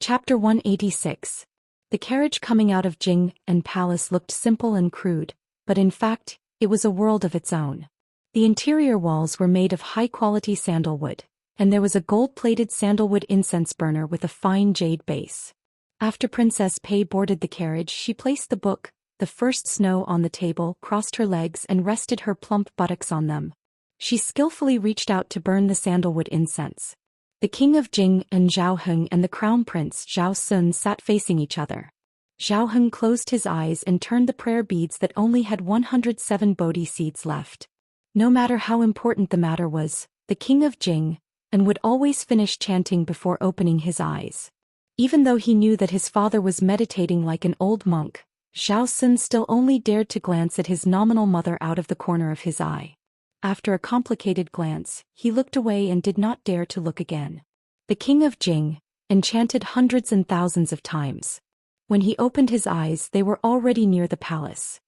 Chapter 186. The carriage coming out of Jing and Palace looked simple and crude, but in fact, it was a world of its own. The interior walls were made of high-quality sandalwood, and there was a gold-plated sandalwood incense burner with a fine jade base. After Princess Pei boarded the carriage, she placed the book, The First Snow, on the table, crossed her legs and rested her plump buttocks on them. She skillfully reached out to burn the sandalwood incense. The king of Jing and Zhao Heng and the crown prince Zhao Sun sat facing each other. Zhao Heng closed his eyes and turned the prayer beads that only had 107 Bodhi seeds left. No matter how important the matter was, the king of Jing and would always finish chanting before opening his eyes. Even though he knew that his father was meditating like an old monk, Zhao Sun still only dared to glance at his nominal mother out of the corner of his eye. After a complicated glance, he looked away and did not dare to look again. The king of Jing enchanted hundreds and thousands of times. When he opened his eyes, they were already near the palace.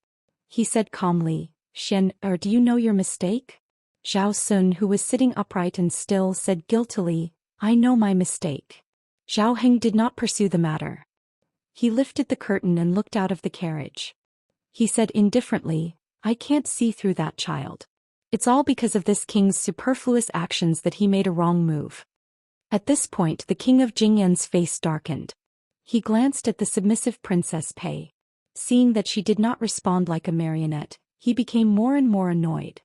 He said calmly, "Xian, do you know your mistake?" Zhao Sun, who was sitting upright and still, said guiltily, "I know my mistake." Zhao Heng did not pursue the matter. He lifted the curtain and looked out of the carriage. He said indifferently, "I can't see through that child. It's all because of this king's superfluous actions that he made a wrong move." At this point, the king of Jingyan's face darkened. He glanced at the submissive Princess Pei. Seeing that she did not respond like a marionette, he became more and more annoyed.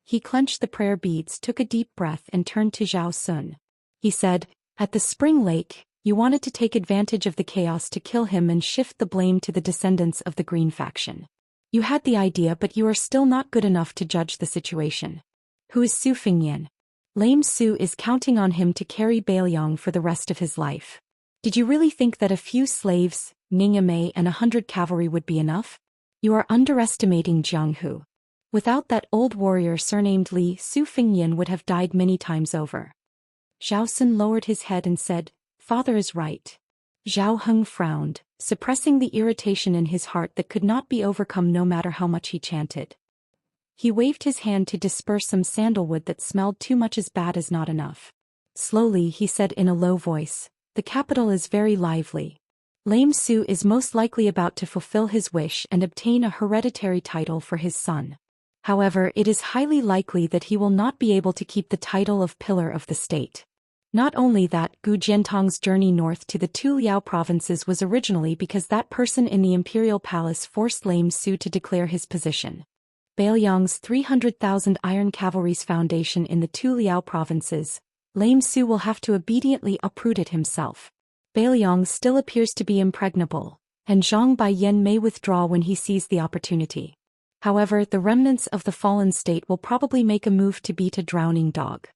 He clenched the prayer beads, took a deep breath and turned to Zhao Sun. He said, "At the spring lake, you wanted to take advantage of the chaos to kill him and shift the blame to the descendants of the Green faction. You had the idea, but you are still not good enough to judge the situation. Who is Su Fingyan? Lame Su is counting on him to carry Bailiang for the rest of his life. Did you really think that a few slaves, Ningame and 100 cavalry would be enough? You are underestimating Jianghu. Without that old warrior surnamed Li, Su Fingyan would have died many times over." Zhao Sun lowered his head and said, "Father is right." Zhao Heng frowned, suppressing the irritation in his heart that could not be overcome no matter how much he chanted. He waved his hand to disperse some sandalwood that smelled too much, as bad as not enough. Slowly he said in a low voice, "The capital is very lively. Lame Su is most likely about to fulfill his wish and obtain a hereditary title for his son. However, it is highly likely that he will not be able to keep the title of pillar of the state. Not only that, Gu Jiantong's journey north to the two Liao provinces was originally because that person in the imperial palace forced Lame Su to declare his position. Bailiang's 300,000 iron cavalry's foundation in the two Liao provinces, Lame Su will have to obediently uproot it himself. Bailiang still appears to be impregnable, and Zhang Baiyan may withdraw when he sees the opportunity. However, the remnants of the fallen state will probably make a move to beat a drowning dog.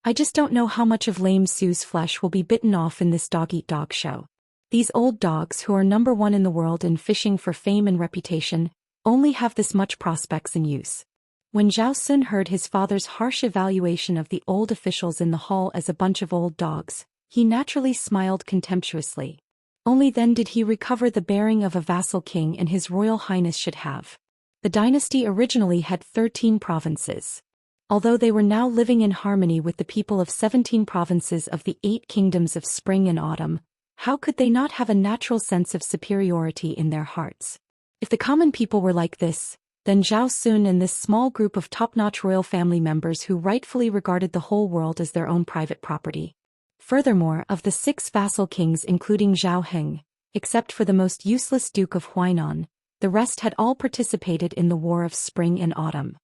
I just don't know how much of Lame Su's flesh will be bitten off in this dog-eat-dog show. These old dogs, who are number one in the world in fishing for fame and reputation, only have this much prospects in use." When Zhao Sun heard his father's harsh evaluation of the old officials in the hall as a bunch of old dogs, he naturally smiled contemptuously. Only then did he recover the bearing of a vassal king and his royal highness should have. The dynasty originally had 13 provinces. Although they were now living in harmony with the people of 17 provinces of the 8 kingdoms of spring and autumn, how could they not have a natural sense of superiority in their hearts? If the common people were like this, then Zhao Sun and this small group of top-notch royal family members who rightfully regarded the whole world as their own private property. Furthermore, of the 6 vassal kings including Zhao Heng, except for the most useless Duke of Huainan, the rest had all participated in the War of Spring and Autumn.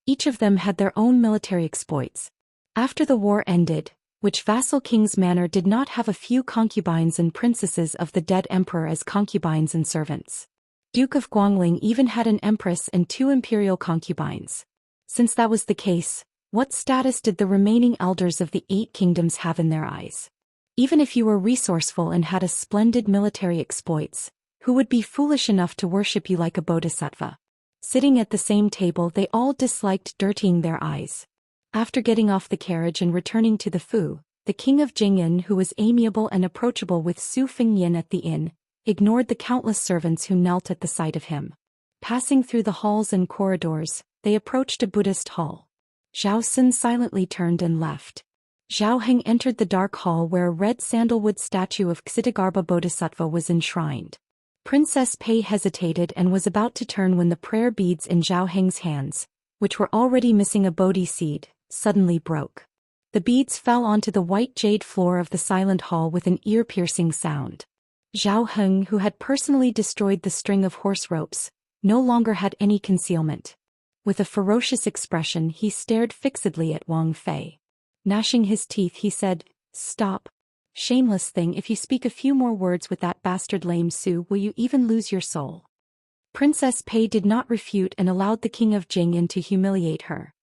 Each of them had their own military exploits. After the war ended, which vassal king's manor did not have a few concubines and princesses of the dead emperor as concubines and servants. Duke of Guangling even had an empress and 2 imperial concubines. Since that was the case, what status did the remaining elders of the 8 kingdoms have in their eyes? Even if you were resourceful and had a splendid military exploits, who would be foolish enough to worship you like a bodhisattva? Sitting at the same table, they all disliked dirtying their eyes. After getting off the carriage and returning to the Fu, the king of Jingyan, who was amiable and approachable with Su Fingyan at the inn, ignored the countless servants who knelt at the sight of him. Passing through the halls and corridors, they approached a Buddhist hall. Zhao Sun silently turned and left. Zhao Heng entered the dark hall where a red sandalwood statue of Ksitigarbha Bodhisattva was enshrined. Princess Pei hesitated and was about to turn when the prayer beads in Zhao Heng's hands, which were already missing a Bodhi seed, suddenly broke. The beads fell onto the white jade floor of the silent hall with an ear-piercing sound. Zhao Heng, who had personally destroyed the string of horse ropes, no longer had any concealment. With a ferocious expression he stared fixedly at Wang Fei. Gnashing his teeth he said, "Stop. Shameless thing, if you speak a few more words with that bastard Lame Su, will you even lose your soul?" Princess Pei did not refute and allowed the king of Jing in to humiliate her.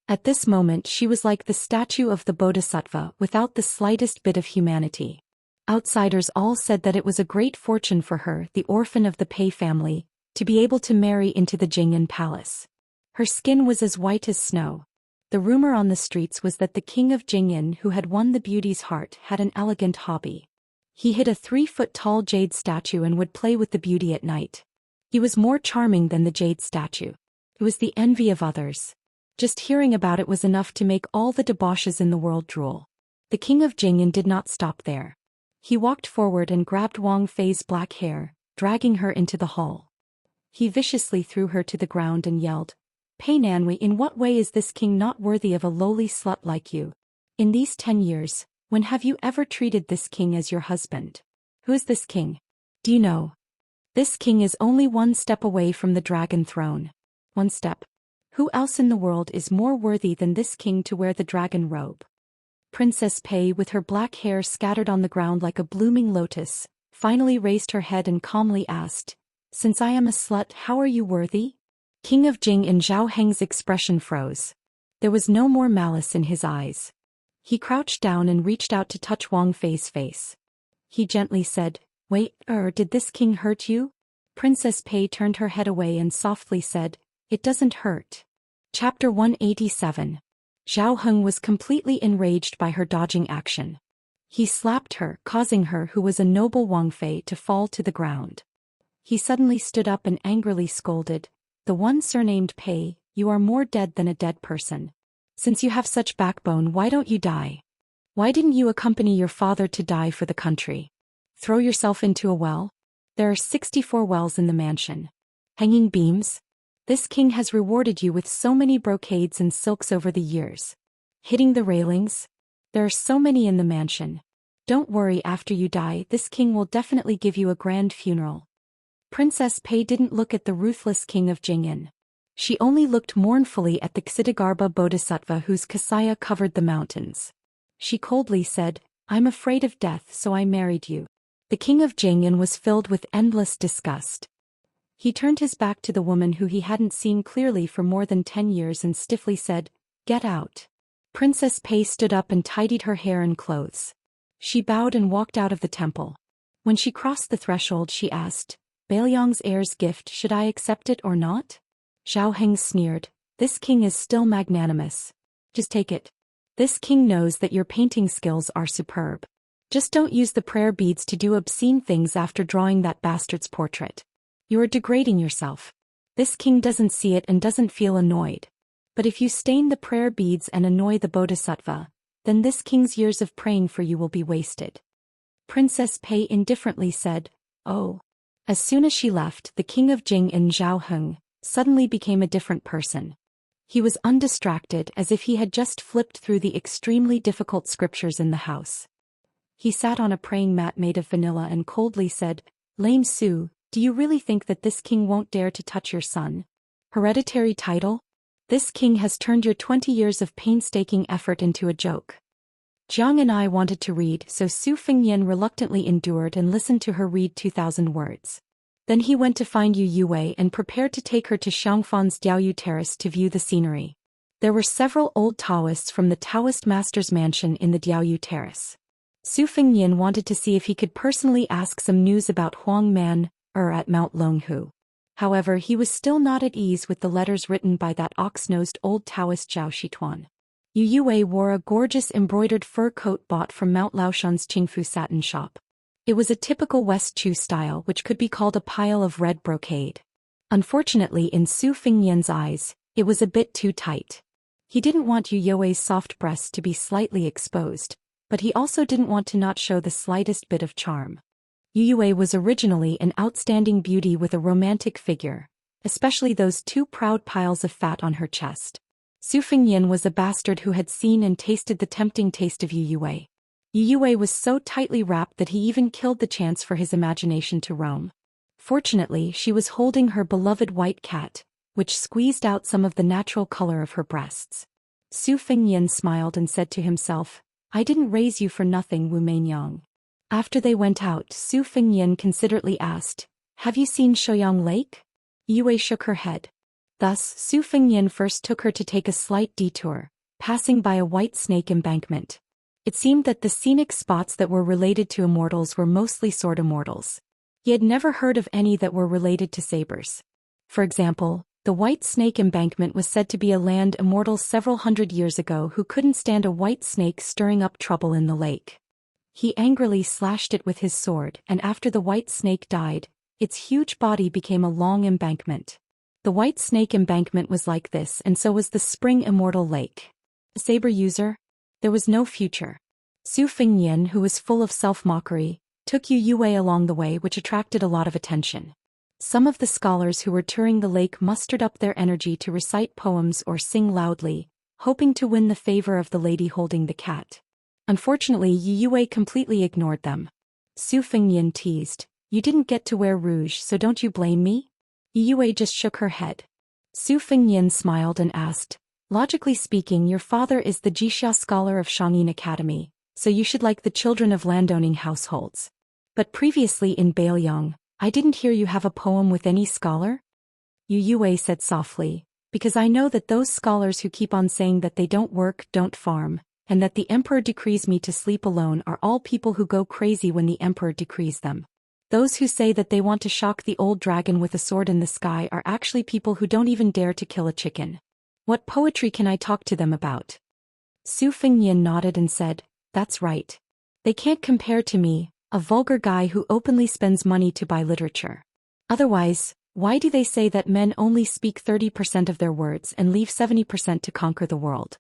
At this moment she was like the statue of the Bodhisattva without the slightest bit of humanity. Outsiders all said that it was a great fortune for her, the orphan of the Pei family, to be able to marry into the Jing'an palace. Her skin was as white as snow. The rumor on the streets was that the king of Jing'an, who had won the beauty's heart, had an elegant hobby. He hid a 3-foot-tall jade statue and would play with the beauty at night. He was more charming than the jade statue. It was the envy of others. Just hearing about it was enough to make all the debauches in the world drool. The king of Jing'an did not stop there. He walked forward and grabbed Wang Fei's black hair, dragging her into the hall. He viciously threw her to the ground and yelled, "Pei Nanwei, in what way is this king not worthy of a lowly slut like you? In these 10 years, when have you ever treated this king as your husband? Who is this king? Do you know? This king is only 1 step away from the dragon throne. 1 step. Who else in the world is more worthy than this king to wear the dragon robe?" Princess Pei, with her black hair scattered on the ground like a blooming lotus, finally raised her head and calmly asked, "Since I am a slut, how are you worthy?" King of Jing in Zhao Heng's expression froze. There was no more malice in his eyes. He crouched down and reached out to touch Wang Fei's face. He gently said, "Wait, did this king hurt you?" Princess Pei turned her head away and softly said, "It doesn't hurt." Chapter 187. Zhao Heng was completely enraged by her dodging action. He slapped her, causing her, who was a noble Wang Fei, to fall to the ground. He suddenly stood up and angrily scolded, "The one surnamed Pei, you are more dead than a dead person. Since you have such backbone, why don't you die? Why didn't you accompany your father to die for the country? Throw yourself into a well? There are 64 wells in the mansion. Hanging beams? This king has rewarded you with so many brocades and silks over the years. Hitting the railings? There are so many in the mansion. Don't worry, after you die, this king will definitely give you a grand funeral." Princess Pei didn't look at the ruthless king of Jing'an. She only looked mournfully at the Ksitigarbha Bodhisattva whose kasaya covered the mountains. She coldly said, "I'm afraid of death, so I married you." The king of Jing'an was filled with endless disgust. He turned his back to the woman who he hadn't seen clearly for more than 10 years and stiffly said, "Get out." Princess Pei stood up and tidied her hair and clothes. She bowed and walked out of the temple. When she crossed the threshold she asked, "Bailiang's heir's gift, should I accept it or not?" Zhao Heng sneered, "This king is still magnanimous. Just take it. This king knows that your painting skills are superb. Just don't use the prayer beads to do obscene things after drawing that bastard's portrait. You are degrading yourself. This king doesn't see it and doesn't feel annoyed. But if you stain the prayer beads and annoy the Bodhisattva, then this king's years of praying for you will be wasted." Princess Pei indifferently said, "Oh." As soon as she left, the king of Jing and Zhao Heng suddenly became a different person. He was undistracted, as if he had just flipped through the extremely difficult scriptures in the house. He sat on a praying mat made of vanilla and coldly said, "Lame Su, do you really think that this king won't dare to touch your son? Hereditary title? This king has turned your 20 years of painstaking effort into a joke." Jiang and I wanted to read, so Su Fengnian reluctantly endured and listened to her read 2,000 words. Then he went to find Yu Yue and prepared to take her to Xiangfan's Diaoyu Terrace to view the scenery. There were several old Taoists from the Taoist master's mansion in the Diaoyu Terrace. Su Fengnian wanted to see if he could personally ask some news about Huang Man, at Mount Longhu. However, he was still not at ease with the letters written by that ox-nosed old Taoist Zhao Xituan. Yu Yue wore a gorgeous embroidered fur coat bought from Mount Laoshan's Qingfu satin shop. It was a typical West Chu style, which could be called a pile of red brocade. Unfortunately, in Su Fengnian's eyes, it was a bit too tight. He didn't want Yu Yue's soft breasts to be slightly exposed, but he also didn't want to not show the slightest bit of charm. Yu Yue was originally an outstanding beauty with a romantic figure, especially those two proud piles of fat on her chest. Su Fengyan was a bastard who had seen and tasted the tempting taste of Yu Yue. Yu Yue was so tightly wrapped that he even killed the chance for his imagination to roam. Fortunately, she was holding her beloved white cat, which squeezed out some of the natural color of her breasts. Su Fengyan smiled and said to himself, I didn't raise you for nothing, Wu Mainyang. After they went out, Su Fengyan considerately asked, Have you seen Shouyang Lake? Yue shook her head. Thus, Su Fengyan first took her to take a slight detour, passing by a white snake embankment. It seemed that the scenic spots that were related to immortals were mostly sword immortals. He had never heard of any that were related to sabers. For example, the White Snake Embankment was said to be a land immortal several hundred years ago who couldn't stand a white snake stirring up trouble in the lake. He angrily slashed it with his sword, and after the white snake died, its huge body became a long embankment. The White Snake Embankment was like this, and so was the Spring Immortal Lake. A saber user? There was no future. Su Fengyan, who was full of self-mockery, took Yu Yue along the way, which attracted a lot of attention. Some of the scholars who were touring the lake mustered up their energy to recite poems or sing loudly, hoping to win the favor of the lady holding the cat. Unfortunately, Yu Yue completely ignored them. Su Fengyan teased, You didn't get to wear rouge, so don't you blame me? Yu Yue just shook her head. Su Fengyan smiled and asked, Logically speaking, your father is the Jixia scholar of Shangyin Academy, so you should like the children of landowning households. But previously in Baoyang, I didn't hear you have a poem with any scholar? Yu Yue said softly, because I know that those scholars who keep on saying that they don't work, don't farm, and that the emperor decrees me to sleep alone are all people who go crazy when the emperor decrees them. Those who say that they want to shock the old dragon with a sword in the sky are actually people who don't even dare to kill a chicken. What poetry can I talk to them about? Su Fengyan nodded and said, That's right. They can't compare to me, a vulgar guy who openly spends money to buy literature. Otherwise, why do they say that men only speak 30% of their words and leave 70% to conquer the world?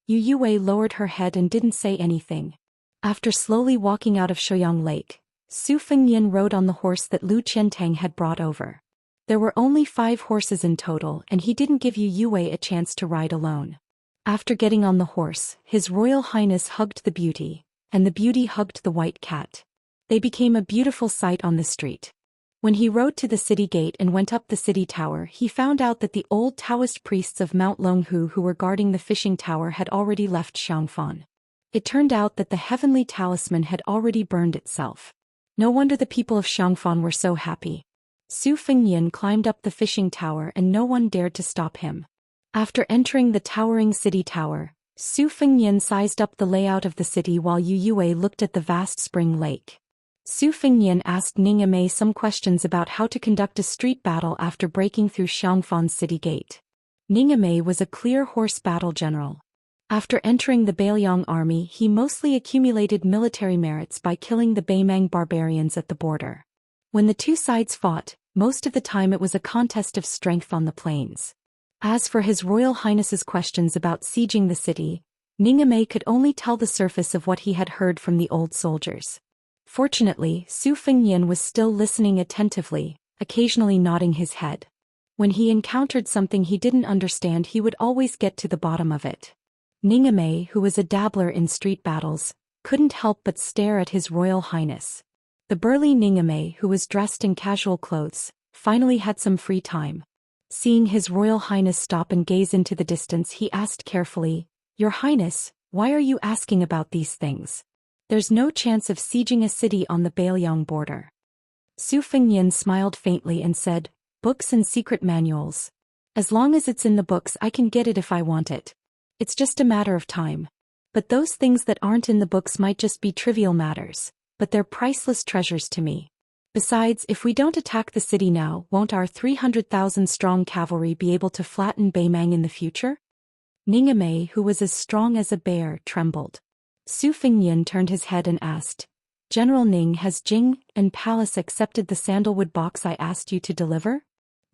Yu Yue lowered her head and didn't say anything. After slowly walking out of Shouyang Lake, Su Fengyan rode on the horse that Lu Qiantang had brought over. There were only 5 horses in total, and he didn't give Yu Yue a chance to ride alone. After getting on the horse, His Royal Highness hugged the beauty, and the beauty hugged the white cat. They became a beautiful sight on the street. When he rode to the city gate and went up the city tower, he found out that the old Taoist priests of Mount Longhu who were guarding the fishing tower had already left Xiangfan. It turned out that the heavenly talisman had already burned itself. No wonder the people of Xiangfan were so happy. Su Fengyan climbed up the fishing tower and no one dared to stop him. After entering the towering city tower, Su Fengyan sized up the layout of the city while Yu Yue looked at the vast spring lake. Su Fengyan asked Ningame some questions about how to conduct a street battle after breaking through Xiangfan's city gate. Ningame was a clear horse battle general. After entering the Baoyang army, he mostly accumulated military merits by killing the Baimang barbarians at the border. When the two sides fought, most of the time it was a contest of strength on the plains. As for His Royal Highness's questions about sieging the city, Ningame could only tell the surface of what he had heard from the old soldiers. Fortunately, Su Fengyan was still listening attentively, occasionally nodding his head. When he encountered something he didn't understand, he would always get to the bottom of it. Ningame, who was a dabbler in street battles, couldn't help but stare at His Royal Highness. The burly Ningame, who was dressed in casual clothes, finally had some free time. Seeing His Royal Highness stop and gaze into the distance, he asked carefully, Your Highness, why are you asking about these things? There's no chance of sieging a city on the Baoyang border. Su Fengyan smiled faintly and said, Books and secret manuals. As long as it's in the books, I can get it if I want it. It's just a matter of time. But those things that aren't in the books might just be trivial matters, but they're priceless treasures to me. Besides, if we don't attack the city now, won't our 300,000-strong cavalry be able to flatten Baimang in the future? Ningame, who was as strong as a bear, trembled. Su Fengyan turned his head and asked, General Ning, has Jing and Palace accepted the sandalwood box I asked you to deliver?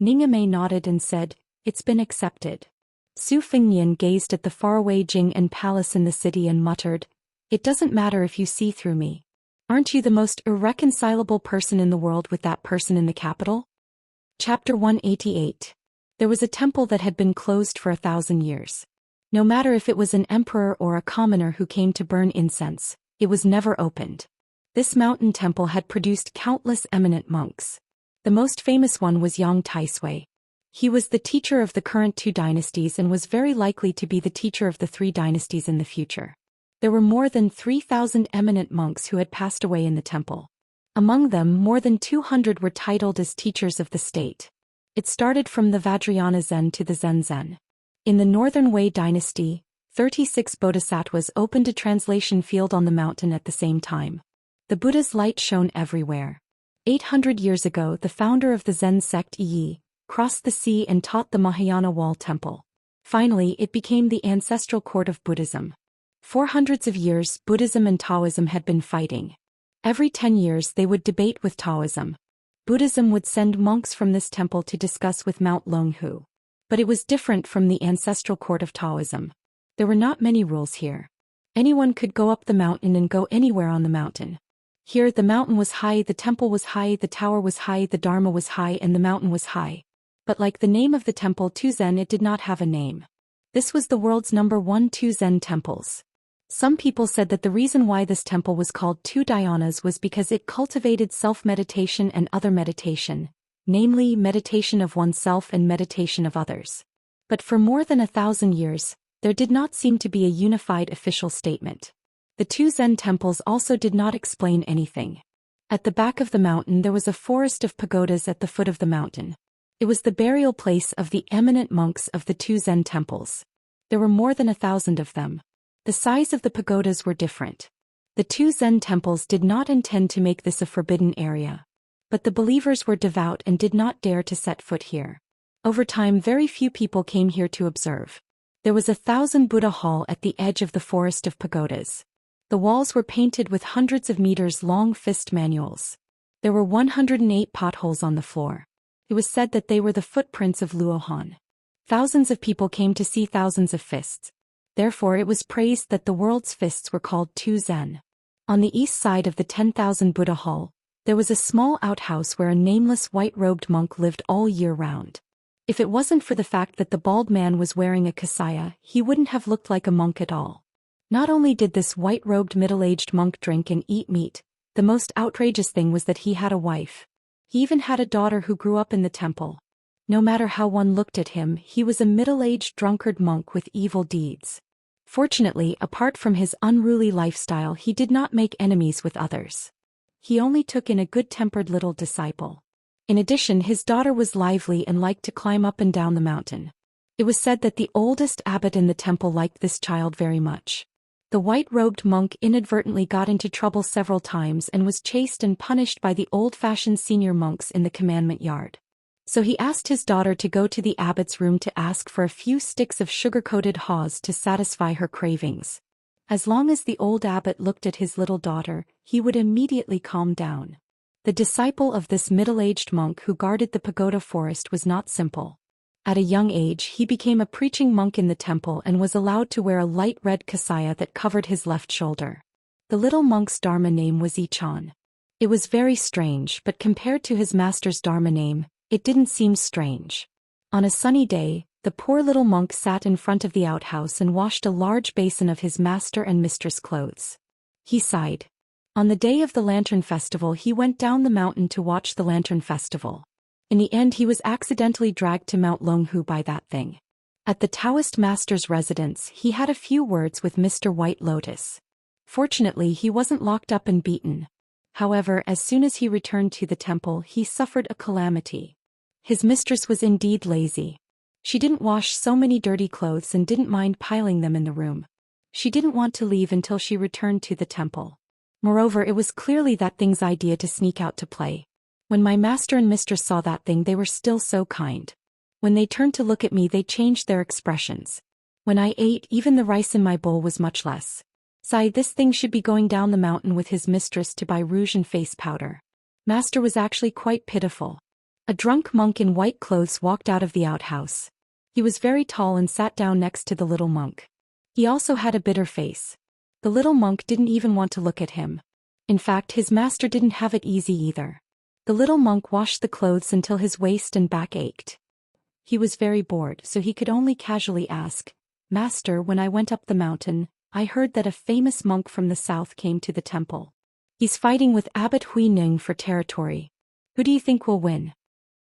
Ningame nodded and said, It's been accepted. Su Fengnian gazed at the faraway Jing and palace in the city and muttered, "It doesn't matter if you see through me. Aren't you the most irreconcilable person in the world with that person in the capital?" Chapter 188. There was a temple that had been closed for 1,000 years. No matter if it was an emperor or a commoner who came to burn incense, it was never opened. This mountain temple had produced countless eminent monks. The most famous one was Yang Taisui. He was the teacher of the current 2 dynasties and was very likely to be the teacher of the 3 dynasties in the future. There were more than 3,000 eminent monks who had passed away in the temple. Among them, more than 200 were titled as teachers of the state. It started from the Vajrayana Zen to the Zen Zen. In the Northern Wei dynasty, 36 bodhisattvas opened a translation field on the mountain at the same time. The Buddha's light shone everywhere. 800 years ago, the founder of the Zen sect Yi crossed the sea and taught the Mahayana wall temple. Finally, it became the ancestral court of Buddhism. For hundreds of years, Buddhism and Taoism had been fighting. Every 10 years they would debate with Taoism. Buddhism would send monks from this temple to discuss with Mount Longhu. But it was different from the ancestral court of Taoism. There were not many rules here. Anyone could go up the mountain and go anywhere on the mountain. Here the mountain was high, the temple was high, the tower was high, the Dharma was high, and the mountain was high. But like the name of the temple Tu-Zen, it did not have a name. This was the world's #1 Tu-Zen temples. Some people said that the reason why this temple was called 2 dhyanas was because it cultivated self-meditation and other meditation, namely meditation of oneself and meditation of others. But for more than 1,000 years, there did not seem to be a unified official statement. The 2 Zen temples also did not explain anything. At the back of the mountain there was a forest of pagodas at the foot of the mountain. It was the burial place of the eminent monks of the 2 Zen temples. There were more than 1,000 of them. The size of the pagodas were different. The 2 Zen temples did not intend to make this a forbidden area. But the believers were devout and did not dare to set foot here. Over time, very few people came here to observe. There was a 1,000 Buddha hall at the edge of the forest of pagodas. The walls were painted with hundreds of meters long fist manuals. There were 108 potholes on the floor. It was said that they were the footprints of Luohan. Thousands of people came to see thousands of fists. Therefore it was praised that the world's fists were called 2 Zen. On the east side of the 10,000 Buddha hall, there was a small outhouse where a nameless white-robed monk lived all year round. If it wasn't for the fact that the bald man was wearing a kasaya, he wouldn't have looked like a monk at all. Not only did this white-robed middle-aged monk drink and eat meat, the most outrageous thing was that he had a wife. He even had a daughter who grew up in the temple. No matter how one looked at him, he was a middle-aged drunkard monk with evil deeds. Fortunately, apart from his unruly lifestyle, he did not make enemies with others. He only took in a good-tempered little disciple. In addition, his daughter was lively and liked to climb up and down the mountain. It was said that the oldest abbot in the temple liked this child very much. The white-robed monk inadvertently got into trouble several times and was chased and punished by the old-fashioned senior monks in the commandment yard. So he asked his daughter to go to the abbot's room to ask for a few sticks of sugar-coated haws to satisfy her cravings. As long as the old abbot looked at his little daughter, he would immediately calm down. The disciple of this middle-aged monk who guarded the pagoda forest was not simple. At a young age he became a preaching monk in the temple and was allowed to wear a light red kasaya that covered his left shoulder. The little monk's dharma name was Ichan. It was very strange, but compared to his master's dharma name, it didn't seem strange. On a sunny day, the poor little monk sat in front of the outhouse and washed a large basin of his master and mistress' clothes. He sighed. On the day of the Lantern Festival he went down the mountain to watch the Lantern Festival. In the end he was accidentally dragged to Mount Longhu by that thing. At the Taoist master's residence he had a few words with Mr. White Lotus. Fortunately he wasn't locked up and beaten. However, as soon as he returned to the temple he suffered a calamity. His mistress was indeed lazy. She didn't wash so many dirty clothes and didn't mind piling them in the room. She didn't want to leave until she returned to the temple. Moreover, it was clearly that thing's idea to sneak out to play. When my master and mistress saw that thing they were still so kind. When they turned to look at me they changed their expressions. When I ate, even the rice in my bowl was much less. Sigh, this thing should be going down the mountain with his mistress to buy rouge and face powder. Master was actually quite pitiful. A drunk monk in white clothes walked out of the outhouse. He was very tall and sat down next to the little monk. He also had a bitter face. The little monk didn't even want to look at him. In fact, his master didn't have it easy either. The little monk washed the clothes until his waist and back ached. He was very bored, so he could only casually ask, "Master, when I went up the mountain, I heard that a famous monk from the south came to the temple. He's fighting with Abbot Hui Ning for territory. Who do you think will win?"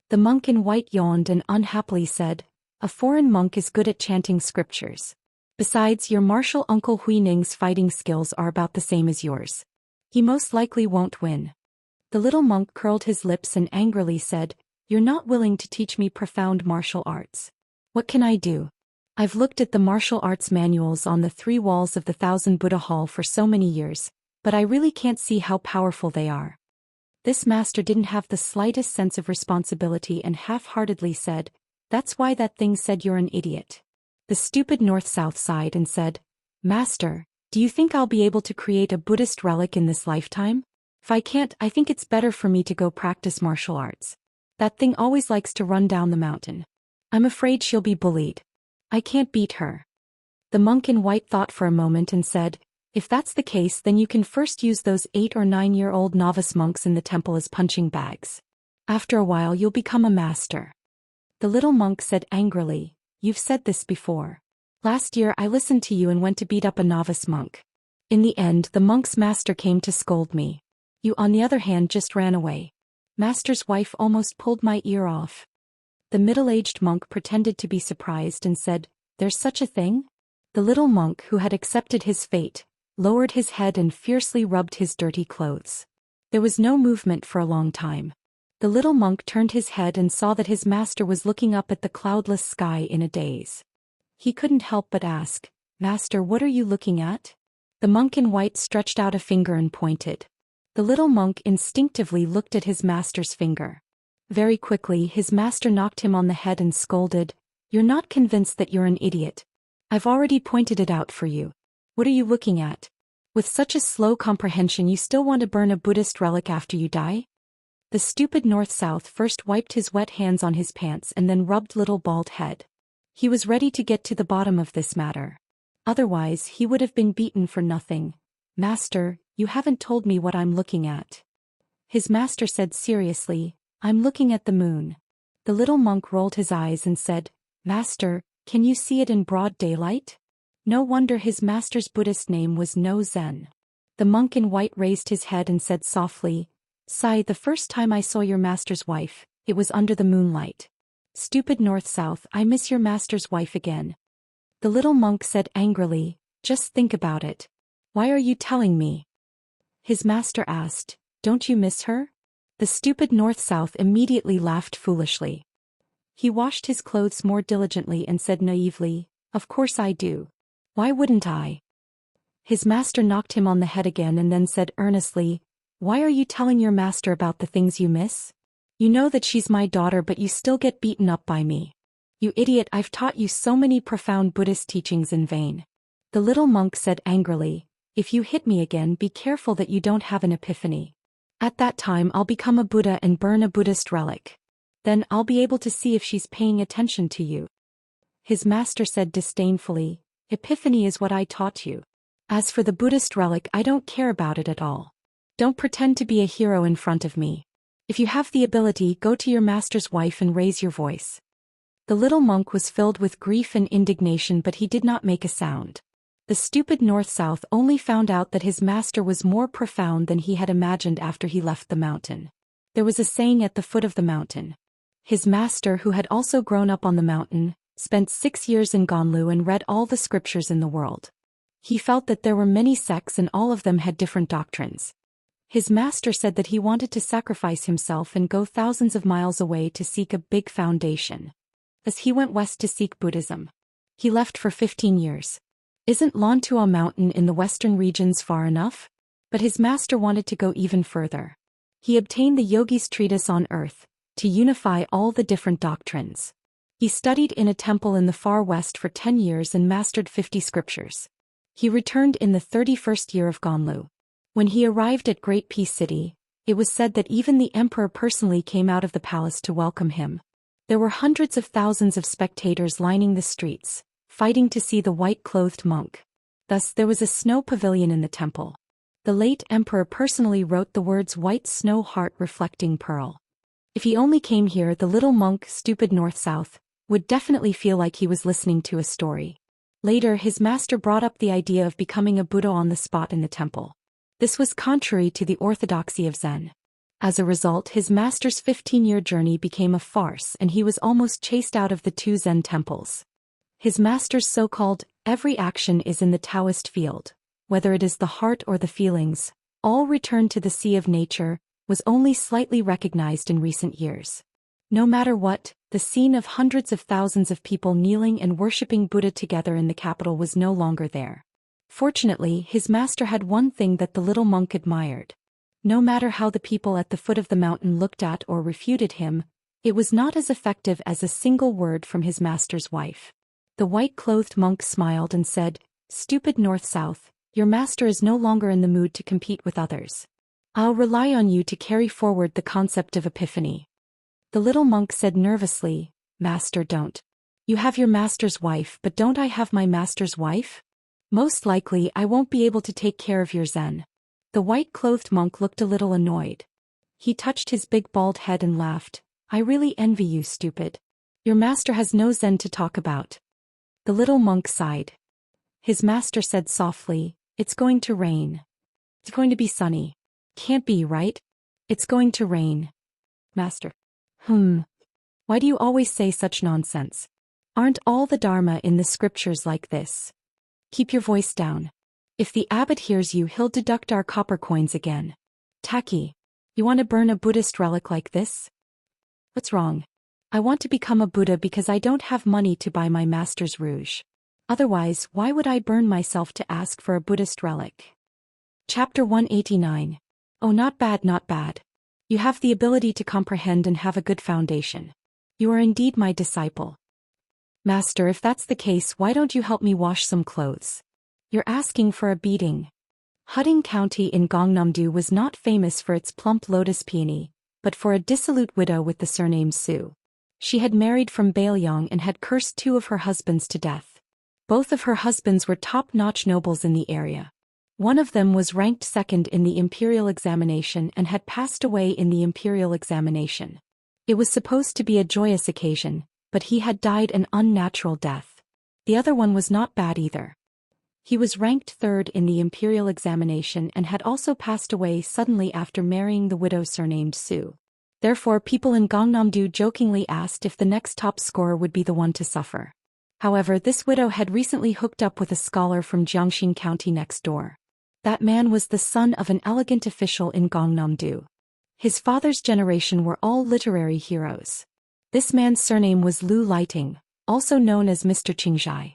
The monk in white yawned and unhappily said, "A foreign monk is good at chanting scriptures. Besides, your martial uncle Hui Ning's fighting skills are about the same as yours. He most likely won't win." The little monk curled his lips and angrily said, "You're not willing to teach me profound martial arts. What can I do? I've looked at the martial arts manuals on the 3 walls of the 1000 Buddha Hall for so many years, but I really can't see how powerful they are." This master didn't have the slightest sense of responsibility and half-heartedly said, "That's why that thing said you're an idiot." The stupid north-south sighed and said, "Master, do you think I'll be able to create a Buddhist relic in this lifetime? If I can't, I think it's better for me to go practice martial arts. That thing always likes to run down the mountain. I'm afraid she'll be bullied. I can't beat her." The monk in white thought for a moment and said, "If that's the case, then you can first use those 8 or 9-year-old novice monks in the temple as punching bags. After a while you'll become a master." The little monk said angrily, "You've said this before. Last year I listened to you and went to beat up a novice monk. In the end, the monk's master came to scold me. You, on the other hand, just ran away. Master's wife almost pulled my ear off." The middle-aged monk pretended to be surprised and said, "There's such a thing?" The little monk, who had accepted his fate, lowered his head and fiercely rubbed his dirty clothes. There was no movement for a long time. The little monk turned his head and saw that his master was looking up at the cloudless sky in a daze. He couldn't help but ask, "Master, what are you looking at?" The monk in white stretched out a finger and pointed. The little monk instinctively looked at his master's finger. Very quickly his master knocked him on the head and scolded, "You're not convinced that you're an idiot. I've already pointed it out for you. What are you looking at? With such a slow comprehension you still want to burn a Buddhist relic after you die?" The stupid north-south first wiped his wet hands on his pants and then rubbed little bald head. He was ready to get to the bottom of this matter. Otherwise he would have been beaten for nothing. "Master, you haven't told me what I'm looking at." His master said seriously, "I'm looking at the moon." The little monk rolled his eyes and said, "Master, can you see it in broad daylight?" No wonder his master's Buddhist name was No Zen. The monk in white raised his head and said softly, "Sai, the first time I saw your master's wife, it was under the moonlight. Stupid north-south, I miss your master's wife again." The little monk said angrily, "Just think about it. Why are you telling me?" His master asked, "Don't you miss her?" The stupid north-south immediately laughed foolishly. He washed his clothes more diligently and said naively, "Of course I do. Why wouldn't I?" His master knocked him on the head again and then said earnestly, "Why are you telling your master about the things you miss? You know that she's my daughter, but you still get beaten up by me. You idiot, I've taught you so many profound Buddhist teachings in vain." The little monk said angrily, "If you hit me again, be careful that you don't have an epiphany. At that time I'll become a Buddha and burn a Buddhist relic. Then I'll be able to see if she's paying attention to you." His master said disdainfully, "Epiphany is what I taught you. As for the Buddhist relic, I don't care about it at all. Don't pretend to be a hero in front of me. If you have the ability, go to your master's wife and raise your voice." The little monk was filled with grief and indignation, but he did not make a sound. The stupid north-south only found out that his master was more profound than he had imagined after he left the mountain. There was a saying at the foot of the mountain. His master, who had also grown up on the mountain, spent 6 years in Ganlu and read all the scriptures in the world. He felt that there were many sects and all of them had different doctrines. His master said that he wanted to sacrifice himself and go thousands of miles away to seek a big foundation. As he went west to seek Buddhism, he left for 15 years. Isn't Lantua Mountain in the western regions far enough? But his master wanted to go even further. He obtained the Yogi's treatise on earth, to unify all the different doctrines. He studied in a temple in the far west for 10 years and mastered 50 scriptures. He returned in the 31st year of Ganlu. When he arrived at Great Peace City, it was said that even the emperor personally came out of the palace to welcome him. There were hundreds of thousands of spectators lining the streets, fighting to see the white-clothed monk. Thus there was a snow pavilion in the temple. The late emperor personally wrote the words "White Snow Heart Reflecting Pearl." If he only came here, the little monk, stupid north-south, would definitely feel like he was listening to a story. Later his master brought up the idea of becoming a Buddha on the spot in the temple. This was contrary to the orthodoxy of Zen. As a result, his master's 15-year journey became a farce and he was almost chased out of the two Zen temples. His master's so-called "every action is in the Taoist field, whether it is the heart or the feelings, all return to the sea of nature," was only slightly recognized in recent years. No matter what, the scene of hundreds of thousands of people kneeling and worshipping Buddha together in the capital was no longer there. Fortunately, his master had one thing that the little monk admired. No matter how the people at the foot of the mountain looked at or refuted him, it was not as effective as a single word from his master's wife. The white-clothed monk smiled and said, "Stupid north-south, your master is no longer in the mood to compete with others. I'll rely on you to carry forward the concept of epiphany." The little monk said nervously, "Master, don't. You have your master's wife, but don't I have my master's wife? Most likely I won't be able to take care of your Zen." The white-clothed monk looked a little annoyed. He touched his big bald head and laughed. "I really envy you, stupid. Your master has no Zen to talk about." The little monk sighed. His master said softly, "It's going to rain. It's going to be sunny. Can't be, right? It's going to rain." "Master. Why do you always say such nonsense? Aren't all the Dharma in the scriptures like this? Keep your voice down. If the abbot hears you, he'll deduct our copper coins again. Tacky. You want to burn a Buddhist relic like this? What's wrong? I want to become a Buddha because I don't have money to buy my master's rouge. Otherwise, why would I burn myself to ask for a Buddhist relic?" Chapter 189. Oh, not bad, not bad. You have the ability to comprehend and have a good foundation. You are indeed my disciple. Master, if that's the case, why don't you help me wash some clothes? You're asking for a beating. Huding County in Gangnam-do was not famous for its plump lotus peony, but for a dissolute widow with the surname Su. She had married from Baelyong and had cursed two of her husbands to death. Both of her husbands were top-notch nobles in the area. One of them was ranked second in the imperial examination and had passed away in the imperial examination. It was supposed to be a joyous occasion, but he had died an unnatural death. The other one was not bad either. He was ranked third in the imperial examination and had also passed away suddenly after marrying the widow surnamed Su. Therefore, people in Gangnam-do jokingly asked if the next top scorer would be the one to suffer. However, this widow had recently hooked up with a scholar from Jiangxin County next door. That man was the son of an elegant official in Gangnam-do. His father's generation were all literary heroes. This man's surname was Lu Lighting, also known as Mr. Qingzhai.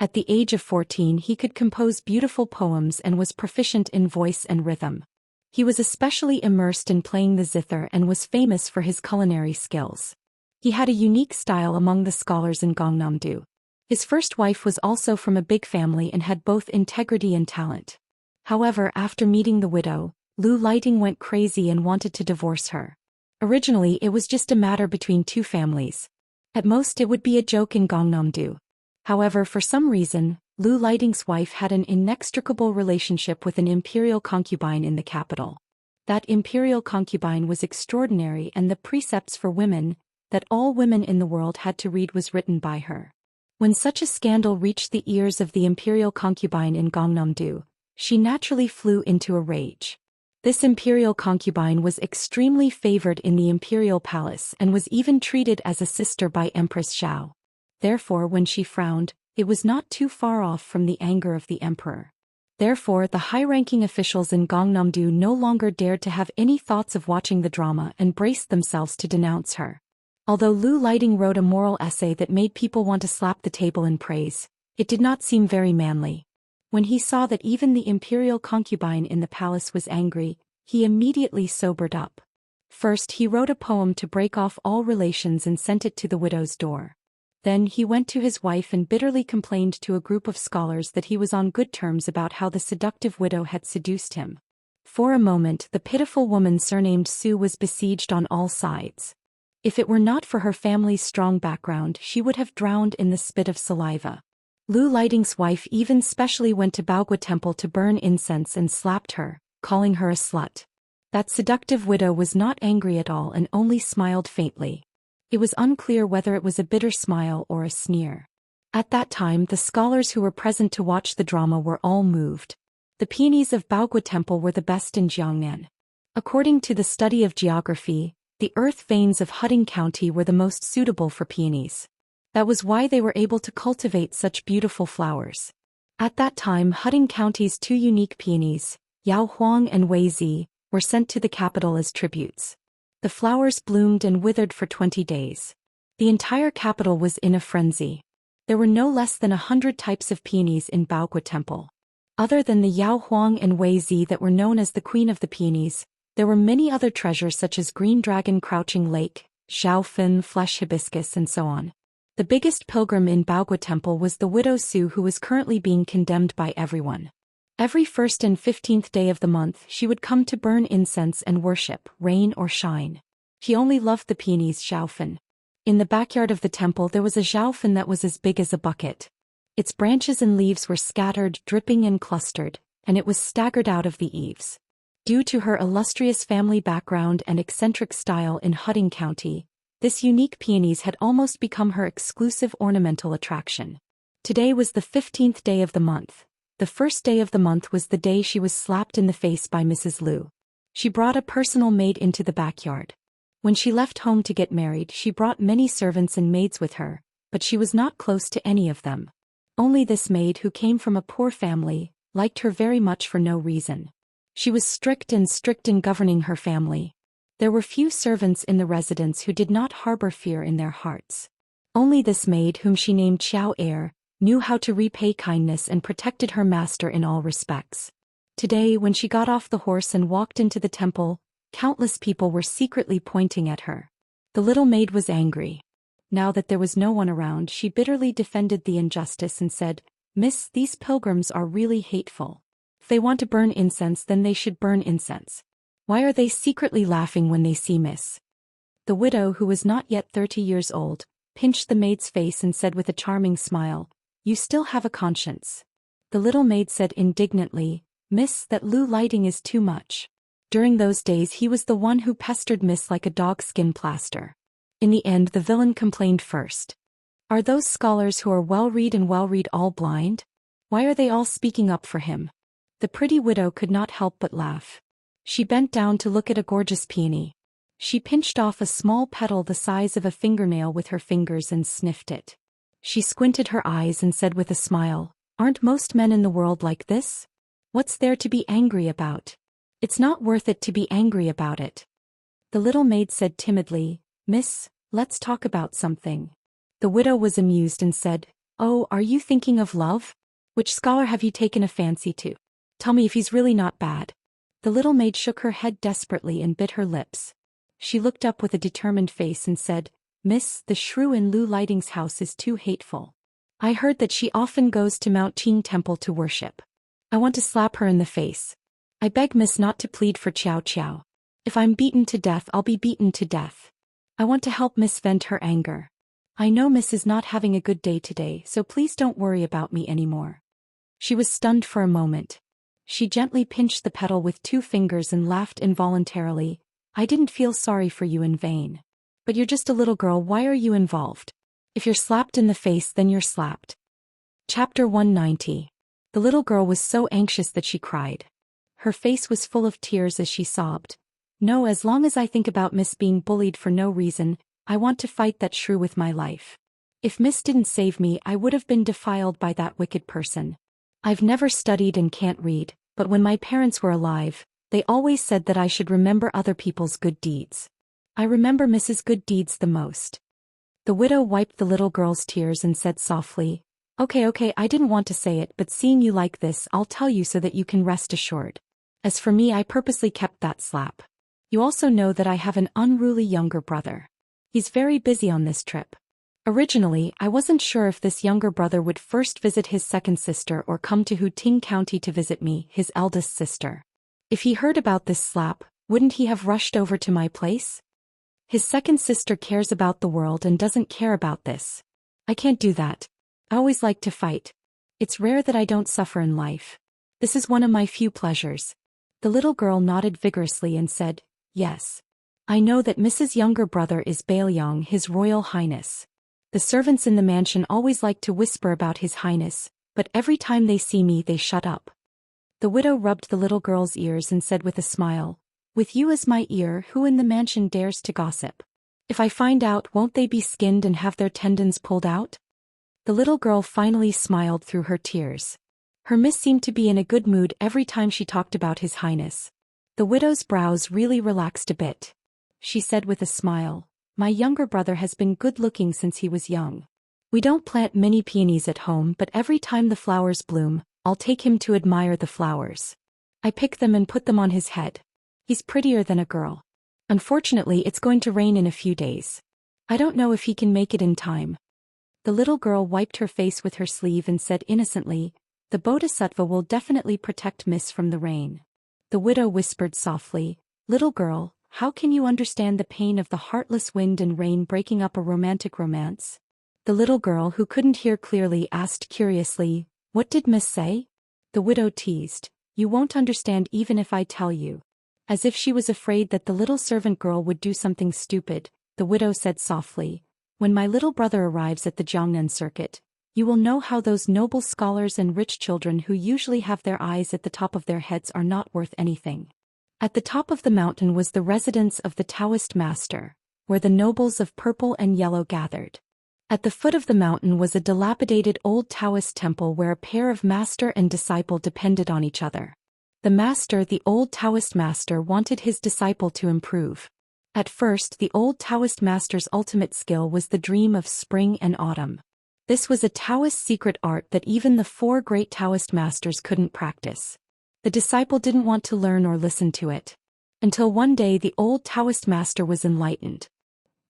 At the age of 14 he could compose beautiful poems and was proficient in voice and rhythm. He was especially immersed in playing the zither and was famous for his culinary skills. He had a unique style among the scholars in Gangnam-do. His first wife was also from a big family and had both integrity and talent. However, after meeting the widow, Lu Lighting went crazy and wanted to divorce her. Originally it was just a matter between two families. At most it would be a joke in Gangnam-do. However, for some reason, Lu Lighting's wife had an inextricable relationship with an imperial concubine in the capital. That imperial concubine was extraordinary, and the precepts for women, that all women in the world had to read, was written by her. When such a scandal reached the ears of the imperial concubine in Gangnam-do, she naturally flew into a rage. This imperial concubine was extremely favored in the imperial palace and was even treated as a sister by Empress Zhao. Therefore, when she frowned, it was not too far off from the anger of the emperor. Therefore, the high-ranking officials in Gangnam-do no longer dared to have any thoughts of watching the drama and braced themselves to denounce her. Although Lu Lighting wrote a moral essay that made people want to slap the table in praise, it did not seem very manly. When he saw that even the imperial concubine in the palace was angry, he immediately sobered up. First, he wrote a poem to break off all relations and sent it to the widow's door. Then he went to his wife and bitterly complained to a group of scholars that he was on good terms about how the seductive widow had seduced him. For a moment, the pitiful woman surnamed Su was besieged on all sides. If it were not for her family's strong background, she would have drowned in the spit of saliva. Lu Lighting's wife even specially went to Baogua Temple to burn incense and slapped her, calling her a slut. That seductive widow was not angry at all and only smiled faintly. It was unclear whether it was a bitter smile or a sneer. At that time, the scholars who were present to watch the drama were all moved. The peonies of Baogua Temple were the best in Jiangnan. According to the study of geography, the earth veins of Huding County were the most suitable for peonies. That was why they were able to cultivate such beautiful flowers. At that time, Huding County's two unique peonies, Yao Huang and Wei Zi, were sent to the capital as tributes. The flowers bloomed and withered for 20 days. The entire capital was in a frenzy. There were no less than 100 types of peonies in Baogua Temple. Other than the Yao Huang and Wei Zi that were known as the Queen of the Peonies, there were many other treasures such as Green Dragon Crouching Lake, Xiaofin Flesh Hibiscus and so on. The biggest pilgrim in Baogua Temple was the widow Su, who was currently being condemned by everyone. Every 1st and 15th day of the month she would come to burn incense and worship, rain or shine. She only loved the peonies Xiaofin. In the backyard of the temple there was a Xiaofin that was as big as a bucket. Its branches and leaves were scattered, dripping and clustered, and it was staggered out of the eaves. Due to her illustrious family background and eccentric style in Huding County, this unique peonies had almost become her exclusive ornamental attraction. Today was the 15th day of the month. The first day of the month was the day she was slapped in the face by Mrs. Liu. She brought a personal maid into the backyard. When she left home to get married, she brought many servants and maids with her, but she was not close to any of them. Only this maid, who came from a poor family, liked her very much for no reason. She was strict in governing her family. There were few servants in the residence who did not harbor fear in their hearts. Only this maid, whom she named Xiao Er, knew how to repay kindness and protected her master in all respects. Today, when she got off the horse and walked into the temple, countless people were secretly pointing at her. The little maid was angry. Now that there was no one around, she bitterly defended the injustice and said, "Miss, these pilgrims are really hateful. If they want to burn incense, then they should burn incense. Why are they secretly laughing when they see Miss?" The widow, who was not yet 30 years old, pinched the maid's face and said with a charming smile, "You still have a conscience." The little maid said indignantly, "Miss, that Lu Lighting is too much." During those days he was the one who pestered Miss like a dog skin plaster. In the end the villain complained first. "Are those scholars who are well-read all blind? Why are they all speaking up for him?" The pretty widow could not help but laugh. She bent down to look at a gorgeous peony. She pinched off a small petal the size of a fingernail with her fingers and sniffed it. She squinted her eyes and said with a smile, "Aren't most men in the world like this? What's there to be angry about? It's not worth it to be angry about it." The little maid said timidly, "Miss, let's talk about something." The widow was amused and said, "Oh, are you thinking of love? Which scholar have you taken a fancy to? Tell me if he's really not bad." The little maid shook her head desperately and bit her lips. She looked up with a determined face and said, "Miss, the shrew in Lu Lighting's house is too hateful. I heard that she often goes to Mount Qing Temple to worship. I want to slap her in the face. I beg Miss not to plead for Qiao Qiao. If I'm beaten to death, I'll be beaten to death. I want to help Miss vent her anger. I know Miss is not having a good day today, so please don't worry about me anymore." She was stunned for a moment. She gently pinched the petal with 2 fingers and laughed involuntarily. "I didn't feel sorry for you in vain. But you're just a little girl, why are you involved? If you're slapped in the face, then you're slapped." Chapter 190. The little girl was so anxious that she cried. Her face was full of tears as she sobbed. "No, as long as I think about Miss being bullied for no reason, I want to fight that shrew with my life. If Miss didn't save me, I would have been defiled by that wicked person. I've never studied and can't read, but when my parents were alive, they always said that I should remember other people's good deeds. I remember Mrs. Good Deeds the most." The widow wiped the little girl's tears and said softly, Okay, I didn't want to say it, but seeing you like this, I'll tell you so that you can rest assured. As for me, I purposely kept that slap. You also know that I have an unruly younger brother. He's very busy on this trip. Originally, I wasn't sure if this younger brother would first visit his second sister or come to Huting County to visit me, his eldest sister. If he heard about this slap, wouldn't he have rushed over to my place? His second sister cares about the world and doesn't care about this. I can't do that. I always like to fight. It's rare that I don't suffer in life. This is one of my few pleasures. The little girl nodded vigorously and said, yes. I know that Mrs. younger brother is Baelyong, His Royal Highness. The servants in the mansion always like to whisper about His Highness, but every time they see me they shut up. The widow rubbed the little girl's ears and said with a smile, with you as my ear, who in the mansion dares to gossip? If I find out, won't they be skinned and have their tendons pulled out? The little girl finally smiled through her tears. Her miss seemed to be in a good mood every time she talked about His Highness. The widow's brows really relaxed a bit. She said with a smile, my younger brother has been good-looking since he was young. We don't plant many peonies at home, but every time the flowers bloom, I'll take him to admire the flowers. I pick them and put them on his head. He's prettier than a girl. Unfortunately, it's going to rain in a few days. I don't know if he can make it in time. The little girl wiped her face with her sleeve and said innocently, the Bodhisattva will definitely protect Miss from the rain. The widow whispered softly, little girl, how can you understand the pain of the heartless wind and rain breaking up a romantic romance? The little girl, who couldn't hear clearly, asked curiously, what did Miss say? The widow teased, you won't understand even if I tell you. As if she was afraid that the little servant girl would do something stupid, the widow said softly, when my little brother arrives at the Jiangnan circuit, you will know how those noble scholars and rich children who usually have their eyes at the top of their heads are not worth anything. At the top of the mountain was the residence of the Daoist master, where the nobles of purple and yellow gathered. At the foot of the mountain was a dilapidated old Taoist temple where a pair of master and disciple depended on each other. The master, the old Taoist master, wanted his disciple to improve. At first, the old Taoist master's ultimate skill was the dream of spring and autumn. This was a Taoist secret art that even the four great Taoist masters couldn't practice. The disciple didn't want to learn or listen to it. Until one day the old Taoist master was enlightened.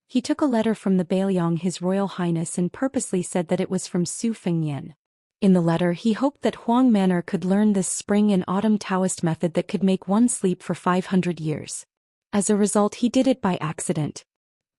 He took a letter from the Baelyong, His Royal Highness, and purposely said that it was from Su Fengnian. In the letter he hoped that Huang Manor could learn this spring and autumn Taoist method that could make one sleep for 500 years. As a result, he did it by accident.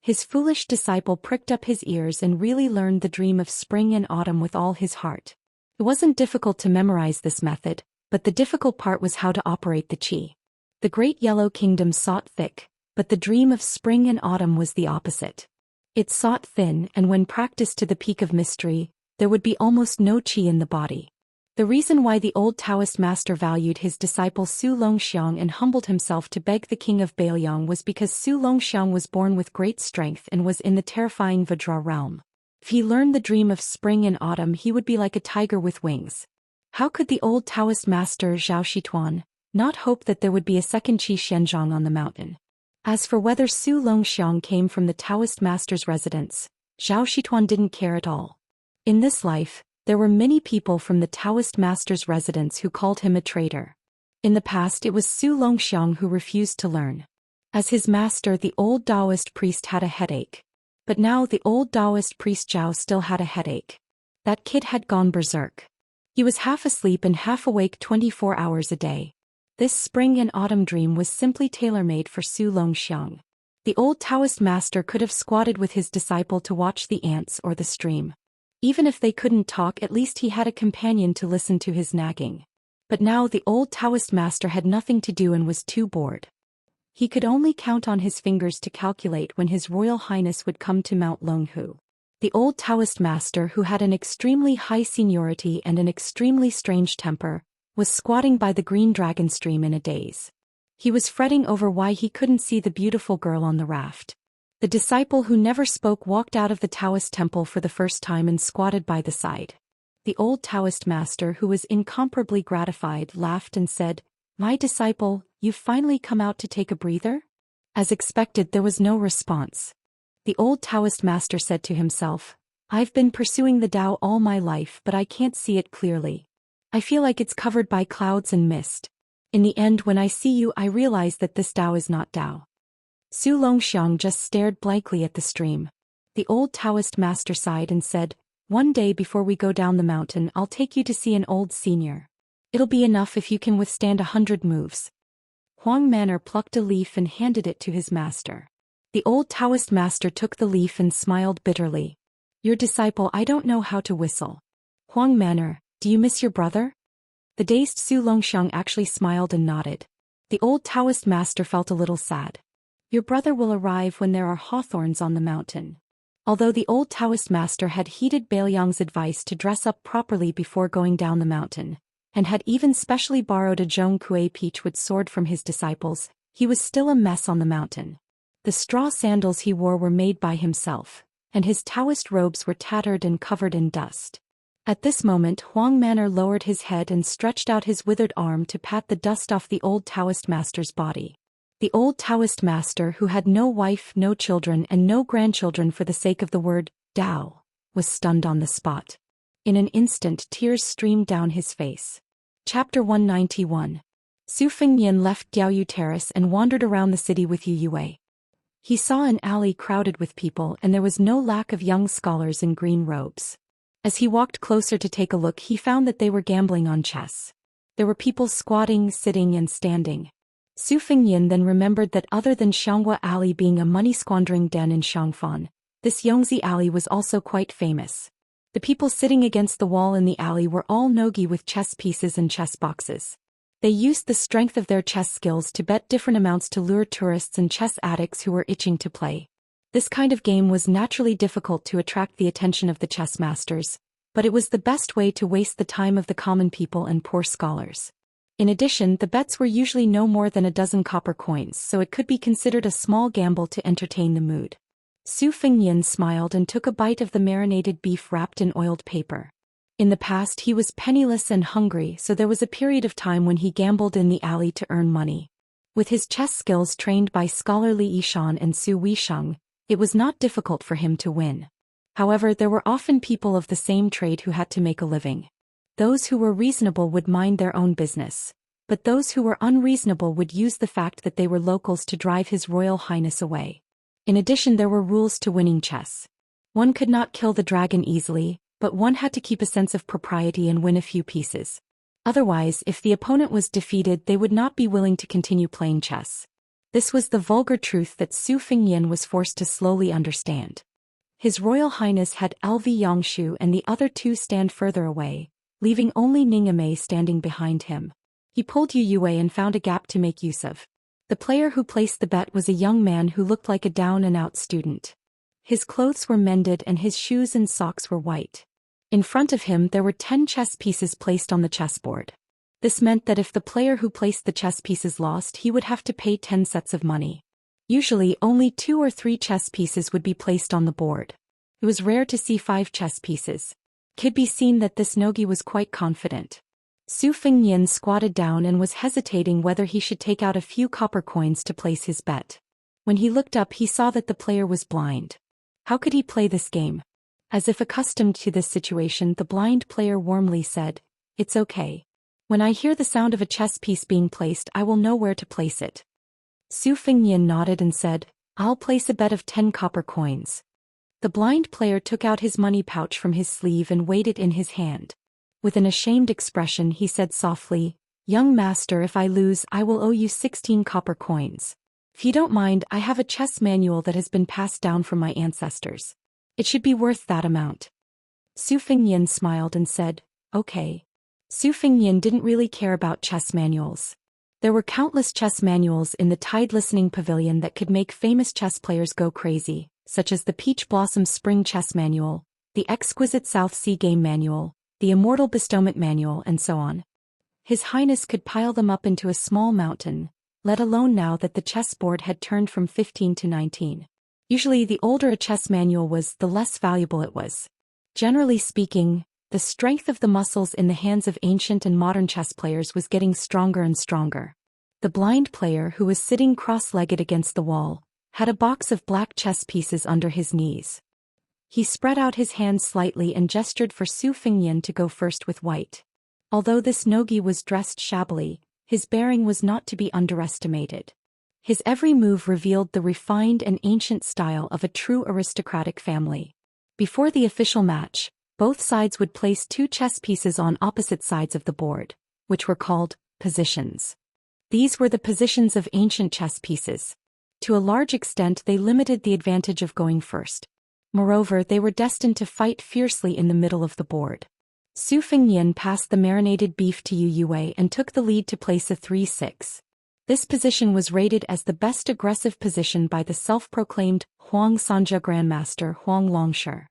His foolish disciple pricked up his ears and really learned the dream of spring and autumn with all his heart. It wasn't difficult to memorize this method, but the difficult part was how to operate the qi. The Great Yellow Kingdom sought thick, but the dream of spring and autumn was the opposite. It sought thin, and when practiced to the peak of mystery, there would be almost no qi in the body. The reason why the old Taoist master valued his disciple Su Longxiang and humbled himself to beg the king of Baelyong was because Su Longxiang was born with great strength and was in the terrifying Vajra realm. If he learned the dream of spring and autumn, he would be like a tiger with wings. How could the old Taoist master Zhou Xian not hope that there would be a second Qi Shenzhong on the mountain? As for whether Su Longxiang came from the Taoist master's residence, Zhou Xian didn't care at all. In this life, there were many people from the Taoist master's residence who called him a traitor. In the past, it was Su Longxiang who refused to learn. As his master, the old Daoist priest had a headache. But now the old Daoist priest Zhao still had a headache. That kid had gone berserk. He was half asleep and half awake 24 hours a day. This spring and autumn dream was simply tailor-made for Su Longxiang. The old Taoist master could have squatted with his disciple to watch the ants or the stream. Even if they couldn't talk, at least he had a companion to listen to his nagging. But now the old Taoist master had nothing to do and was too bored. He could only count on his fingers to calculate when His Royal Highness would come to Mount Longhu. The old Taoist master, who had an extremely high seniority and an extremely strange temper, was squatting by the green dragon stream in a daze. He was fretting over why he couldn't see the beautiful girl on the raft. The disciple who never spoke walked out of the Taoist temple for the first time and squatted by the side. The old Taoist master, who was incomparably gratified, laughed and said, "My disciple, you've finally come out to take a breather?" As expected, there was no response. The old Taoist master said to himself, "I've been pursuing the Tao all my life, but I can't see it clearly. I feel like it's covered by clouds and mist. In the end, when I see you, I realize that this Tao is not Tao." Su Longxiang just stared blankly at the stream. The old Taoist master sighed and said, "One day before we go down the mountain, I'll take you to see an old senior. It'll be enough if you can withstand 100 moves." Huang Manor plucked a leaf and handed it to his master. The old Taoist master took the leaf and smiled bitterly. Your disciple, I don't know how to whistle. Huang Manor, do you miss your brother? The dazed Zhou Xian actually smiled and nodded. The old Taoist master felt a little sad. Your brother will arrive when there are hawthorns on the mountain. Although the old Taoist master had heeded Bailiang's advice to dress up properly before going down the mountain, and had even specially borrowed a Zhong Kui peachwood sword from his disciples, he was still a mess on the mountain. The straw sandals he wore were made by himself, and his Taoist robes were tattered and covered in dust. At this moment Huang Manor lowered his head and stretched out his withered arm to pat the dust off the old Taoist master's body. The old Taoist master, who had no wife, no children and no grandchildren for the sake of the word Dao, was stunned on the spot. In an instant tears streamed down his face. Chapter 191. Su Fengnian left Diaoyu Terrace and wandered around the city with Yu Yue. He saw an alley crowded with people and there was no lack of young scholars in green robes. As he walked closer to take a look, he found that they were gambling on chess. There were people squatting, sitting and standing. Su Fengnian then remembered that other than Xianghua Alley being a money-squandering den in Xiangfan, this Yongzi Alley was also quite famous. The people sitting against the wall in the alley were all nogi with chess pieces and chess boxes. They used the strength of their chess skills to bet different amounts to lure tourists and chess addicts who were itching to play. This kind of game was naturally difficult to attract the attention of the chess masters, but it was the best way to waste the time of the common people and poor scholars. In addition, the bets were usually no more than a dozen copper coins, so it could be considered a small gamble to entertain the mood. Su Fengnian smiled and took a bite of the marinated beef wrapped in oiled paper. In the past he was penniless and hungry, so there was a period of time when he gambled in the alley to earn money. With his chess skills trained by scholarly Yishan and Su Weisheng, it was not difficult for him to win. However, there were often people of the same trade who had to make a living. Those who were reasonable would mind their own business, but those who were unreasonable would use the fact that they were locals to drive His Royal Highness away. In addition, there were rules to winning chess. One could not kill the dragon easily, but one had to keep a sense of propriety and win a few pieces. Otherwise, if the opponent was defeated, they would not be willing to continue playing chess. This was the vulgar truth that Su Fengnian was forced to slowly understand. His Royal Highness had LV Yangshu and the other two stand further away, leaving only Ningame standing behind him. He pulled Yu Yue and found a gap to make use of. The player who placed the bet was a young man who looked like a down-and-out student. His clothes were mended and his shoes and socks were white. In front of him there were 10 chess pieces placed on the chessboard. This meant that if the player who placed the chess pieces lost, he would have to pay 10 sets of money. Usually only 2 or 3 chess pieces would be placed on the board. It was rare to see 5 chess pieces. It could be seen that this nogi was quite confident. Su Fengnian squatted down and was hesitating whether he should take out a few copper coins to place his bet. When he looked up, he saw that the player was blind. How could he play this game? As if accustomed to this situation, the blind player warmly said, "It's okay. When I hear the sound of a chess piece being placed, I will know where to place it." Su Fengnian nodded and said, "I'll place a bet of 10 copper coins." The blind player took out his money pouch from his sleeve and weighed it in his hand. With an ashamed expression, he said softly, "Young master, if I lose, I will owe you 16 copper coins. If you don't mind, I have a chess manual that has been passed down from my ancestors. It should be worth that amount." Su Fengnian smiled and said, "Okay." Su Fengnian didn't really care about chess manuals. There were countless chess manuals in the Tide Listening Pavilion that could make famous chess players go crazy, such as the Peach Blossom Spring Chess Manual, the Exquisite South Sea Game Manual, the Immortal Bestowment Manual, and so on. His Highness could pile them up into a small mountain, let alone now that the chessboard had turned from 15 to 19. Usually the older a chess manual was, the less valuable it was. Generally speaking, the strength of the muscles in the hands of ancient and modern chess players was getting stronger and stronger. The blind player, who was sitting cross-legged against the wall, had a box of black chess pieces under his knees. He spread out his hands slightly and gestured for Su Fengnian to go first with white. Although this nogi was dressed shabbily, his bearing was not to be underestimated. His every move revealed the refined and ancient style of a true aristocratic family. Before the official match, both sides would place 2 chess pieces on opposite sides of the board, which were called positions. These were the positions of ancient chess pieces. To a large extent they limited the advantage of going first. Moreover, they were destined to fight fiercely in the middle of the board. Su Fengnian passed the marinated beef to Yu Yue and took the lead to place a 3-6. This position was rated as the best aggressive position by the self-proclaimed Huang Sanja Grandmaster Huang Longshi.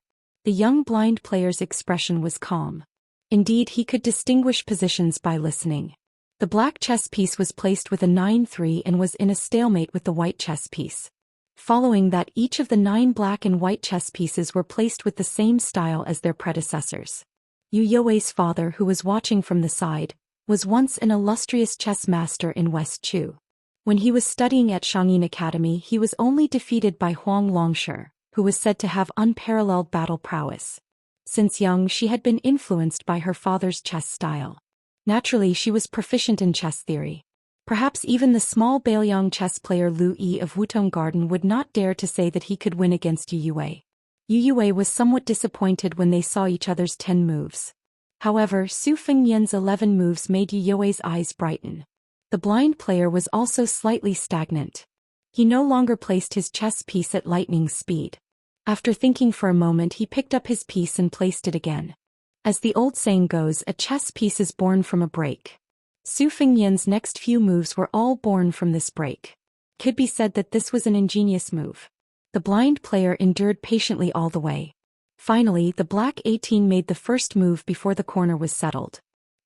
The young blind player's expression was calm. Indeed, he could distinguish positions by listening. The black chess piece was placed with a 9-3 and was in a stalemate with the white chess piece. Following that, each of the 9 black and white chess pieces were placed with the same style as their predecessors. Yu Yue's father, who was watching from the side, was once an illustrious chess master in West Chu. When he was studying at Xianxia Academy, he was only defeated by Huang Longshi, who was said to have unparalleled battle prowess. Since young, she had been influenced by her father's chess style. Naturally, she was proficient in chess theory. Perhaps even the small Bailiang chess player Lu Yi of Wutong Garden would not dare to say that he could win against Yu Yue. Yu Yue was somewhat disappointed when they saw each other's 10 moves. However, Su Fengnian's 11 moves made Yu Yue's eyes brighten. The blind player was also slightly stagnant. He no longer placed his chess piece at lightning speed. After thinking for a moment, he picked up his piece and placed it again. As the old saying goes, a chess piece is born from a break. Su Fengnian's next few moves were all born from this break. It could be said that this was an ingenious move. The blind player endured patiently all the way. Finally, the black 18 made the first move before the corner was settled.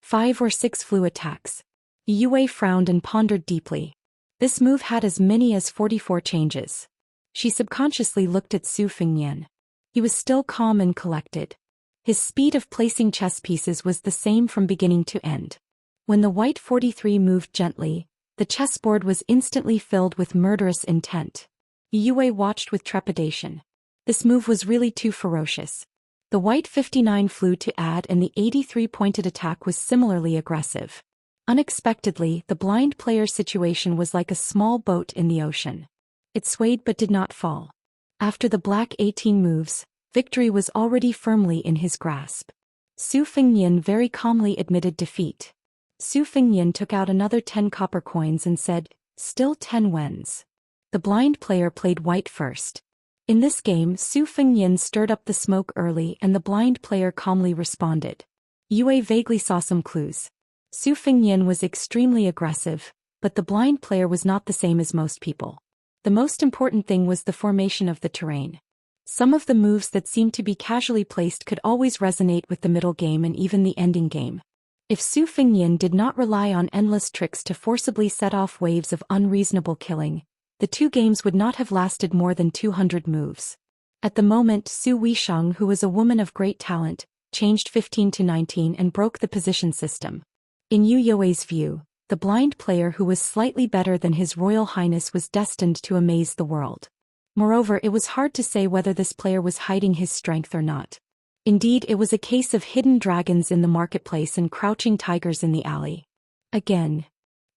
5 or 6 flew attacks. Yu Yue frowned and pondered deeply. This move had as many as 44 changes. She subconsciously looked at Su Fengnian. He was still calm and collected. His speed of placing chess pieces was the same from beginning to end. When the white 43 moved gently, the chessboard was instantly filled with murderous intent. Yu Yue watched with trepidation. This move was really too ferocious. The white 59 flew to add, and the 83 pointed attack was similarly aggressive. Unexpectedly, the blind player's situation was like a small boat in the ocean. It swayed but did not fall. After the black 18 moves, victory was already firmly in his grasp. Su Fengnian very calmly admitted defeat. Su Fengnian took out another 10 copper coins and said, "Still 10 wens." The blind player played white first. In this game, Su Fengnian stirred up the smoke early and the blind player calmly responded. Yu Yue vaguely saw some clues. Su Fengnian was extremely aggressive, but the blind player was not the same as most people. The most important thing was the formation of the terrain. Some of the moves that seemed to be casually placed could always resonate with the middle game and even the ending game. If Su Fengnian did not rely on endless tricks to forcibly set off waves of unreasonable killing, the 2 games would not have lasted more than 200 moves. At the moment, Su Weisheng, who was a woman of great talent, changed 15 to 19 and broke the position system. In Yu Yue's view, the blind player who was slightly better than His Royal Highness was destined to amaze the world. Moreover, it was hard to say whether this player was hiding his strength or not. Indeed, it was a case of hidden dragons in the marketplace and crouching tigers in the alley. Again.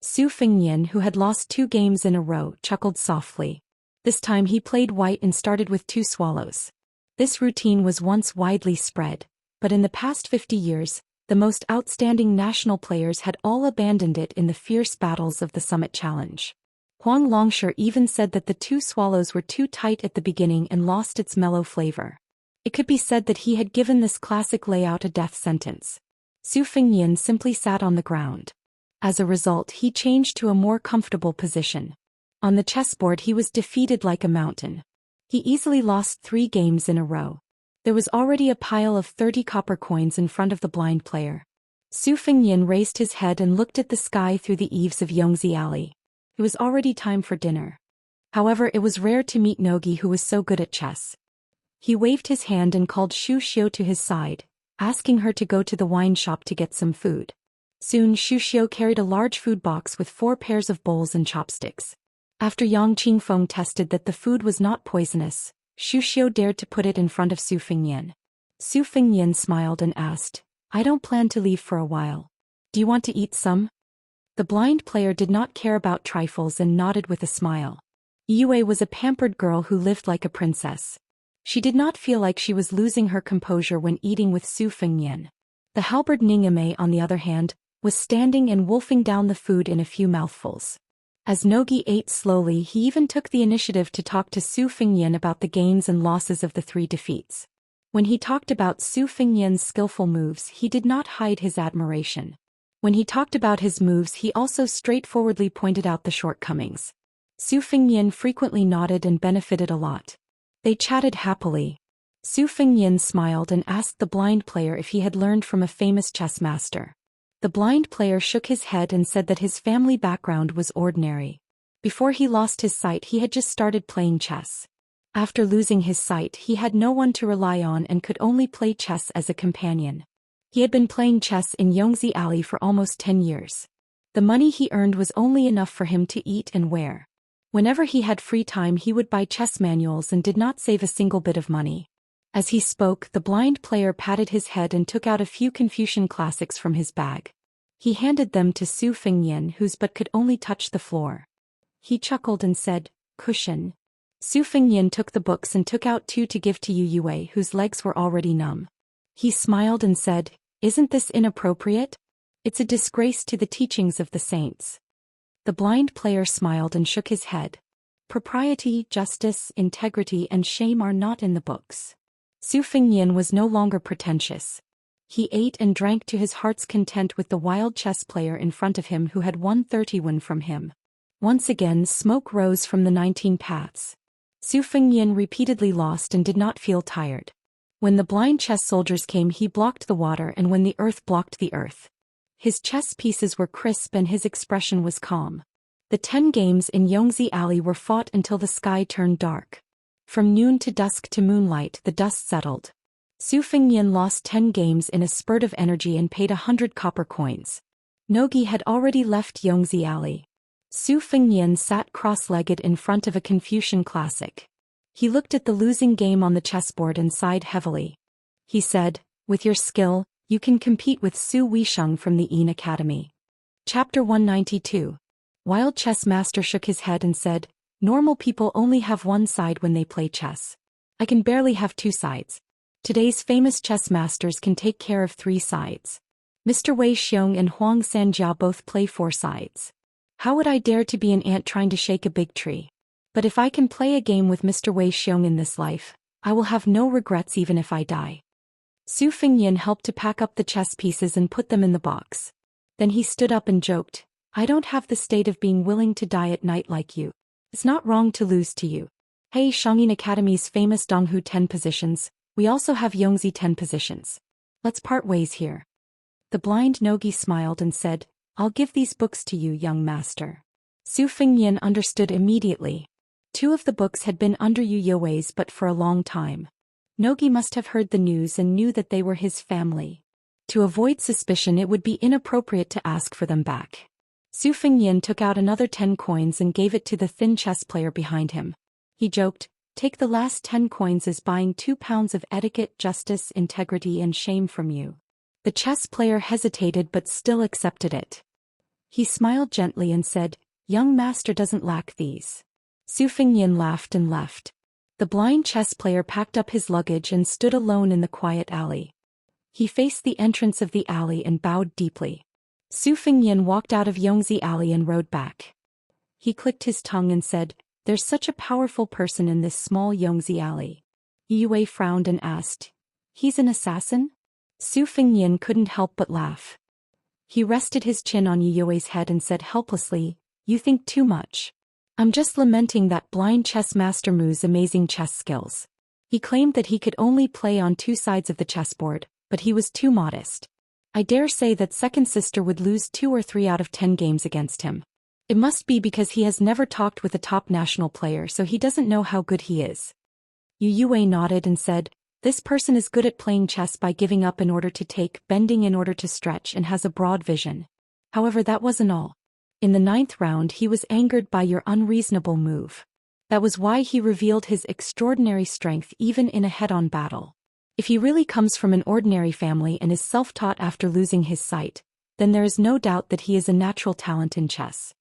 Su Fengnian, who had lost 2 games in a row, chuckled softly. This time he played white and started with 2 swallows. This routine was once widely spread, but in the past 50 years, the most outstanding national players had all abandoned it in the fierce battles of the Summit Challenge. Huang Longshi even said that the 2 swallows were too tight at the beginning and lost its mellow flavor. It could be said that he had given this classic layout a death sentence. Su Fengnian simply sat on the ground. As a result, he changed to a more comfortable position. On the chessboard he was defeated like a mountain. He easily lost 3 games in a row. There was already a pile of 30 copper coins in front of the blind player. Su Fengnian raised his head and looked at the sky through the eaves of Yongzi Alley. It was already time for dinner. However, it was rare to meet Nogi who was so good at chess. He waved his hand and called Xu Xiu to his side, asking her to go to the wine shop to get some food. Soon Xu Xiu carried a large food box with 4 pairs of bowls and chopsticks. After Yang Qingfeng tested that the food was not poisonous, Xu Xiu dared to put it in front of Su Fengnian. Su Fengnian smiled and asked, "I don't plan to leave for a while. Do you want to eat some?" The blind player did not care about trifles and nodded with a smile. Yu Yue was a pampered girl who lived like a princess. She did not feel like she was losing her composure when eating with Su Fengnian. The halberd Ningame, on the other hand, was standing and wolfing down the food in a few mouthfuls. As Nogi ate slowly, he even took the initiative to talk to Su Fingyan about the gains and losses of the 3 defeats. When he talked about Su Fingyan's skillful moves, he did not hide his admiration. When he talked about his moves, he also straightforwardly pointed out the shortcomings. Su Fingyan frequently nodded and benefited a lot. They chatted happily. Su Fingyan smiled and asked the blind player if he had learned from a famous chess master. The blind player shook his head and said that his family background was ordinary. Before he lost his sight, he had just started playing chess. After losing his sight, he had no one to rely on and could only play chess as a companion. He had been playing chess in Yongzi Alley for almost 10 years. The money he earned was only enough for him to eat and wear. Whenever he had free time, he would buy chess manuals and did not save a single bit of money. As he spoke, the blind player patted his head and took out a few Confucian classics from his bag. He handed them to Su Fingyan, whose butt could only touch the floor. He chuckled and said, "Cushion." Su Fingyan took the books and took out 2 to give to Yu Yue, whose legs were already numb. He smiled and said, "Isn't this inappropriate? It's a disgrace to the teachings of the saints." The blind player smiled and shook his head. Propriety, justice, integrity, and shame are not in the books. Su Fingyan was no longer pretentious. He ate and drank to his heart's content with the wild chess player in front of him who had won 30 won from him. Once again, smoke rose from the 19 paths. Su Fingyan repeatedly lost and did not feel tired. When the blind chess soldiers came, he blocked the water, and when the earth blocked the earth. His chess pieces were crisp and his expression was calm. The 10 games in Yongzi Alley were fought until the sky turned dark. From noon to dusk to moonlight, the dust settled. Su Fingyan lost 10 games in a spurt of energy and paid 100 copper coins. Nogi had already left Yongzi Alley. Su Fingyan sat cross-legged in front of a Confucian classic. He looked at the losing game on the chessboard and sighed heavily. He said, "With your skill, you can compete with Su Weisheng from the Yin Academy." Chapter 192. Wild Chess Master shook his head and said, "Normal people only have one side when they play chess. I can barely have 2 sides. Today's famous chess masters can take care of 3 sides. Mr. Wei Xiong and Huang Sanjia both play 4 sides. How would I dare to be an ant trying to shake a big tree? But if I can play a game with Mr. Wei Xiong in this life, I will have no regrets even if I die." Su Fingyan helped to pack up the chess pieces and put them in the box. Then he stood up and joked, "I don't have the state of being willing to die at night like you. It's not wrong to lose to you. Hey, Shangyin Academy's famous Donghu 10 positions, we also have Yongzi 10 positions. Let's part ways here." The blind Nogi smiled and said, "I'll give these books to you, young master." Su Fingyan understood immediately. 2 of the books had been under Yu Yue's but for a long time. Nogi must have heard the news and knew that they were his family. To avoid suspicion, it would be inappropriate to ask for them back. Su Fingyan took out another 10 coins and gave it to the thin chess player behind him. He joked, "Take the last 10 coins as buying 2 pounds of etiquette, justice, integrity, and shame from you." The chess player hesitated but still accepted it. He smiled gently and said, "Young master doesn't lack these." Su Fingyan laughed and left. The blind chess player packed up his luggage and stood alone in the quiet alley. He faced the entrance of the alley and bowed deeply. Su Fingyan walked out of Yongzi Alley and rode back. He clicked his tongue and said, "There's such a powerful person in this small Yongzi Alley." Yu Yue frowned and asked, "He's an assassin?" Su Fingyan couldn't help but laugh. He rested his chin on Yu Yue's head and said helplessly, "You think too much. I'm just lamenting that blind chess master Mu's amazing chess skills." He claimed that he could only play on 2 sides of the chessboard, but he was too modest. I dare say that second sister would lose 2 or 3 out of 10 games against him. It must be because he has never talked with a top national player, so he doesn't know how good he is. Yu Yue nodded and said, "This person is good at playing chess by giving up in order to take, bending in order to stretch, and has a broad vision. However, that wasn't all. In the 9th round, he was angered by your unreasonable move. That was why he revealed his extraordinary strength even in a head-on battle. If he really comes from an ordinary family and is self-taught after losing his sight, then there is no doubt that he is a natural talent in chess."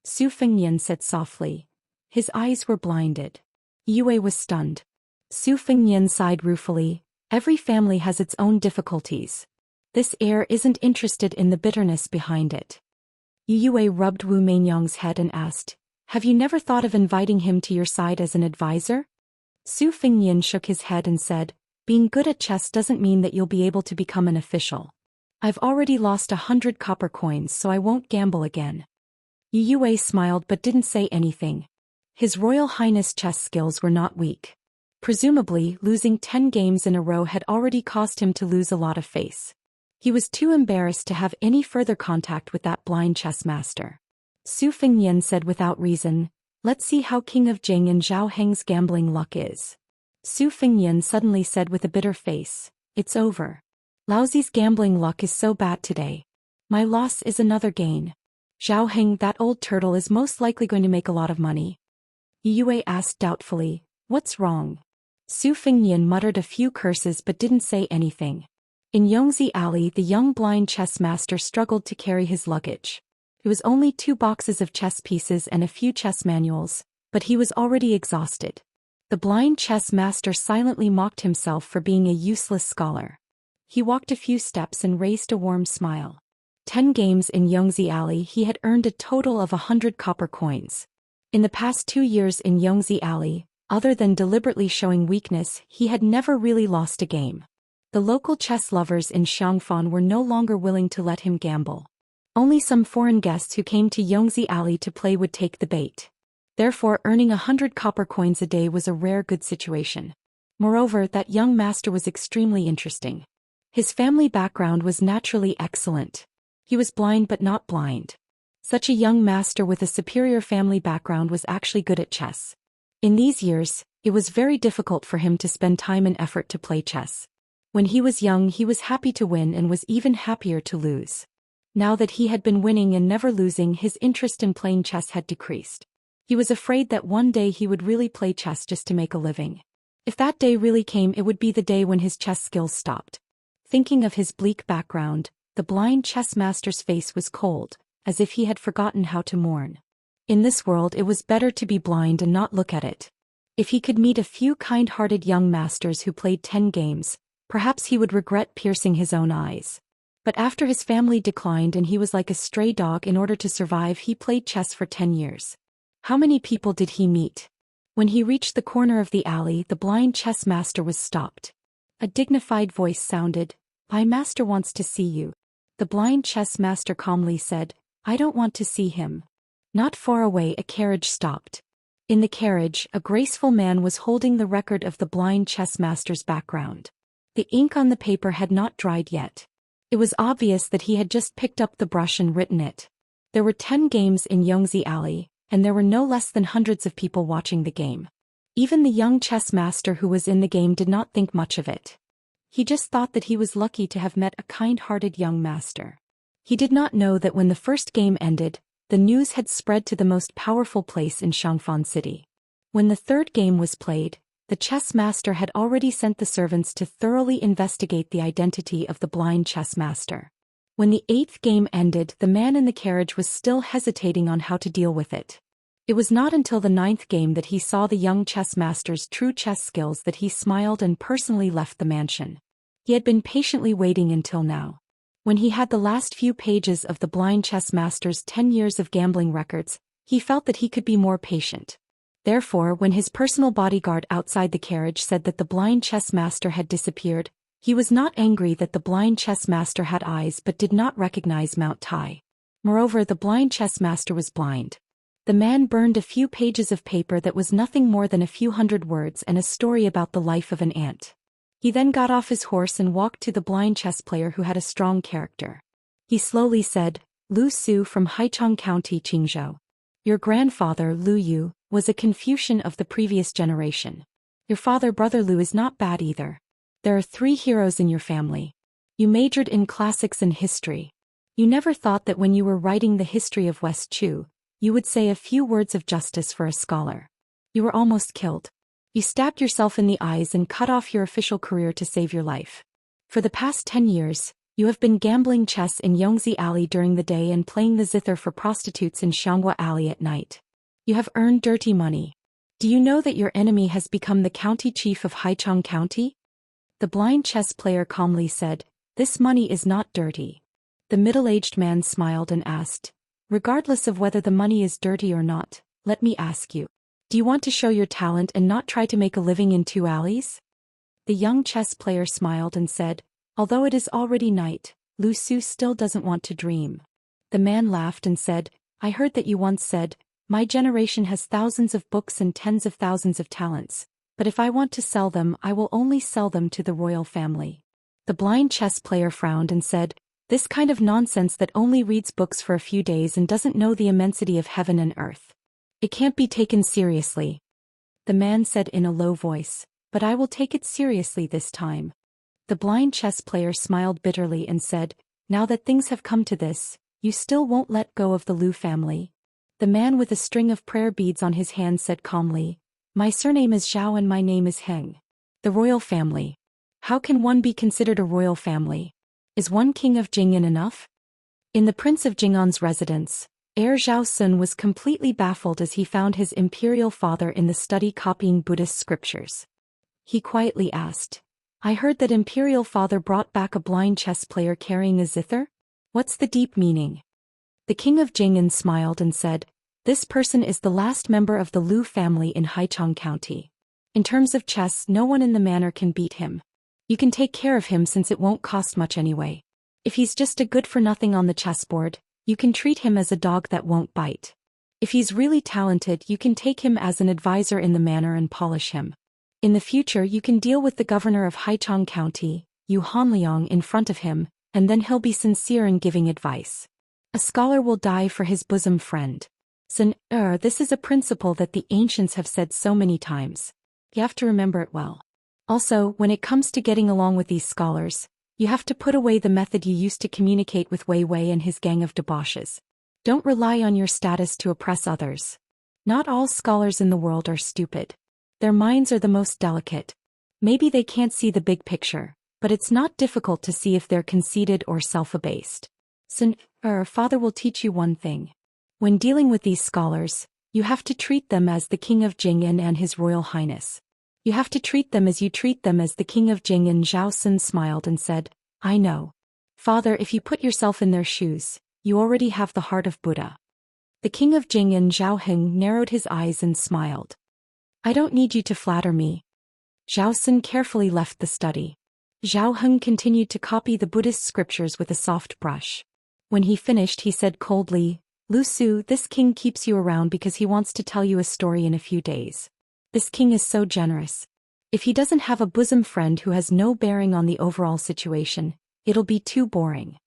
Su Fingyan said softly. His eyes were blinded. Yu Yue was stunned. Su Fingyan sighed ruefully. "Every family has its own difficulties. This heir isn't interested in the bitterness behind it." Yue rubbed Wu Mainyang's head and asked, "Have you never thought of inviting him to your side as an advisor?" Su Fengnian shook his head and said, "Being good at chess doesn't mean that you'll be able to become an official. I've already lost 100 copper coins, so I won't gamble again." Yue smiled but didn't say anything. His Royal Highness chess skills were not weak. Presumably, losing 10 games in a row had already caused him to lose a lot of face. He was too embarrassed to have any further contact with that blind chess master. Su Fengnian said without reason, "Let's see how King of Jing and Zhao Heng's gambling luck is." Su Fengnian suddenly said with a bitter face, "It's over. Laozi's gambling luck is so bad today. My loss is another gain. Zhao Heng, that old turtle, is most likely going to make a lot of money." Yue asked doubtfully, "What's wrong?" Su Fengnian muttered a few curses but didn't say anything. In Yongzi Alley, the young blind chess master struggled to carry his luggage. It was only 2 boxes of chess pieces and a few chess manuals, but he was already exhausted. The blind chess master silently mocked himself for being a useless scholar. He walked a few steps and raised a warm smile. 10 games in Yongzi Alley, he had earned a total of 100 copper coins. In the past 2 years in Yongzi Alley, other than deliberately showing weakness, he had never really lost a game. The local chess lovers in Xiangfan were no longer willing to let him gamble. Only some foreign guests who came to Yongzi Alley to play would take the bait. Therefore, earning 100 copper coins a day was a rare good situation. Moreover, that young master was extremely interesting. His family background was naturally excellent. He was blind but not blind. Such a young master with a superior family background was actually good at chess. In these years, it was very difficult for him to spend time and effort to play chess. When he was young, he was happy to win and was even happier to lose. Now that he had been winning and never losing, his interest in playing chess had decreased. He was afraid that one day he would really play chess just to make a living. If that day really came, it would be the day when his chess skills stopped. Thinking of his bleak background, the blind chess master's face was cold, as if he had forgotten how to mourn. In this world, it was better to be blind and not look at it. If he could meet a few kind-hearted young masters who played 10 games, perhaps he would regret piercing his own eyes. But after his family declined and he was like a stray dog in order to survive, he played chess for 10 years. How many people did he meet? When he reached the corner of the alley, the blind chess master was stopped. A dignified voice sounded, "My master wants to see you." The blind chess master calmly said, "I don't want to see him." Not far away, a carriage stopped. In the carriage, a graceful man was holding the record of the blind chess master's background. The ink on the paper had not dried yet. It was obvious that he had just picked up the brush and written it. There were 10 games in Yongzi Alley, and there were no less than hundreds of people watching the game. Even the young chess master who was in the game did not think much of it. He just thought that he was lucky to have met a kind-hearted young master. He did not know that when the first game ended, the news had spread to the most powerful place in Xiangfan City. When the third game was played, the chess master had already sent the servants to thoroughly investigate the identity of the blind chess master. When the 8th game ended, the man in the carriage was still hesitating on how to deal with it. It was not until the 9th game that he saw the young chess master's true chess skills that he smiled and personally left the mansion. He had been patiently waiting until now. When he had the last few pages of the blind chess master's 10 years of gambling records, he felt that he could be more patient. Therefore, when his personal bodyguard outside the carriage said that the blind chess master had disappeared, he was not angry that the blind chess master had eyes but did not recognize Mount Tai. Moreover, the blind chess master was blind. The man burned a few pages of paper that was nothing more than a few hundred words and a story about the life of an ant. He then got off his horse and walked to the blind chess player who had a strong character. He slowly said, "Lu Su from Haichang County, Qingzhou. Your grandfather, Lu Yu, was a Confucian of the previous generation. Your father, Brother Lu, is not bad either. There are 3 heroes in your family. You majored in classics and history. You never thought that when you were writing the history of West Chu, you would say a few words of justice for a scholar. You were almost killed. You stabbed yourself in the eyes and cut off your official career to save your life. For the past 10 years, you have been gambling chess in Yongzi Alley during the day and playing the zither for prostitutes in Xianghua Alley at night. You have earned dirty money. Do you know that your enemy has become the county chief of Haichang County?" The blind chess player calmly said, "This money is not dirty." The middle-aged man smiled and asked, Regardless of whether the money is dirty or not, let me ask you. Do you want to show your talent and not try to make a living in 2 alleys? The young chess player smiled and said, although it is already night, Lu Su still doesn't want to dream. The man laughed and said, I heard that you once said, my generation has thousands of books and tens of thousands of talents, but if I want to sell them I will only sell them to the royal family. The blind chess player frowned and said, this kind of nonsense that only reads books for a few days and doesn't know the immensity of heaven and earth. It can't be taken seriously. The man said in a low voice, but I will take it seriously this time. The blind chess player smiled bitterly and said, now that things have come to this, you still won't let go of the Lu family? The man with a string of prayer beads on his hand said calmly, my surname is Zhao and my name is Heng. The royal family. How can one be considered a royal family? Is one king of Jing'an enough? In the Prince of Jing'an's residence, heir Zhao Sun was completely baffled as he found his imperial father in the study copying Buddhist scriptures. He quietly asked, I heard that imperial father brought back a blind chess player carrying a zither? What's the deep meaning? The king of Jing'an smiled and said, this person is the last member of the Lu family in Haichang County. In terms of chess, no one in the manor can beat him. You can take care of him since it won't cost much anyway. If he's just a good-for-nothing on the chessboard, you can treat him as a dog that won't bite. If he's really talented, you can take him as an advisor in the manor and polish him. In the future you can deal with the governor of Haichang County, Yu Hanliang, in front of him, and then he'll be sincere in giving advice. A scholar will die for his bosom friend. This is a principle that the ancients have said so many times. You have to remember it well. Also, when it comes to getting along with these scholars, you have to put away the method you used to communicate with Wei Wei and his gang of debauches. Don't rely on your status to oppress others. Not all scholars in the world are stupid. Their minds are the most delicate. Maybe they can't see the big picture, but it's not difficult to see if they're conceited or self-abased. Father will teach you one thing. When dealing with these scholars, you have to treat them as the king of Jing'an and his royal highness. You have to treat them as you treat them as the king of Jing'an. Zhao Sun smiled and said, I know. Father, if you put yourself in their shoes, you already have the heart of Buddha. The king of Jing'an, Zhao Heng, narrowed his eyes and smiled. I don't need you to flatter me. Zhao Sun carefully left the study. Zhao Heng continued to copy the Buddhist scriptures with a soft brush. When he finished, he said coldly, Lu Su, this king keeps you around because he wants to tell you a story in a few days. This king is so generous. If he doesn't have a bosom friend who has no bearing on the overall situation, it'll be too boring.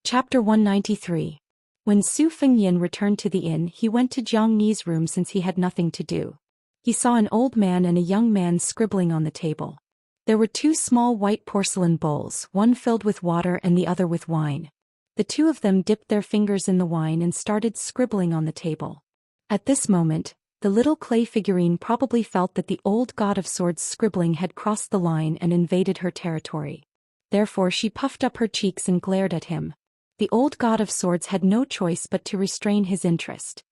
Chapter 193. When Su Fengyan returned to the inn, he went to Jiang Ni's room since he had nothing to do. He saw an old man and a young man scribbling on the table. There were 2 small white porcelain bowls, one filled with water and the other with wine. The 2 of them dipped their fingers in the wine and started scribbling on the table. At this moment, the little clay figurine probably felt that the old god of swords' scribbling had crossed the line and invaded her territory. Therefore she puffed up her cheeks and glared at him. The old god of swords had no choice but to restrain his interest.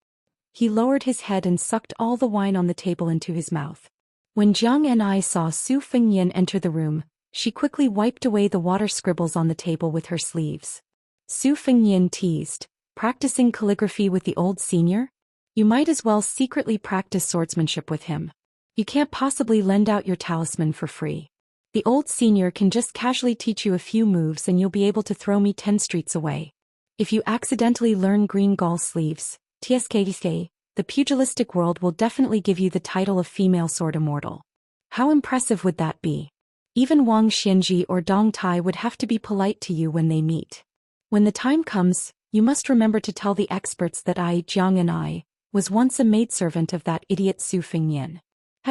He lowered his head and sucked all the wine on the table into his mouth. When Jiang Ni saw Su Fengyan enter the room, she quickly wiped away the water scribbles on the table with her sleeves. Su Fengyan teased, practicing calligraphy with the old senior? You might as well secretly practice swordsmanship with him. You can't possibly lend out your talisman for free. The old senior can just casually teach you a few moves and you'll be able to throw me 10 streets away. If you accidentally learn green gall sleeves, TSKDK, the pugilistic world will definitely give you the title of female sword immortal. How impressive would that be? Even Wang Xianji or Dong Tai would have to be polite to you when they meet. When the time comes, you must remember to tell the experts that I, Jiang and I, was once a maidservant of that idiot Su Fengyan.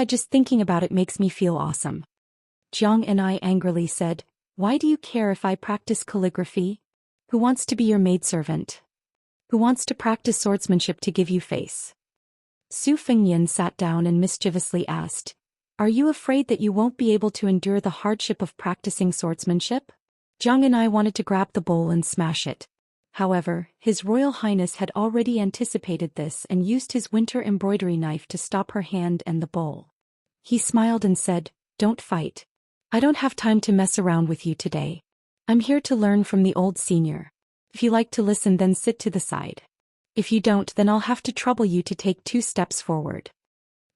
Just thinking about it makes me feel awesome. Jiang and I angrily said, why do you care if I practice calligraphy? Who wants to be your maidservant? Who wants to practice swordsmanship to give you face? Su Fengyan sat down and mischievously asked, are you afraid that you won't be able to endure the hardship of practicing swordsmanship? Jiang and I wanted to grab the bowl and smash it. However, His Royal Highness had already anticipated this and used his winter embroidery knife to stop her hand and the bowl. He smiled and said, don't fight. I don't have time to mess around with you today. I'm here to learn from the old senior. If you like to listen, then sit to the side. If you don't, then I'll have to trouble you to take 2 steps forward.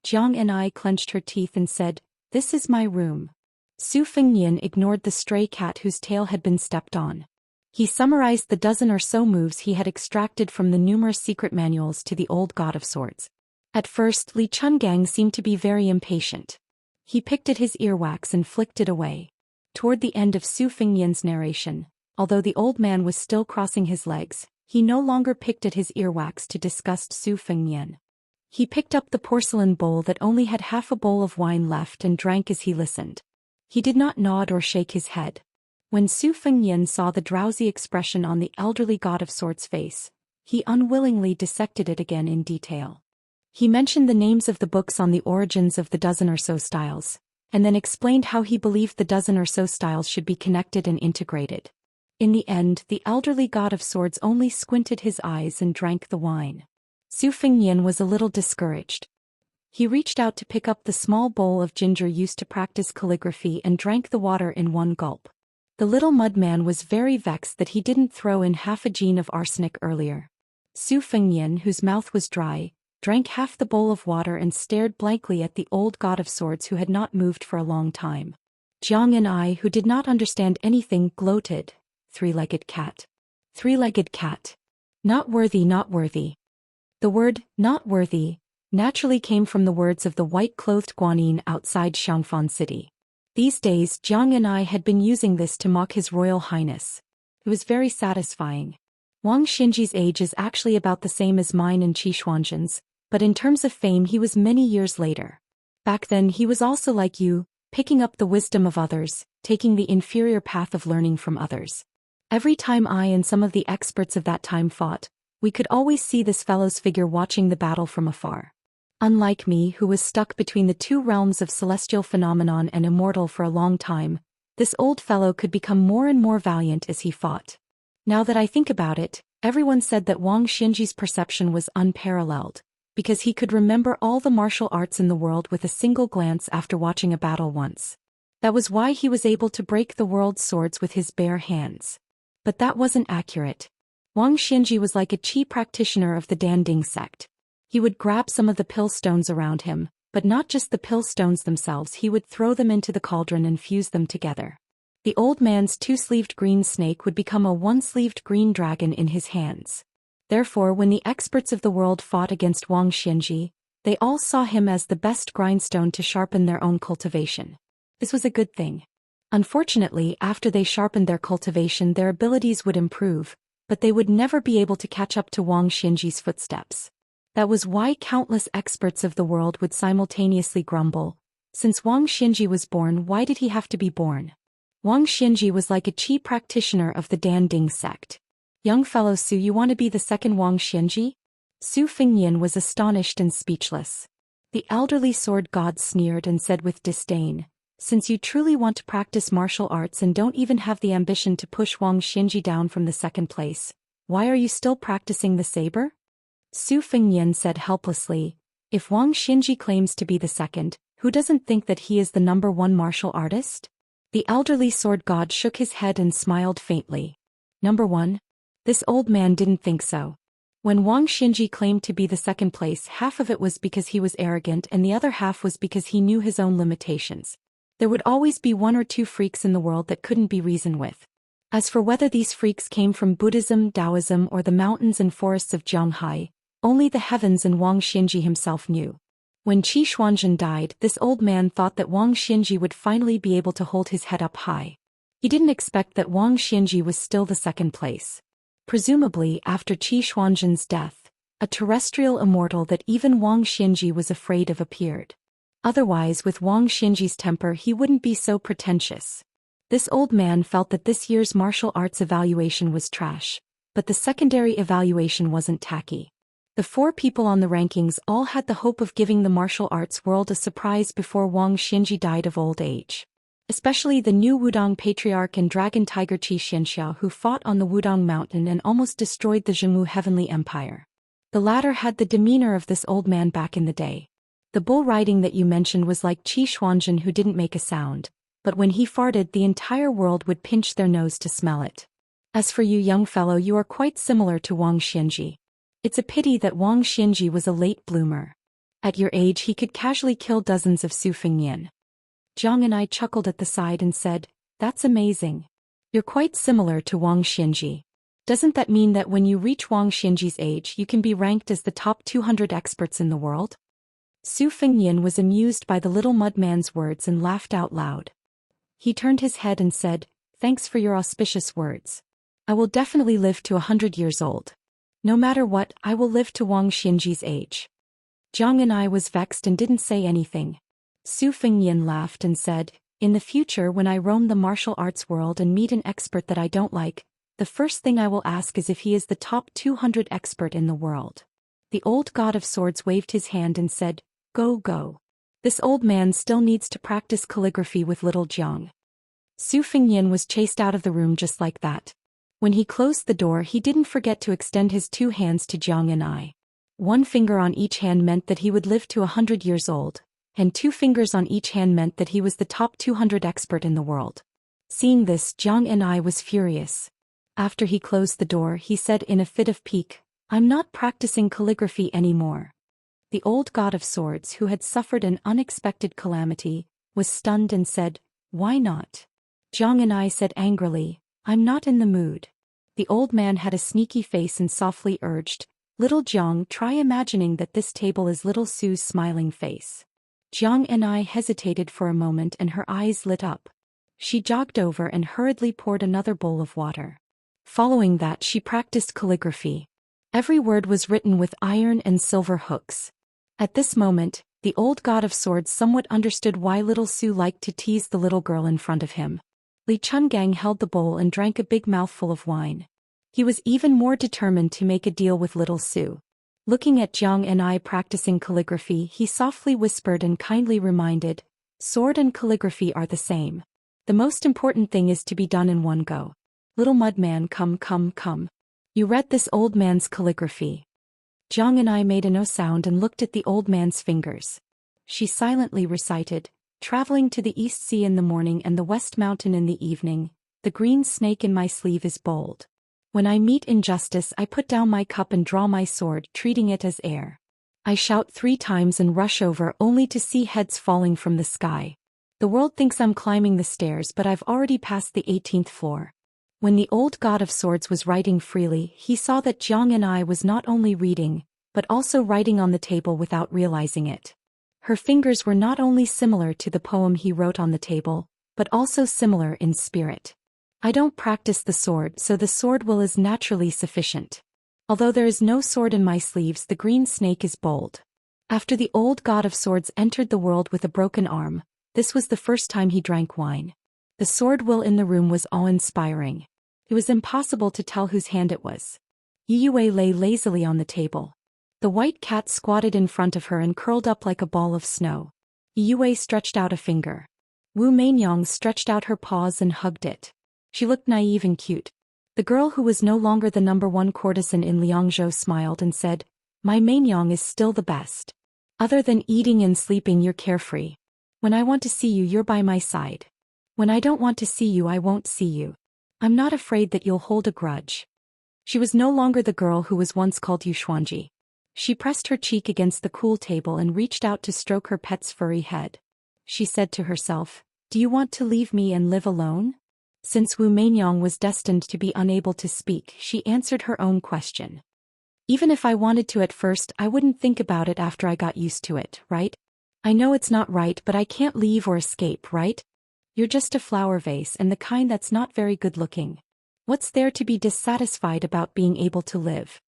Jiang and I clenched her teeth and said, "This is my room." Su Fengnian ignored the stray cat whose tail had been stepped on. He summarized the dozen or so moves he had extracted from the numerous secret manuals to the old god of swords. At first, Li Chungang seemed to be very impatient. He picked at his earwax and flicked it away. Toward the end of Su Fengnian's narration, although the old man was still crossing his legs, he no longer picked at his earwax to disgust Su Fengnian. He picked up the porcelain bowl that only had half a bowl of wine left and drank as he listened. He did not nod or shake his head. When Su Fengnian saw the drowsy expression on the elderly god of swords' face, he unwillingly dissected it again in detail. He mentioned the names of the books on the origins of the dozen or so styles, and then explained how he believed the dozen or so styles should be connected and integrated. In the end, the elderly god of swords only squinted his eyes and drank the wine. Su Fengnian was a little discouraged. He reached out to pick up the small bowl of ginger used to practice calligraphy and drank the water in one gulp. The little mudman was very vexed that he didn't throw in half a gene of arsenic earlier. Su Fengnian, whose mouth was dry, drank half the bowl of water and stared blankly at the old god of swords who had not moved for a long time. Jiang and I, who did not understand anything, gloated. Three-legged cat. Three-legged cat. Not worthy, not worthy. The word, not worthy, naturally came from the words of the white-clothed guanyin outside Xiangfan City. These days, Jiang and I had been using this to mock His Royal Highness. It was very satisfying. Wang Xinji's age is actually about the same as mine and Qi Xuanzhen's, but in terms of fame he was many years later. Back then he was also like you, picking up the wisdom of others, taking the inferior path of learning from others. Every time I and some of the experts of that time fought, we could always see this fellow's figure watching the battle from afar. Unlike me, who was stuck between the 2 realms of celestial phenomenon and immortal for a long time, this old fellow could become more and more valiant as he fought. Now that I think about it, everyone said that Wang Xinji's perception was unparalleled, because he could remember all the martial arts in the world with a single glance after watching a battle once. That was why he was able to break the world's swords with his bare hands. But that wasn't accurate. Wang Xinji was like a Qi practitioner of the Danding sect. He would grab some of the pill stones around him, but not just the pill stones themselves, he would throw them into the cauldron and fuse them together. The old man's 2-sleeved green snake would become a 1-sleeved green dragon in his hands. Therefore, when the experts of the world fought against Wang Xinji, they all saw him as the best grindstone to sharpen their own cultivation. This was a good thing. Unfortunately, after they sharpened their cultivation, their abilities would improve, but they would never be able to catch up to Wang Xinji's footsteps. That was why countless experts of the world would simultaneously grumble. Since Wang Xinji was born, why did he have to be born? Wang Xinji was like a Qi practitioner of the Danding sect. Young fellow Su, you want to be the second Wang Xinji? Su Fengnian was astonished and speechless. The elderly sword god sneered and said with disdain, since you truly want to practice martial arts and don't even have the ambition to push Wang Xinji down from the 2nd place, why are you still practicing the saber? Su Fengnian said helplessly, if Wang Xinji claims to be the 2nd, who doesn't think that he is the number 1 martial artist? The elderly sword god shook his head and smiled faintly. Number 1? This old man didn't think so. When Wang Xinji claimed to be the 2nd place, half of it was because he was arrogant and the other half was because he knew his own limitations. There would always be 1 or 2 freaks in the world that couldn't be reasoned with. As for whether these freaks came from Buddhism, Taoism, or the mountains and forests of Zhanghai, only the heavens and Wang Xinji himself knew. When Qi Xuanzhen died, this old man thought that Wang Xinji would finally be able to hold his head up high. He didn't expect that Wang Xinji was still the 2nd place. Presumably, after Qi Xuanzhen's death, a terrestrial immortal that even Wang Xinji was afraid of appeared. Otherwise, with Wang Xinji's temper, he wouldn't be so pretentious. This old man felt that this year's martial arts evaluation was trash, but the secondary evaluation wasn't tacky. The 4 people on the rankings all had the hope of giving the martial arts world a surprise before Wang Xinji died of old age. Especially the new Wudong patriarch and dragon tiger Xianxia, who fought on the Wudong mountain and almost destroyed the Zhengmu heavenly empire. The latter had the demeanor of this old man back in the day. The bull riding that you mentioned was like Qi Xuanzhen, who didn't make a sound, but when he farted the entire world would pinch their nose to smell it. As for you, young fellow, you are quite similar to Wang Xinji. It's a pity that Wang Xinji was a late bloomer. At your age he could casually kill dozens of Su Fengyan. Zhang and I chuckled at the side and said, "That's amazing. You're quite similar to Wang Xinji. Doesn't that mean that when you reach Wang Xinji's age you can be ranked as the top 200 experts in the world?" Su Fengyan was amused by the little mudman's words and laughed out loud. He turned his head and said, "Thanks for your auspicious words. I will definitely live to 100 years old. No matter what, I will live to Wang Xinji's age." Zhang and I was vexed and didn't say anything. Su Fengyan laughed and said, "In the future when I roam the martial arts world and meet an expert that I don't like, the first thing I will ask is if he is the top 200 expert in the world." The old god of swords waved his hand and said, "Go, go. This old man still needs to practice calligraphy with little Jiang." Su Fengyan was chased out of the room just like that. When he closed the door he didn't forget to extend his 2 hands to Jiang and I. 1 finger on each hand meant that he would live to 100 years old, and 2 fingers on each hand meant that he was the top 200 expert in the world. Seeing this, Jiang and I was furious. After he closed the door he said in a fit of pique, "I'm not practicing calligraphy anymore." The old god of swords, who had suffered an unexpected calamity, was stunned and said, "Why not?" Jiang and I said angrily, "I'm not in the mood." The old man had a sneaky face and softly urged, "Little Jiang, try imagining that this table is little Su's smiling face." Jiang and I hesitated for a moment and her eyes lit up. She jogged over and hurriedly poured another bowl of water. Following that she practiced calligraphy. Every word was written with iron and silver hooks. At this moment, the old god of swords somewhat understood why little Su liked to tease the little girl in front of him. Li Chungang held the bowl and drank a big mouthful of wine. He was even more determined to make a deal with little Su. Looking at Jiang and I practicing calligraphy, he softly whispered and kindly reminded, "Sword and calligraphy are the same. The most important thing is to be done in one go. Little mudman, come, come, come. You read this old man's calligraphy." Jiang and I made a no sound and looked at the old man's fingers. She silently recited, "Traveling to the East Sea in the morning and the West Mountain in the evening, the green snake in my sleeve is bold. When I meet injustice I put down my cup and draw my sword, treating it as air. I shout 3 times and rush over only to see heads falling from the sky. The world thinks I'm climbing the stairs but I've already passed the 18th floor." When the old god of swords was writing freely, he saw that Jiang and I was not only reading, but also writing on the table without realizing it. Her fingers were not only similar to the poem he wrote on the table, but also similar in spirit. "I don't practice the sword, so the sword will is naturally sufficient. Although there is no sword in my sleeves, the green snake is bold." After the old god of swords entered the world with a broken arm, this was the first time he drank wine. The sword will in the room was awe-inspiring. It was impossible to tell whose hand it was. Yiyue lay lazily on the table. The white cat squatted in front of her and curled up like a ball of snow. Yiyue stretched out a finger. Wu Mainyang stretched out her paws and hugged it. She looked naive and cute. The girl who was no longer the #1 courtesan in Liangzhou smiled and said, "My Mainyang is still the best. Other than eating and sleeping you're carefree. When I want to see you you're by my side. When I don't want to see you I won't see you. I'm not afraid that you'll hold a grudge." She was no longer the girl who was once called Yuxuanji. She pressed her cheek against the cool table and reached out to stroke her pet's furry head. She said to herself, "Do you want to leave me and live alone?" Since Wu Mainyang was destined to be unable to speak, she answered her own question. "Even if I wanted to at first I wouldn't think about it after I got used to it, right? I know it's not right but I can't leave or escape, right? You're just a flower vase and the kind that's not very good looking. What's there to be dissatisfied about being able to live?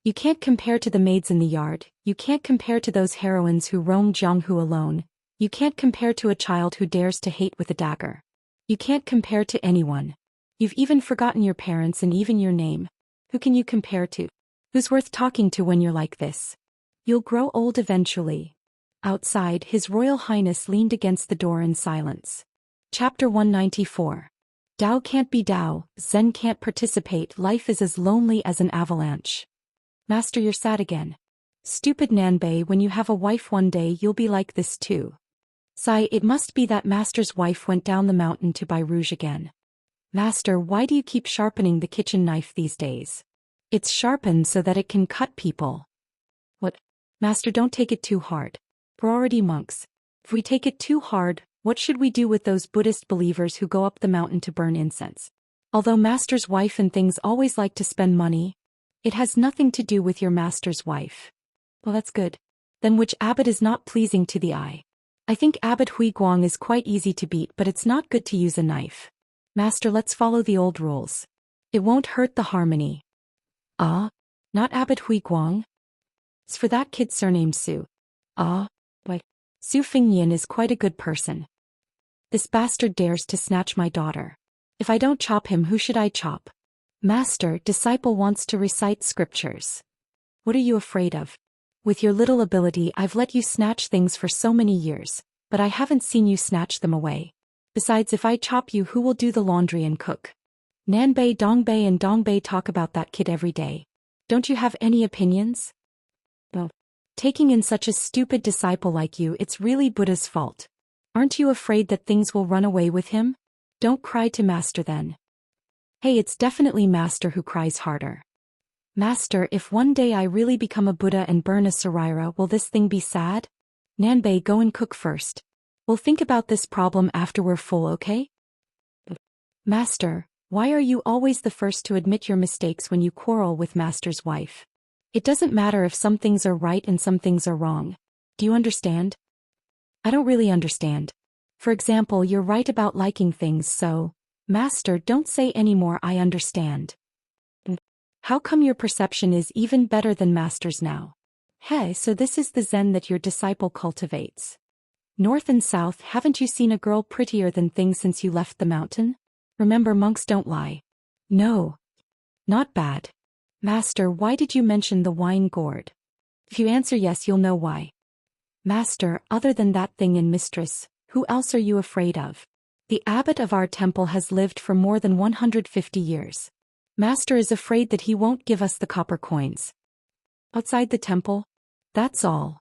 You can't compare to the maids in the yard, you can't compare to those heroines who roam Jianghu alone, you can't compare to a child who dares to hate with a dagger. You can't compare to anyone. You've even forgotten your parents and even your name. Who can you compare to? Who's worth talking to when you're like this? You'll grow old eventually." Outside, His Royal Highness leaned against the door in silence. Chapter 194. Dao can't be Dao, Zen can't participate, life is as lonely as an avalanche. Master, you're sad again. Stupid Nanbei, when you have a wife one day you'll be like this too. Sigh, it must be that Master's wife went down the mountain to buy rouge again. Master, why do you keep sharpening the kitchen knife these days? It's sharpened so that it can cut people. What? Master, don't take it too hard. We're already monks. If we take it too hard, what should we do with those Buddhist believers who go up the mountain to burn incense? Although Master's wife and things always like to spend money, it has nothing to do with your Master's wife. Well, that's good. Then which abbot is not pleasing to the eye? I think Abbot Hui Guang is quite easy to beat, but it's not good to use a knife. Master, let's follow the old rules. It won't hurt the harmony. Ah? Not Abbot Hui Guang? It's for that kid surnamed Su. Ah? Why? Su Fingyan is quite a good person. This bastard dares to snatch my daughter. If I don't chop him, who should I chop? Master, disciple wants to recite scriptures. What are you afraid of? With your little ability, I've let you snatch things for so many years, but I haven't seen you snatch them away. Besides, if I chop you, who will do the laundry and cook? Nanbei, Dongbei and Dongbei talk about that kid every day. Don't you have any opinions? Well, taking in such a stupid disciple like you, it's really Buddha's fault. Aren't you afraid that things will run away with him? Don't cry to Master then. Hey, it's definitely Master who cries harder. Master, if one day I really become a Buddha and burn a Saraira, will this thing be sad? Nanbei, go and cook first. We'll think about this problem after we're full, okay? Master, why are you always the first to admit your mistakes when you quarrel with Master's wife? It doesn't matter if some things are right and some things are wrong. Do you understand? I don't really understand. For example, you're right about liking things, so, Master, don't say anymore, I understand. How come your perception is even better than Master's now? Hey, so this is the Zen that your disciple cultivates. North and south, haven't you seen a girl prettier than things since you left the mountain? Remember, monks don't lie. No. Not bad. Master, why did you mention the wine gourd? If you answer yes, you'll know why. Master, other than that thing and mistress, who else are you afraid of? The abbot of our temple has lived for more than 150 years. Master is afraid that he won't give us the copper coins. Outside the temple? That's all.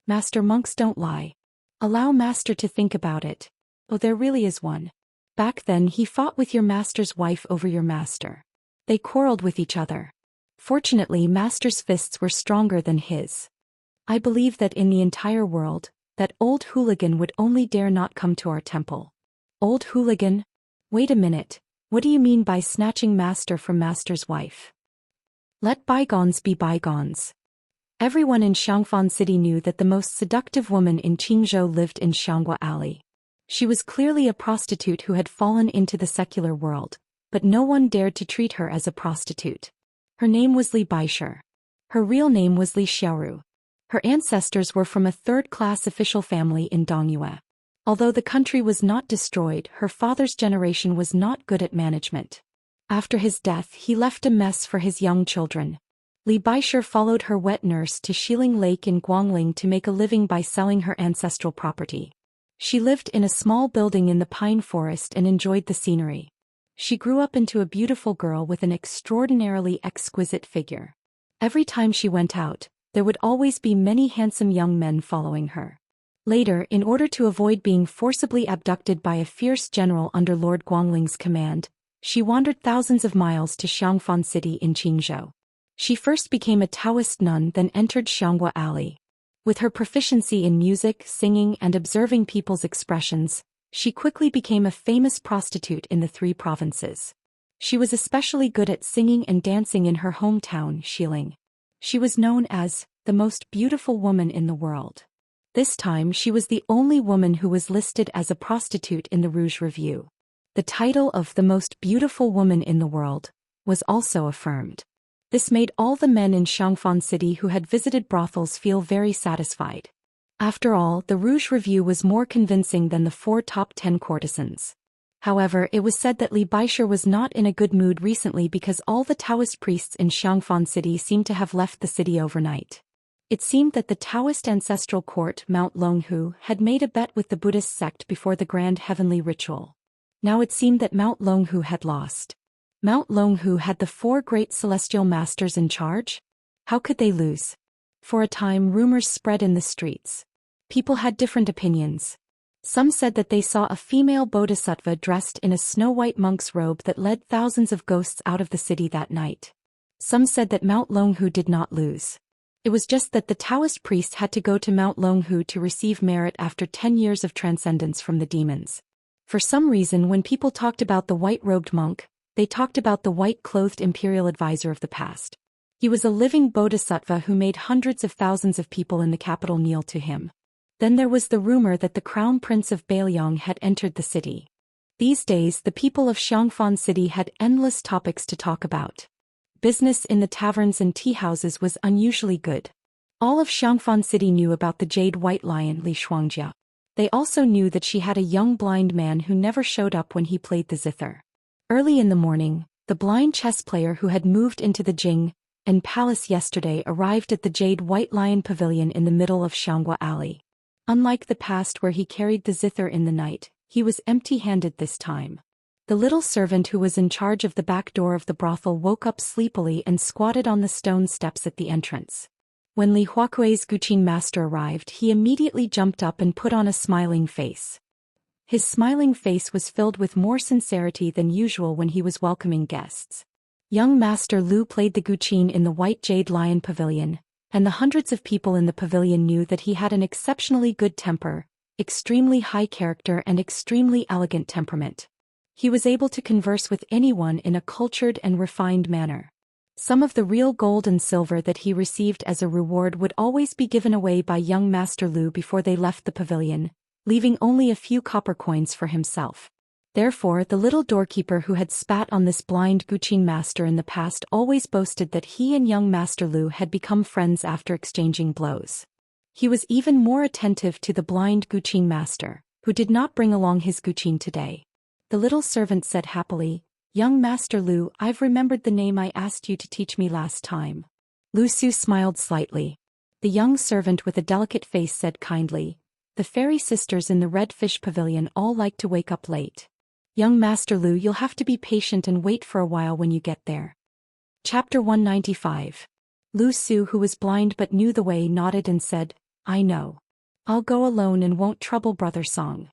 Master, monks don't lie. Allow Master to think about it. Oh, there really is one. Back then he fought with your Master's wife over your Master. They quarreled with each other. Fortunately, Master's fists were stronger than his. I believe that in the entire world, that old hooligan would only dare not come to our temple. Old hooligan? Wait a minute, what do you mean by snatching Master from Master's wife? Let bygones be bygones. Everyone in Xiangfan City knew that the most seductive woman in Qingzhou lived in Xianxia Alley. She was clearly a prostitute who had fallen into the secular world, but no one dared to treat her as a prostitute. Her name was Li Baisher. Her real name was Li Xiaoru. Her ancestors were from a third-class official family in Dongyue. Although the country was not destroyed, her father's generation was not good at management. After his death, he left a mess for his young children. Li Baisher followed her wet nurse to Xiling Lake in Guangling to make a living by selling her ancestral property. She lived in a small building in the pine forest and enjoyed the scenery. She grew up into a beautiful girl with an extraordinarily exquisite figure. Every time she went out, there would always be many handsome young men following her. Later, in order to avoid being forcibly abducted by a fierce general under Lord Guangling's command, she wandered thousands of miles to Xiangfan City in Qingzhou. She first became a Daoist nun, then entered Xianxia Alley. With her proficiency in music, singing, and observing people's expressions, she quickly became a famous prostitute in the 3 provinces. She was especially good at singing and dancing in her hometown, Xiling. She was known as the most beautiful woman in the world. This time she was the only woman who was listed as a prostitute in the Rouge Review. The title of the most beautiful woman in the world was also affirmed. This made all the men in Xiangfan City who had visited brothels feel very satisfied. After all, the Rouge Review was more convincing than the 4 top 10 courtesans. However, it was said that Li Baisher was not in a good mood recently because all the Taoist priests in Xiangfan City seemed to have left the city overnight. It seemed that the Taoist ancestral court, Mount Longhu, had made a bet with the Buddhist sect before the grand heavenly ritual. Now it seemed that Mount Longhu had lost. Mount Longhu had the 4 great celestial masters in charge? How could they lose? For a time, rumors spread in the streets. People had different opinions. Some said that they saw a female bodhisattva dressed in a snow-white monk's robe that led thousands of ghosts out of the city that night. Some said that Mount Longhu did not lose. It was just that the Taoist priest had to go to Mount Longhu to receive merit after 10 years of transcendence from the demons. For some reason, when people talked about the white-robed monk, they talked about the white-clothed imperial advisor of the past. He was a living bodhisattva who made hundreds of thousands of people in the capital kneel to him. Then there was the rumor that the crown prince of Bailiang had entered the city. These days, the people of Xiangfan City had endless topics to talk about. Business in the taverns and tea houses was unusually good. All of Xiangfan City knew about the jade white lion Xianxia. They also knew that she had a young blind man who never showed up when he played the zither. Early in the morning, the blind chess player who had moved into the Jing and Palace yesterday arrived at the Jade White Lion Pavilion in the middle of Xianghua Alley. Unlike the past where he carried the zither in the night, he was empty-handed this time. The little servant who was in charge of the back door of the brothel woke up sleepily and squatted on the stone steps at the entrance. When Li Huakui's Guqin master arrived, he immediately jumped up and put on a smiling face. His smiling face was filled with more sincerity than usual when he was welcoming guests. Young Master Lu played the Guqin in the White Jade Lion Pavilion, and the hundreds of people in the pavilion knew that he had an exceptionally good temper, extremely high character and extremely elegant temperament. He was able to converse with anyone in a cultured and refined manner. Some of the real gold and silver that he received as a reward would always be given away by young Master Lu before they left the pavilion, leaving only a few copper coins for himself. Therefore, the little doorkeeper who had spat on this blind Guqin master in the past always boasted that he and young Master Lu had become friends after exchanging blows. He was even more attentive to the blind Guqin master, who did not bring along his Guqin today. The little servant said happily, "Young Master Lu, I've remembered the name I asked you to teach me last time." Lu Su smiled slightly. The young servant with a delicate face said kindly, "The fairy sisters in the Red Fish Pavilion all like to wake up late. Young Master Lu, you'll have to be patient and wait for a while when you get there." Chapter 195. Lu Su, who was blind but knew the way, nodded and said, "I know. I'll go alone and won't trouble Brother Song."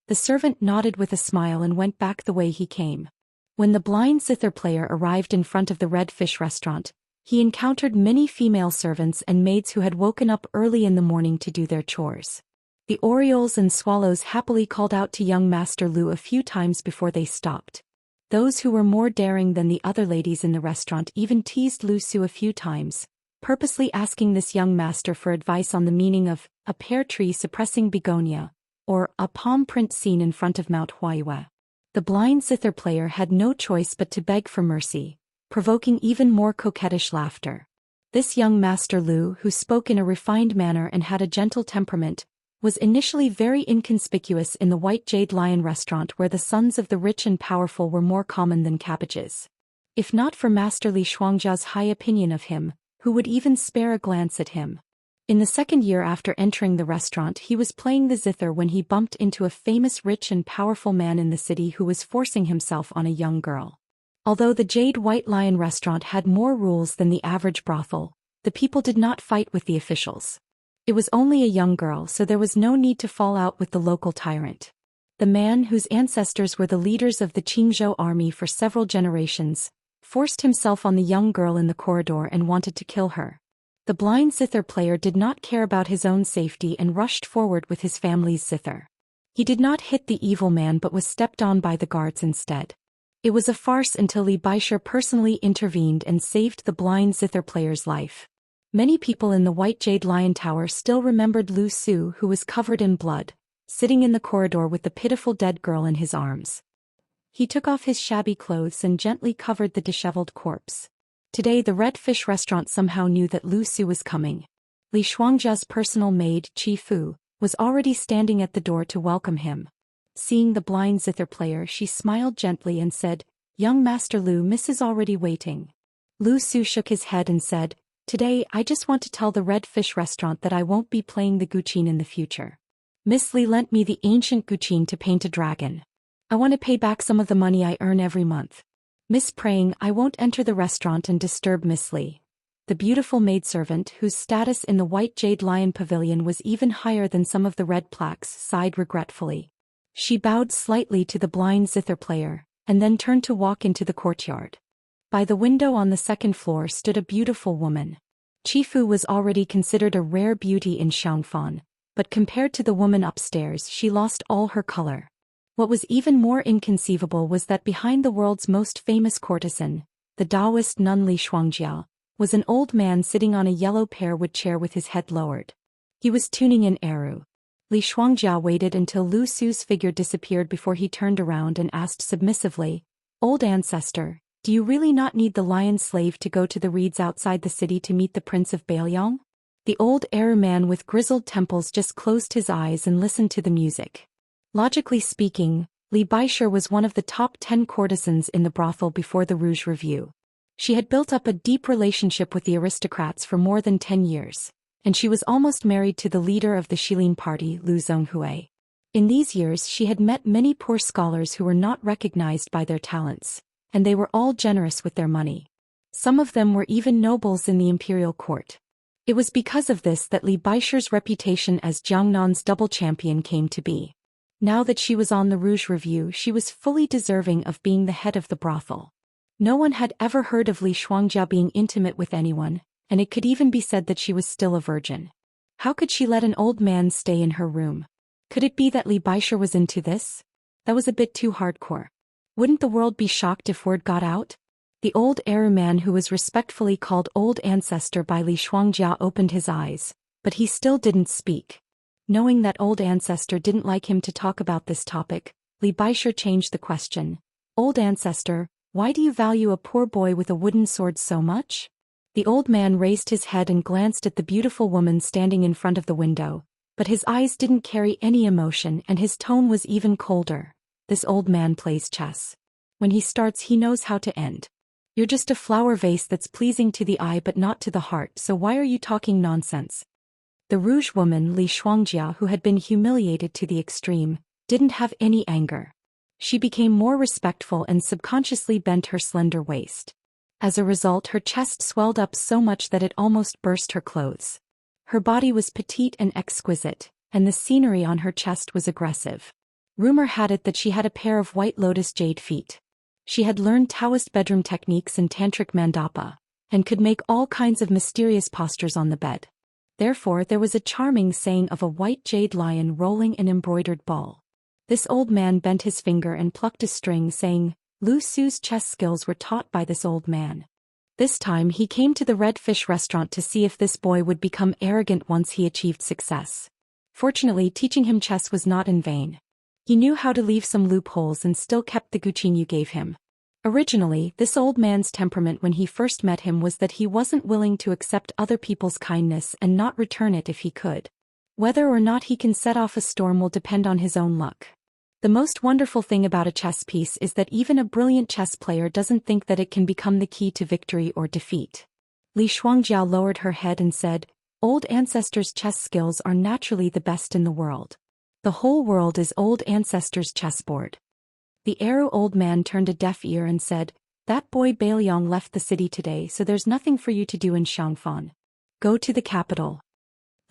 The servant nodded with a smile and went back the way he came. When the blind zither player arrived in front of the Red Fish restaurant, he encountered many female servants and maids who had woken up early in the morning to do their chores. The orioles and swallows happily called out to young Master Lu a few times before they stopped. Those who were more daring than the other ladies in the restaurant even teased Lu Su a few times, purposely asking this young master for advice on the meaning of a pear tree suppressing begonia, or a palm print seen in front of Mount Huaiyue. The blind zither player had no choice but to beg for mercy, provoking even more coquettish laughter. This young Master Lu, who spoke in a refined manner and had a gentle temperament, was initially very inconspicuous in the White Jade Lion restaurant where the sons of the rich and powerful were more common than cabbages. If not for Master Li Shuangjia's high opinion of him, who would even spare a glance at him. In the second year after entering the restaurant, he was playing the zither when he bumped into a famous rich and powerful man in the city who was forcing himself on a young girl. Although the Jade White Lion restaurant had more rules than the average brothel, the people did not fight with the officials. It was only a young girl, so there was no need to fall out with the local tyrant. The man, whose ancestors were the leaders of the Qingzhou army for several generations, forced himself on the young girl in the corridor and wanted to kill her. The blind zither player did not care about his own safety and rushed forward with his family's zither. He did not hit the evil man but was stepped on by the guards instead. It was a farce until Li Baishe personally intervened and saved the blind zither player's life. Many people in the White Jade Lion Tower still remembered Lu Su, who was covered in blood, sitting in the corridor with the pitiful dead girl in his arms. He took off his shabby clothes and gently covered the disheveled corpse. Today the Red Fish restaurant somehow knew that Lu Su was coming. Li Shuangjia's personal maid, Qi Fu, was already standing at the door to welcome him. Seeing the blind zither player, she smiled gently and said, "Young Master Lu, Miss is already waiting." Lu Su shook his head and said, "Today I just want to tell the Red Fish restaurant that I won't be playing the Guqin in the future. Miss Li lent me the ancient Guqin to paint a dragon. I want to pay back some of the money I earn every month. Miss praying I won't enter the restaurant and disturb Miss Li." The beautiful maidservant, whose status in the White Jade Lion Pavilion was even higher than some of the red plaques, sighed regretfully. She bowed slightly to the blind zither player, and then turned to walk into the courtyard. By the window on the second floor stood a beautiful woman. Chifu was already considered a rare beauty in Xianxia, but compared to the woman upstairs she lost all her color. What was even more inconceivable was that behind the world's most famous courtesan, the Daoist nun Li Shuangjia, was an old man sitting on a yellow pearwood chair with his head lowered. He was tuning in Eru. Li Shuangjia waited until Lu Su's figure disappeared before he turned around and asked submissively, "Old ancestor, do you really not need the lion slave to go to the reeds outside the city to meet the Prince of Bailiang?" The old Eru man with grizzled temples just closed his eyes and listened to the music. Logically speaking, Li Baisher was one of the top 10 courtesans in the brothel before the Rouge Review. She had built up a deep relationship with the aristocrats for more than 10 years, and she was almost married to the leader of the Shilin party, Lu Zhonghui. In these years she had met many poor scholars who were not recognized by their talents, and they were all generous with their money. Some of them were even nobles in the imperial court. It was because of this that Li Baisher's reputation as Jiangnan's double champion came to be. Now that she was on the Rouge Review, she was fully deserving of being the head of the brothel. No one had ever heard of Li Shuangjia being intimate with anyone, and it could even be said that she was still a virgin. How could she let an old man stay in her room? Could it be that Li Baisher was into this? That was a bit too hardcore. Wouldn't the world be shocked if word got out? The old Eru man who was respectfully called Old Ancestor by Li Shuangjia opened his eyes, but he still didn't speak. Knowing that Old Ancestor didn't like him to talk about this topic, Li Baisher changed the question. "Old Ancestor, why do you value a poor boy with a wooden sword so much?" The old man raised his head and glanced at the beautiful woman standing in front of the window, but his eyes didn't carry any emotion and his tone was even colder. "This old man plays chess. When he starts he knows how to end. You're just a flower vase that's pleasing to the eye but not to the heart, so why are you talking nonsense?" The Rouge woman Li Shuangjia, who had been humiliated to the extreme, didn't have any anger. She became more respectful and subconsciously bent her slender waist. As a result, her chest swelled up so much that it almost burst her clothes. Her body was petite and exquisite, and the scenery on her chest was aggressive. Rumor had it that she had a pair of white lotus jade feet. She had learned Taoist bedroom techniques and tantric mandapa, and could make all kinds of mysterious postures on the bed. Therefore there was a charming saying of a white jade lion rolling an embroidered ball. This old man bent his finger and plucked a string, saying, Lu Su's chess skills were taught by this old man. This time he came to the Red Fish restaurant to see if this boy would become arrogant once he achieved success. Fortunately, teaching him chess was not in vain. He knew how to leave some loopholes and still kept the guqin you gave him. Originally, this old man's temperament when he first met him was that he wasn't willing to accept other people's kindness and not return it if he could. Whether or not he can set off a storm will depend on his own luck. The most wonderful thing about a chess piece is that even a brilliant chess player doesn't think that it can become the key to victory or defeat. Li Shuangjia lowered her head and said, "Old Ancestor's chess skills are naturally the best in the world. The whole world is Old Ancestor's chessboard." The Eru old man turned a deaf ear and said, "That boy Bailiang left the city today, so there's nothing for you to do in Xianxia. Go to the capital."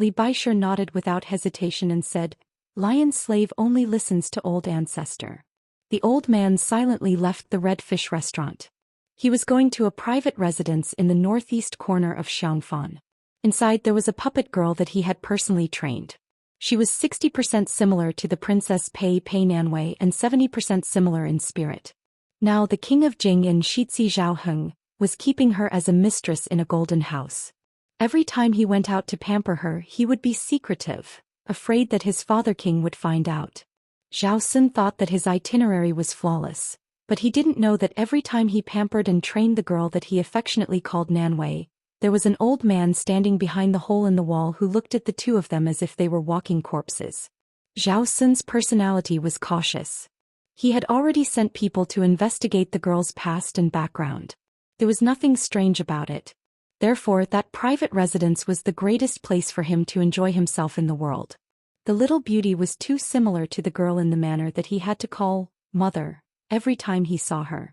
Li Baisher nodded without hesitation and said, "Lion slave only listens to Old Ancestor." The old man silently left the Red Fish restaurant. He was going to a private residence in the northeast corner of Xianxia. Inside there was a puppet girl that he had personally trained. She was 60% similar to the Princess Pei Nanwei and 70% similar in spirit. Now the king of Jing and Shitzi Zhaoheng was keeping her as a mistress in a golden house. Every time he went out to pamper her he would be secretive, afraid that his father king would find out. Zhao Sun thought that his itinerary was flawless, but he didn't know that every time he pampered and trained the girl that he affectionately called Nanwei, there was an old man standing behind the hole in the wall who looked at the two of them as if they were walking corpses. Zhao Sun's personality was cautious. He had already sent people to investigate the girl's past and background. There was nothing strange about it. Therefore, that private residence was the greatest place for him to enjoy himself in the world. The little beauty was too similar to the girl in the manner that he had to call mother every time he saw her.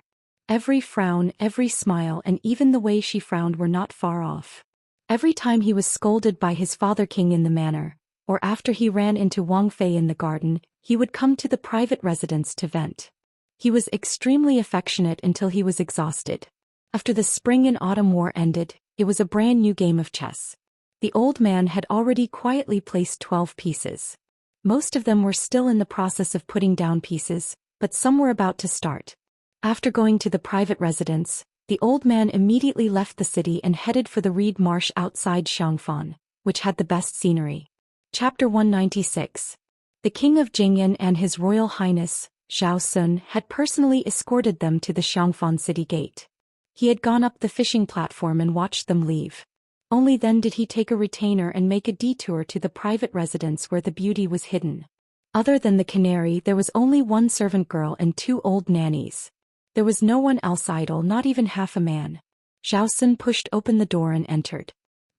Every frown, every smile, and even the way she frowned were not far off. Every time he was scolded by his father king in the manor, or after he ran into Wang Fei in the garden, he would come to the private residence to vent. He was extremely affectionate until he was exhausted. After the spring and autumn war ended, it was a brand new game of chess. The old man had already quietly placed 12 pieces. Most of them were still in the process of putting down pieces, but some were about to start. After going to the private residence, the old man immediately left the city and headed for the reed marsh outside Xianxia, which had the best scenery. Chapter 196. The King of Jingyan and His Royal Highness, Zhou Xian, had personally escorted them to the Xianxia city gate. He had gone up the fishing platform and watched them leave. Only then did he take a retainer and make a detour to the private residence where the beauty was hidden. Other than the canary, there was only one servant girl and 2 old nannies. There was no one else idle, not even half a man. Zhou Xian pushed open the door and entered.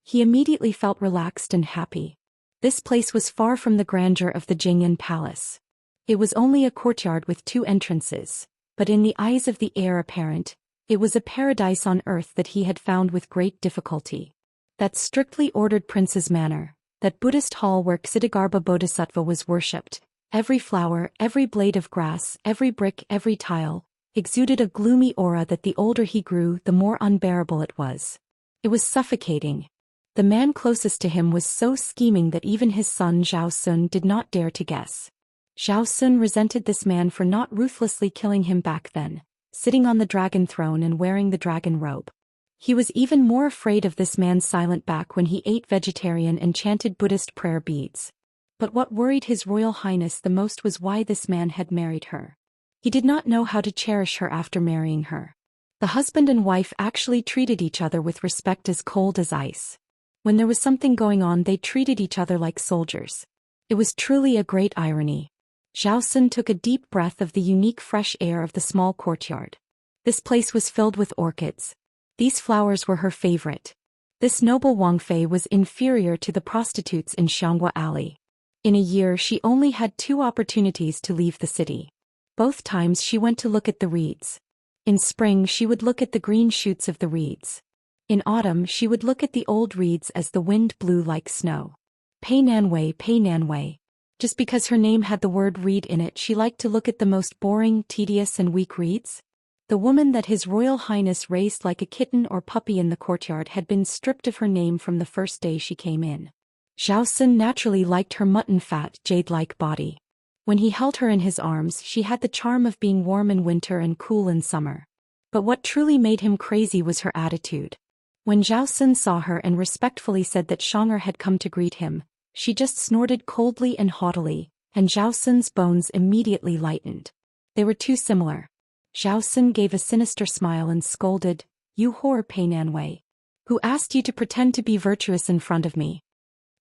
He immediately felt relaxed and happy. This place was far from the grandeur of the Jingyan palace. It was only a courtyard with 2 entrances, but in the eyes of the heir apparent, it was a paradise on earth that he had found with great difficulty. That strictly ordered prince's manor, that Buddhist hall where Ksitigarbha Bodhisattva was worshipped, every flower, every blade of grass, every brick, every tile, exuded a gloomy aura that the older he grew, the more unbearable it was. It was suffocating. The man closest to him was so scheming that even his son Zhou Xian did not dare to guess. Zhou Xian resented this man for not ruthlessly killing him back then, sitting on the dragon throne and wearing the dragon robe. He was even more afraid of this man's silent back when he ate vegetarian and chanted Buddhist prayer beads. But what worried His Royal Highness the most was why this man had married her. He did not know how to cherish her after marrying her. The husband and wife actually treated each other with respect as cold as ice. When there was something going on, they treated each other like soldiers. It was truly a great irony. Zhou Xian took a deep breath of the unique fresh air of the small courtyard. This place was filled with orchids. These flowers were her favorite. This noble Wang Fei was inferior to the prostitutes in Xianghua Alley. In a year she only had 2 opportunities to leave the city. Both times she went to look at the reeds. In spring she would look at the green shoots of the reeds. In autumn she would look at the old reeds as the wind blew like snow. Pei Nanwei, Pei Nanwei. Just because her name had the word reed in it, she liked to look at the most boring, tedious and weak reeds. The woman that His Royal Highness raised like a kitten or puppy in the courtyard had been stripped of her name from the first day she came in. Zhou Xian naturally liked her mutton-fat, jade-like body. When he held her in his arms, she had the charm of being warm in winter and cool in summer. But what truly made him crazy was her attitude. When Zhou Xian saw her and respectfully said that Xianxia had come to greet him, she just snorted coldly and haughtily, and Zhou Xian's bones immediately lightened. They were too similar. Zhou Xian gave a sinister smile and scolded, "You whore, Pei Nanwei. Who asked you to pretend to be virtuous in front of me?"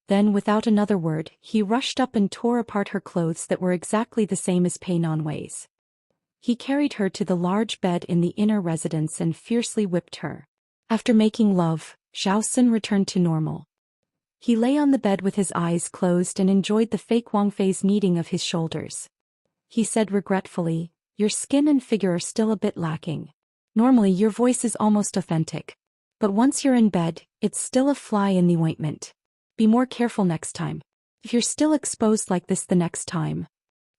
Then without another word, he rushed up and tore apart her clothes that were exactly the same as Pei Nanwei's. He carried her to the large bed in the inner residence and fiercely whipped her. After making love, Zhou Xian returned to normal. He lay on the bed with his eyes closed and enjoyed the fake Wang Fei's kneading of his shoulders. He said regretfully, "Your skin and figure are still a bit lacking. Normally your voice is almost authentic. But once you're in bed, it's still a fly in the ointment. Be more careful next time. If you're still exposed like this the next time."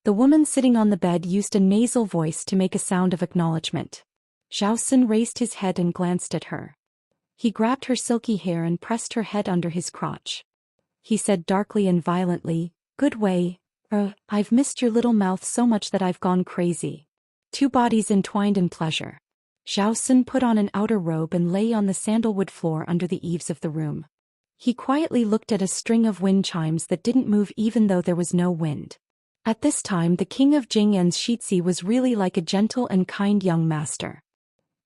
The woman sitting on the bed used a nasal voice to make a sound of acknowledgement. Zhou Xian raised his head and glanced at her. He grabbed her silky hair and pressed her head under his crotch. He said darkly and violently, "Good way. I've missed your little mouth so much that I've gone crazy." 2 bodies entwined in pleasure. Zhou Xian put on an outer robe and lay on the sandalwood floor under the eaves of the room. He quietly looked at a string of wind chimes that didn't move even though there was no wind. At this time the king of Jingyan's Shitzi was really like a gentle and kind young master.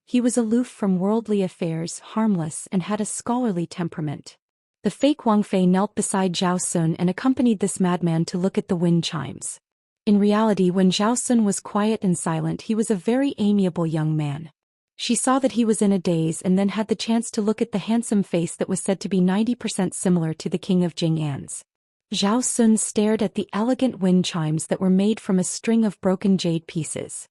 He was aloof from worldly affairs, harmless, and had a scholarly temperament. The fake Wang Fei knelt beside Zhou Xian and accompanied this madman to look at the wind chimes. In reality, when Zhou Xian was quiet and silent, he was a very amiable young man. She saw that he was in a daze and then had the chance to look at the handsome face that was said to be 90% similar to the king of Jingyan's. Zhou Xian stared at the elegant wind chimes that were made from a string of broken jade pieces.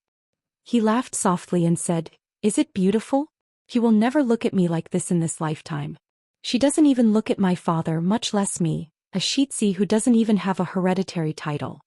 He laughed softly and said, "Is it beautiful? He will never look at me like this in this lifetime. She doesn't even look at my father, much less me, a Shitzi who doesn't even have a hereditary title."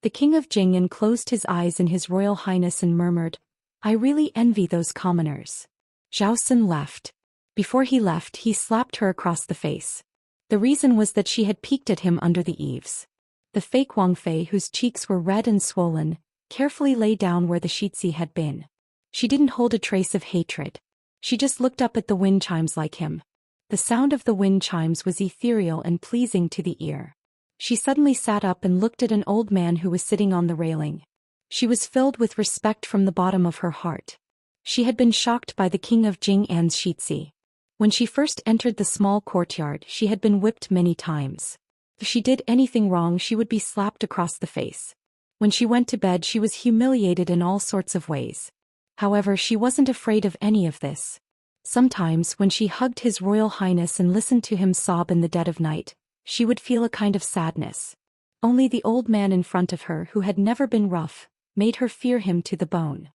The king of Jingyan closed his eyes in His Royal Highness and murmured, "I really envy those commoners. Zhou Xian left. Before he left, he slapped her across the face. The reason was that she had peeked at him under the eaves. The fake Wang Fei, whose cheeks were red and swollen, carefully lay down where the Xianxia had been. She didn't hold a trace of hatred. She just looked up at the wind chimes like him. The sound of the wind chimes was ethereal and pleasing to the ear. She suddenly sat up and looked at an old man who was sitting on the railing. She was filled with respect from the bottom of her heart. She had been shocked by the king of Jing'an's Xianxia. When she first entered the small courtyard, she had been whipped many times. If she did anything wrong, she would be slapped across the face. When she went to bed, she was humiliated in all sorts of ways. However, she wasn't afraid of any of this. Sometimes, when she hugged His Royal Highness and listened to him sob in the dead of night, she would feel a kind of sadness. Only the old man in front of her, who had never been rough, made her fear him to the bone.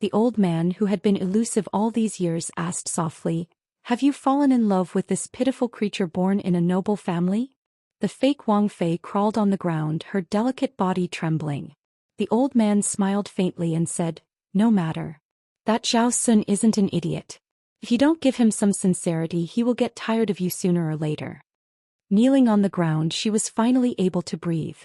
The old man, who had been elusive all these years, asked softly, "Have you fallen in love with this pitiful creature born in a noble family?" The fake Wang Fei crawled on the ground, her delicate body trembling. The old man smiled faintly and said, "No matter. That Zhou Xian isn't an idiot. If you don't give him some sincerity, he will get tired of you sooner or later." Kneeling on the ground, she was finally able to breathe.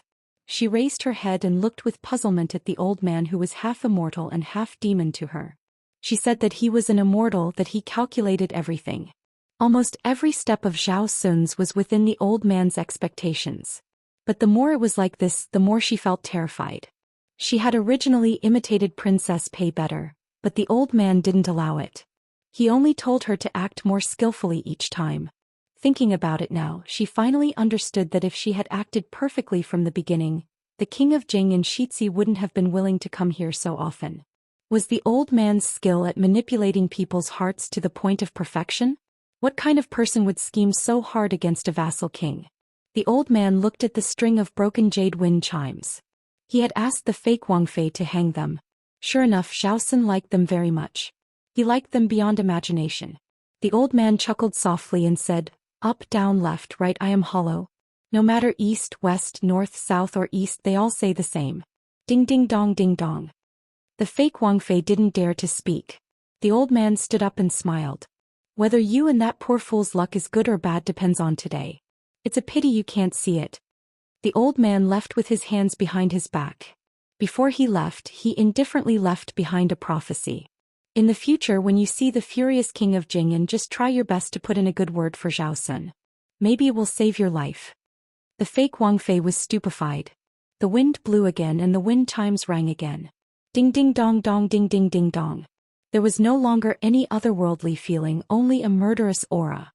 She raised her head and looked with puzzlement at the old man, who was half immortal and half demon to her. She said that he was an immortal, that he calculated everything. Almost every step of Zhao Sun's was within the old man's expectations. But the more it was like this, the more she felt terrified. She had originally imitated Princess Pei better, but the old man didn't allow it. He only told her to act more skillfully each time. Thinking about it now, she finally understood that if she had acted perfectly from the beginning, the king of Jing and Xianxia wouldn't have been willing to come here so often. Was the old man's skill at manipulating people's hearts to the point of perfection? What kind of person would scheme so hard against a vassal king? The old man looked at the string of broken jade wind chimes. He had asked the fake Wang Fei to hang them. Sure enough, Zhao Xian liked them very much. He liked them beyond imagination. The old man chuckled softly and said, "Up, down, left, right, I am hollow. No matter east, west, north, south or east, they all say the same. Ding ding dong ding dong." The fake Wang Fei didn't dare to speak. The old man stood up and smiled. "Whether you and that poor fool's luck is good or bad depends on today. It's a pity you can't see it." The old man left with his hands behind his back. Before he left, he indifferently left behind a prophecy. "In the future, when you see the furious king of Jing'an, just try your best to put in a good word for Zhao Xian. Maybe it will save your life." The fake Wang Fei was stupefied. The wind blew again and the wind chimes rang again. Ding ding dong dong ding ding ding dong. There was no longer any otherworldly feeling, only a murderous aura.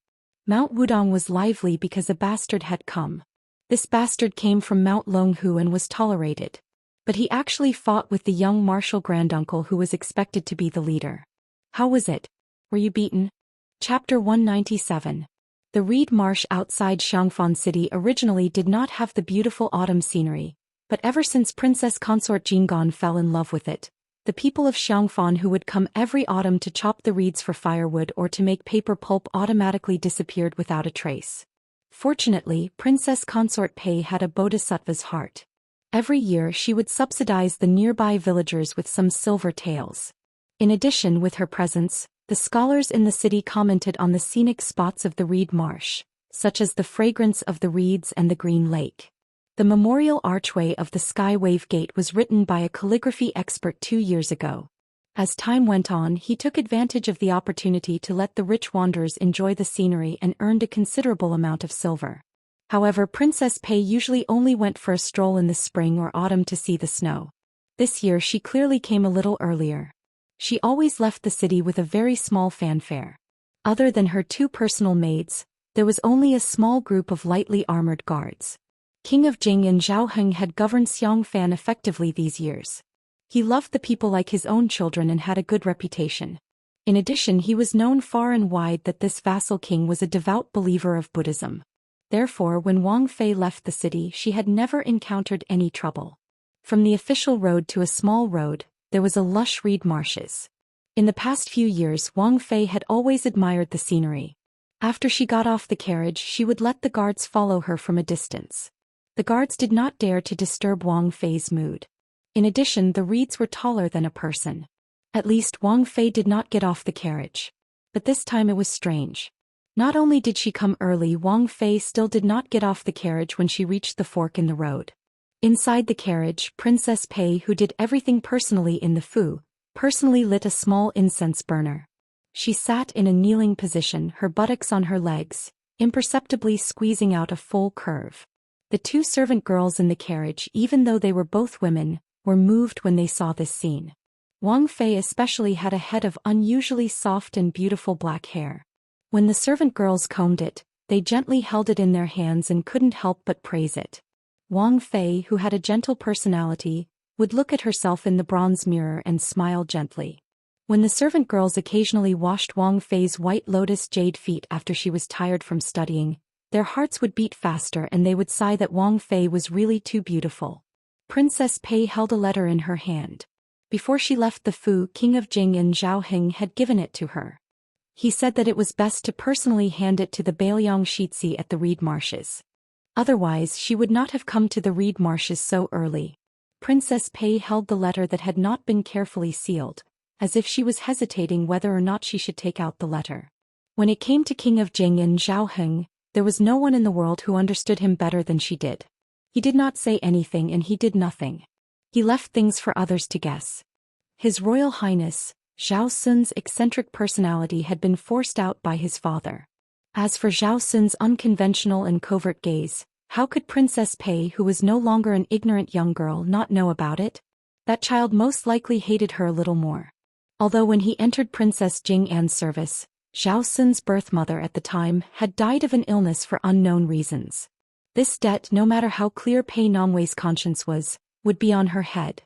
Mount Wudong was lively because a bastard had come. This bastard came from Mount Longhu and was tolerated. But he actually fought with the young martial granduncle who was expected to be the leader. How was it? Were you beaten? Chapter 197. The reed marsh outside Xiangfan City originally did not have the beautiful autumn scenery, but ever since Princess Consort Jinggan fell in love with it, the people of Xiangfan who would come every autumn to chop the reeds for firewood or to make paper pulp automatically disappeared without a trace. Fortunately, Princess Consort Pei had a bodhisattva's heart. Every year she would subsidize the nearby villagers with some silver taels. In addition, with her presence, the scholars in the city commented on the scenic spots of the reed marsh, such as the fragrance of the reeds and the green lake. The memorial archway of the Sky Wave Gate was written by a calligraphy expert 2 years ago. As time went on, he took advantage of the opportunity to let the rich wanderers enjoy the scenery and earned a considerable amount of silver. However, Princess Pei usually only went for a stroll in the spring or autumn to see the snow. This year she clearly came a little earlier. She always left the city with a very small fanfare. Other than her 2 personal maids, there was only a small group of lightly armored guards. King of Jing and Zhao Heng had governed Xiangfan effectively these years. He loved the people like his own children and had a good reputation. In addition, he was known far and wide that this vassal king was a devout believer of Buddhism. Therefore, when Wang Fei left the city, she had never encountered any trouble. From the official road to a small road, there was a lush reed marshes. In the past few years, Wang Fei had always admired the scenery. After she got off the carriage, she would let the guards follow her from a distance. The guards did not dare to disturb Wang Fei's mood. In addition, the reeds were taller than a person. At least Wang Fei did not get off the carriage. but this time it was strange. Not only did she come early, Wang Fei still did not get off the carriage when she reached the fork in the road. Inside the carriage, Princess Pei, who did everything personally in the Fu, personally lit a small incense burner. She sat in a kneeling position, her buttocks on her legs, imperceptibly squeezing out a full curve. The two servant girls in the carriage, even though they were both women, were moved when they saw this scene. Wang Fei especially had a head of unusually soft and beautiful black hair. When the servant girls combed it, they gently held it in their hands and couldn't help but praise it. Wang Fei, who had a gentle personality, would look at herself in the bronze mirror and smile gently. When the servant girls occasionally washed Wang Fei's white lotus jade feet after she was tired from studying, their hearts would beat faster and they would sigh that Wang Fei was really too beautiful. Princess Pei held a letter in her hand. Before she left the Fu, King of Jing and Zhou Xian had given it to her. He said that it was best to personally hand it to the Bailiang Shitsi at the reed marshes. Otherwise she would not have come to the reed marshes so early. Princess Pei held the letter that had not been carefully sealed, as if she was hesitating whether or not she should take out the letter. When it came to King of Jing and Zhou Xian, there was no one in the world who understood him better than she did. He did not say anything and he did nothing. He left things for others to guess. His Royal Highness, Zhao Sun's eccentric personality had been forced out by his father. As for Zhao Sun's unconventional and covert gaze, how could Princess Pei, who was no longer an ignorant young girl, not know about it? That child most likely hated her a little more. Although when he entered Princess Jing An's service, Zhao Sun's birth mother at the time had died of an illness for unknown reasons. This debt, no matter how clear Pei Nanwei's conscience was, would be on her head.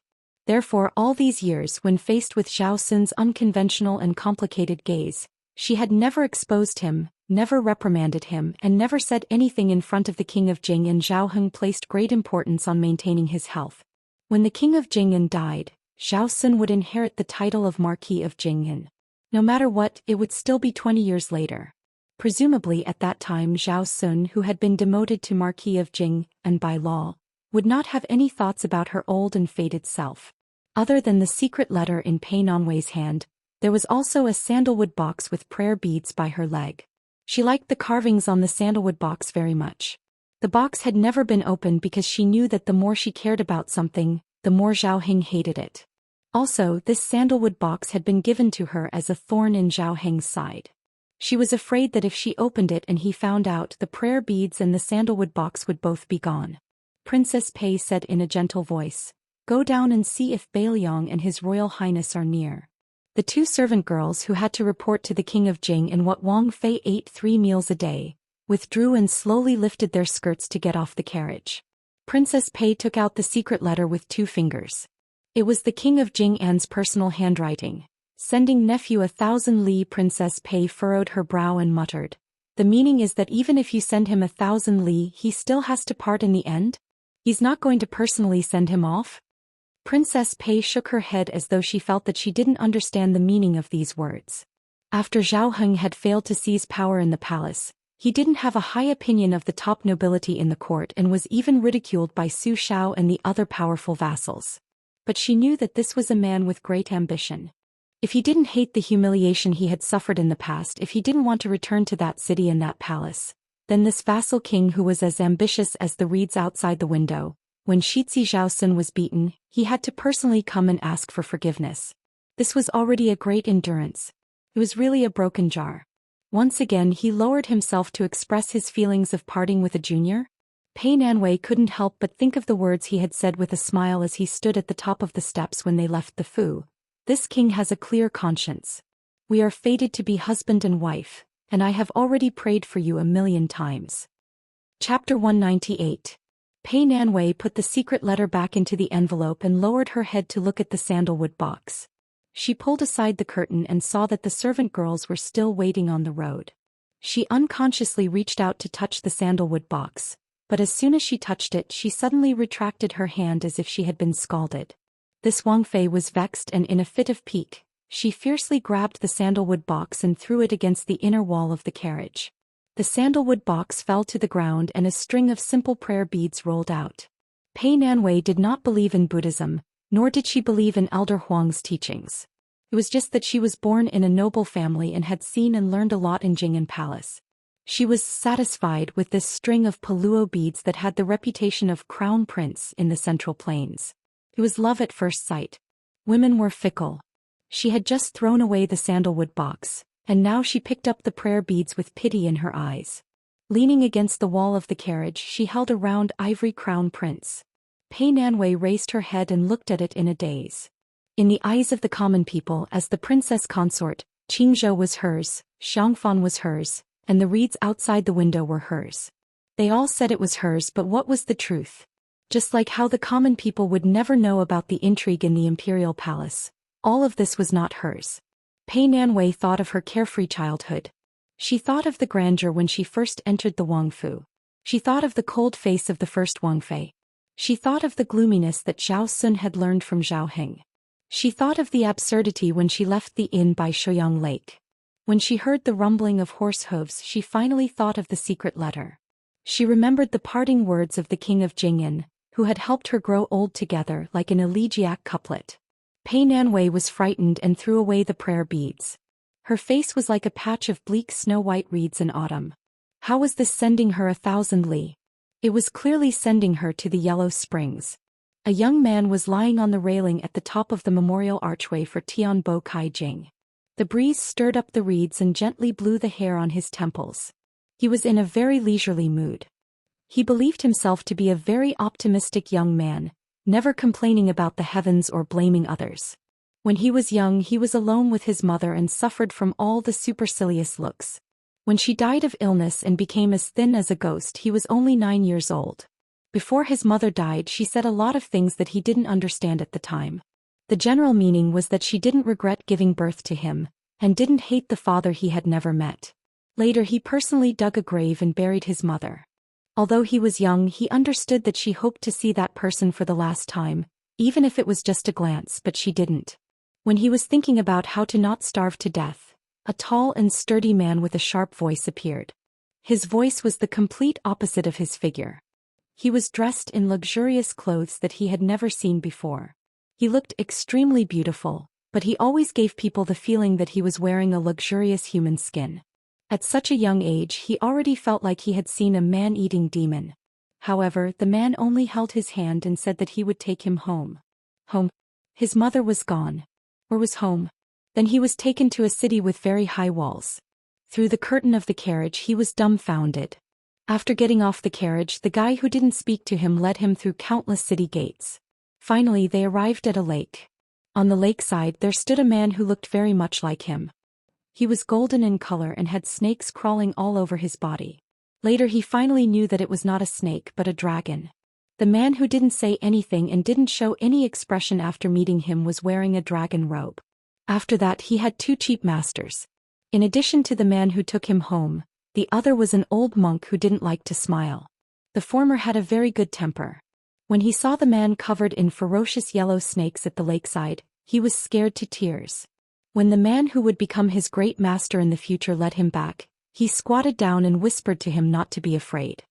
Therefore, all these years, when faced with Zhao Sun's unconventional and complicated gaze, she had never exposed him, never reprimanded him, and never said anything in front of the King of Jing. And Zhao Xian placed great importance on maintaining his health. When the King of Jing died, Zhao Sun would inherit the title of Marquis of Jing'an. No matter what, it would still be 20 years later. Presumably at that time Zhao Sun, who had been demoted to Marquis of Jing, and by law, would not have any thoughts about her old and faded self. Other than the secret letter in Pei Nanwei's hand, there was also a sandalwood box with prayer beads by her leg. She liked the carvings on the sandalwood box very much. The box had never been opened because she knew that the more she cared about something, the more Zhao Xian hated it. Also, this sandalwood box had been given to her as a thorn in Zhao Xian's side. She was afraid that if she opened it and he found out, the prayer beads and the sandalwood box would both be gone. Princess Pei said in a gentle voice, "Go down and see if Bailiang and His Royal Highness are near." The two servant girls, who had to report to the King of Jing and what Wang Fei ate 3 meals a day, withdrew and slowly lifted their skirts to get off the carriage. Princess Pei took out the secret letter with 2 fingers. It was the King of Jing An's personal handwriting. Sending nephew 1,000 li. Princess Pei furrowed her brow and muttered, "The meaning is that even if you send him 1,000 li, he still has to part in the end? He's not going to personally send him off?" Princess Pei shook her head as though she felt that she didn't understand the meaning of these words. After Zhao Xian had failed to seize power in the palace, he didn't have a high opinion of the top nobility in the court and was even ridiculed by Su Shao and the other powerful vassals. But she knew that this was a man with great ambition. If he didn't hate the humiliation he had suffered in the past, if he didn't want to return to that city and that palace, then this vassal king who was as ambitious as the reeds outside the window, when Shitsi Zhao Sun was beaten, he had to personally come and ask for forgiveness. This was already a great endurance. It was really a broken jar. Once again he lowered himself to express his feelings of parting with a junior. Pei Nanwei couldn't help but think of the words he had said with a smile as he stood at the top of the steps when they left the Fu. This king has a clear conscience. We are fated to be husband and wife, and I have already prayed for you 1,000,000 times. Chapter 198. Pei Nanwei put the secret letter back into the envelope and lowered her head to look at the sandalwood box. She pulled aside the curtain and saw that the servant girls were still waiting on the road. She unconsciously reached out to touch the sandalwood box, but as soon as she touched it, she suddenly retracted her hand as if she had been scalded. This Wang Fei was vexed, and in a fit of pique, she fiercely grabbed the sandalwood box and threw it against the inner wall of the carriage. The sandalwood box fell to the ground and a string of simple prayer beads rolled out. Pei Nanwei did not believe in Buddhism, nor did she believe in Elder Huang's teachings. It was just that she was born in a noble family and had seen and learned a lot in Jing'an Palace. She was satisfied with this string of Paluo beads that had the reputation of crown prince in the Central Plains. It was love at first sight. Women were fickle. She had just thrown away the sandalwood box, and now she picked up the prayer beads with pity in her eyes. Leaning against the wall of the carriage, she held a round ivory crown prince. Pei Nanwei raised her head and looked at it in a daze. In the eyes of the common people, as the princess consort, Qingzhou was hers, Xiangfan was hers, and the reeds outside the window were hers. They all said it was hers, but what was the truth? Just like how the common people would never know about the intrigue in the imperial palace, all of this was not hers. Pei Nanwei thought of her carefree childhood. She thought of the grandeur when she first entered the Wangfu. She thought of the cold face of the first Wangfei. She thought of the gloominess that Zhao Sun had learned from Zhao Heng. She thought of the absurdity when she left the inn by Shouyang Lake. When she heard the rumbling of horse hooves, she finally thought of the secret letter. She remembered the parting words of the king of Jing'an, who had helped her grow old together like an elegiac couplet. Pei Nanwei was frightened and threw away the prayer beads. Her face was like a patch of bleak snow-white reeds in autumn. How was this sending her 1,000 li? It was clearly sending her to the Yellow Springs. A young man was lying on the railing at the top of the memorial archway for Tianbo Kai Jing. The breeze stirred up the reeds and gently blew the hair on his temples. He was in a very leisurely mood. He believed himself to be a very optimistic young man, never complaining about the heavens or blaming others. When he was young, he was alone with his mother and suffered from all the supercilious looks. When she died of illness and became as thin as a ghost, he was only 9 years old. Before his mother died, she said a lot of things that he didn't understand at the time. The general meaning was that she didn't regret giving birth to him, and didn't hate the father he had never met. Later he personally dug a grave and buried his mother. Although he was young, he understood that she hoped to see that person for the last time, even if it was just a glance, but she didn't. When he was thinking about how to not starve to death, a tall and sturdy man with a sharp voice appeared. His voice was the complete opposite of his figure. He was dressed in luxurious clothes that he had never seen before. He looked extremely beautiful, but he always gave people the feeling that he was wearing a luxurious human skin. At such a young age, he already felt like he had seen a man-eating demon. However, the man only held his hand and said that he would take him home. Home? His mother was gone. Or was home? Then he was taken to a city with very high walls. Through the curtain of the carriage he was dumbfounded. After getting off the carriage, the guy who didn't speak to him led him through countless city gates. Finally they arrived at a lake. On the lakeside there stood a man who looked very much like him. He was golden in color and had snakes crawling all over his body. Later he finally knew that it was not a snake but a dragon. The man who didn't say anything and didn't show any expression after meeting him was wearing a dragon robe. After that he had 2 cheap masters. In addition to the man who took him home, the other was an old monk who didn't like to smile. The former had a very good temper. When he saw the man covered in ferocious yellow snakes at the lakeside, he was scared to tears. When the man who would become his great master in the future led him back, he squatted down and whispered to him not to be afraid.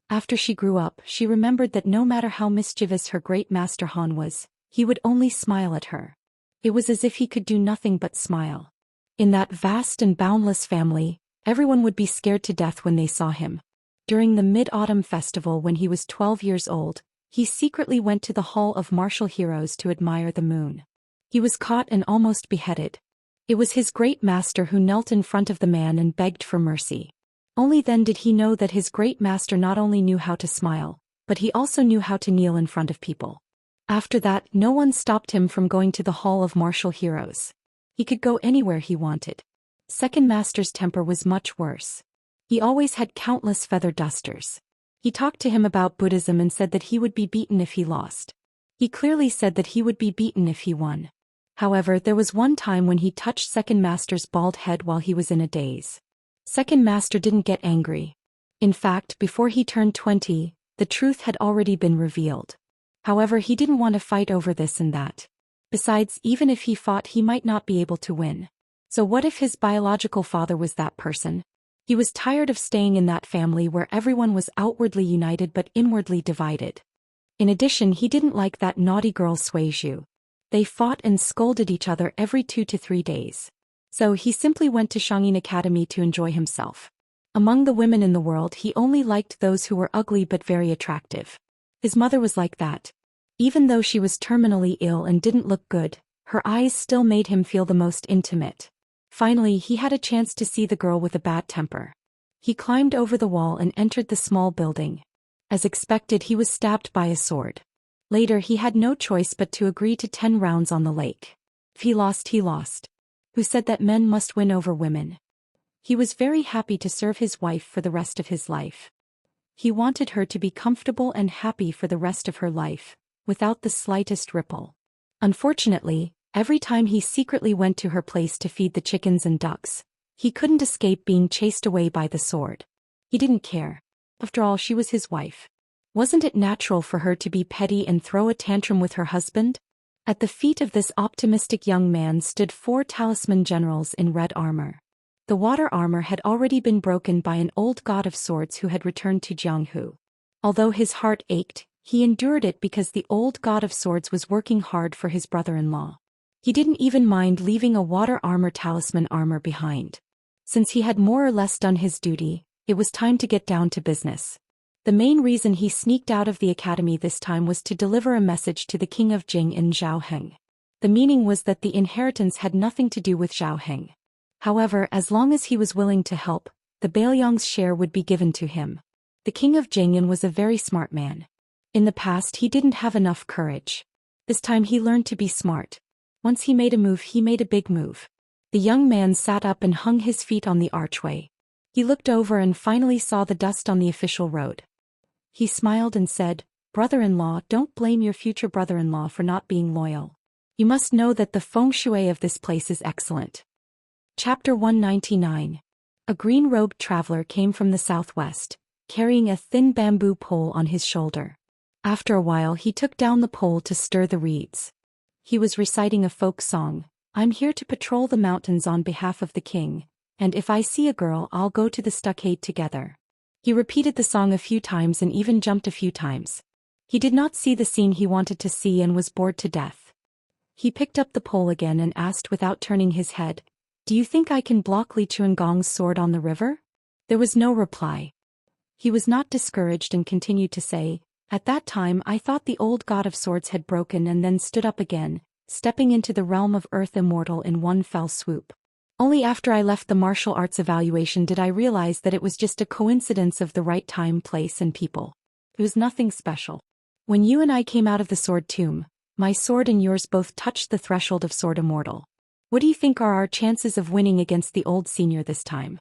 After she grew up, she remembered that no matter how mischievous her great master Han was, he would only smile at her. It was as if he could do nothing but smile. In that vast and boundless family, everyone would be scared to death when they saw him. During the Mid-Autumn Festival when he was 12 years old, he secretly went to the Hall of Martial Heroes to admire the moon. He was caught and almost beheaded. It was his great master who knelt in front of the man and begged for mercy. Only then did he know that his great master not only knew how to smile, but he also knew how to kneel in front of people. After that, no one stopped him from going to the Hall of Martial Heroes. He could go anywhere he wanted. Second Master's temper was much worse. He always had countless feather dusters. He talked to him about Buddhism and said that he would be beaten if he lost. He clearly said that he would be beaten if he won. However, there was one time when he touched Second Master's bald head while he was in a daze. Second Master didn't get angry. In fact, before he turned 20, the truth had already been revealed. However, he didn't want to fight over this and that. Besides, even if he fought, he might not be able to win. So what if his biological father was that person? He was tired of staying in that family where everyone was outwardly united but inwardly divided. In addition, he didn't like that naughty girl Suizhu. They fought and scolded each other every 2 to 3 days. So he simply went to Xianxia Academy to enjoy himself. Among the women in the world, he only liked those who were ugly but very attractive. His mother was like that. Even though she was terminally ill and didn't look good, her eyes still made him feel the most intimate. Finally, he had a chance to see the girl with a bad temper. He climbed over the wall and entered the small building. As expected, he was stabbed by a sword. Later, he had no choice but to agree to 10 rounds on the lake. If he lost, he lost. Who said that men must win over women? He was very happy to serve his wife for the rest of his life. He wanted her to be comfortable and happy for the rest of her life, without the slightest ripple. Unfortunately, every time he secretly went to her place to feed the chickens and ducks, he couldn't escape being chased away by the sword. He didn't care. After all, she was his wife. Wasn't it natural for her to be petty and throw a tantrum with her husband? At the feet of this optimistic young man stood 4 talisman generals in red armor. The water armor had already been broken by an old god of swords who had returned to Jianghu. Although his heart ached, he endured it because the old god of swords was working hard for his brother-in-law. He didn't even mind leaving a water armor talisman armor behind. Since he had more or less done his duty, it was time to get down to business. The main reason he sneaked out of the academy this time was to deliver a message to the king of Jing in Zhaoheng. The meaning was that the inheritance had nothing to do with Zhaoheng. However, as long as he was willing to help, the Bailiang's share would be given to him. The king of Jing'an was a very smart man. In the past, he didn't have enough courage. This time he learned to be smart. Once he made a move, he made a big move. The young man sat up and hung his feet on the archway. He looked over and finally saw the dust on the official road. He smiled and said, "Brother-in-law, don't blame your future brother-in-law for not being loyal. You must know that the feng shui of this place is excellent." Chapter 199. A green-robed traveler came from the southwest, carrying a thin bamboo pole on his shoulder. After a while, he took down the pole to stir the reeds. He was reciting a folk song, "I'm here to patrol the mountains on behalf of the king, and if I see a girl, I'll go to the stockade together." He repeated the song a few times and even jumped a few times. He did not see the scene he wanted to see and was bored to death. He picked up the pole again and asked without turning his head, "Do you think I can block Li Chuangong's sword on the river?" There was no reply. He was not discouraged and continued to say, "At that time I thought the old god of swords had broken and then stood up again, stepping into the realm of earth immortal in one fell swoop. Only after I left the martial arts evaluation did I realize that it was just a coincidence of the right time, place and people. It was nothing special. When you and I came out of the sword tomb, my sword and yours both touched the threshold of sword immortal. What do you think are our chances of winning against the old senior this time?"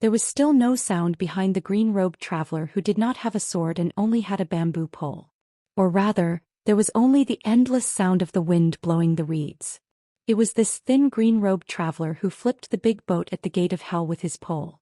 There was still no sound behind the green-robed traveler who did not have a sword and only had a bamboo pole. Or rather, there was only the endless sound of the wind blowing the reeds. It was this thin green-robed traveler who flipped the big boat at the gate of hell with his pole.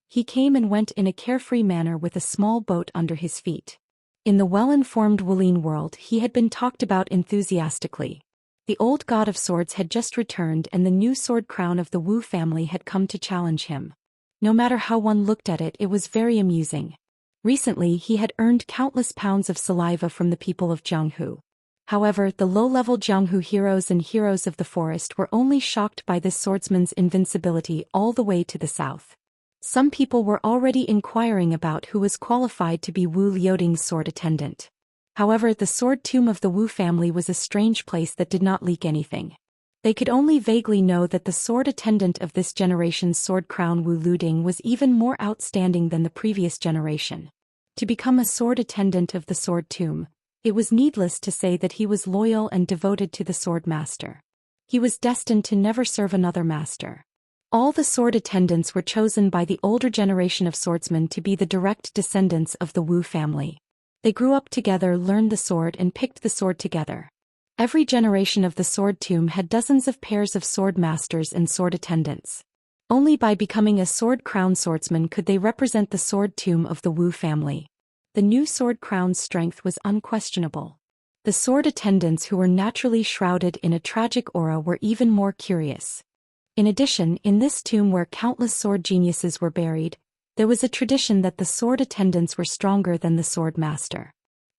He came and went in a carefree manner with a small boat under his feet. In the well-informed Wulin world, he had been talked about enthusiastically. The old god of swords had just returned and the new sword crown of the Wu family had come to challenge him. No matter how one looked at it, it was very amusing. Recently, he had earned countless pounds of saliva from the people of Jianghu. However, the low-level Jianghu heroes and heroes of the forest were only shocked by this swordsman's invincibility all the way to the south. Some people were already inquiring about who was qualified to be Wu Liuding's sword attendant. However, the sword tomb of the Wu family was a strange place that did not leak anything. They could only vaguely know that the sword attendant of this generation's sword crown Wu Liuding was even more outstanding than the previous generation. To become a sword attendant of the sword tomb, it was needless to say that he was loyal and devoted to the sword master. He was destined to never serve another master. All the sword attendants were chosen by the older generation of swordsmen to be the direct descendants of the Wu family. They grew up together, learned the sword and picked the sword together. Every generation of the sword tomb had dozens of pairs of sword masters and sword attendants. Only by becoming a sword crown swordsman could they represent the sword tomb of the Wu family. The new sword crown's strength was unquestionable. The sword attendants who were naturally shrouded in a tragic aura were even more curious. In addition, in this tomb where countless sword geniuses were buried, there was a tradition that the sword attendants were stronger than the sword master.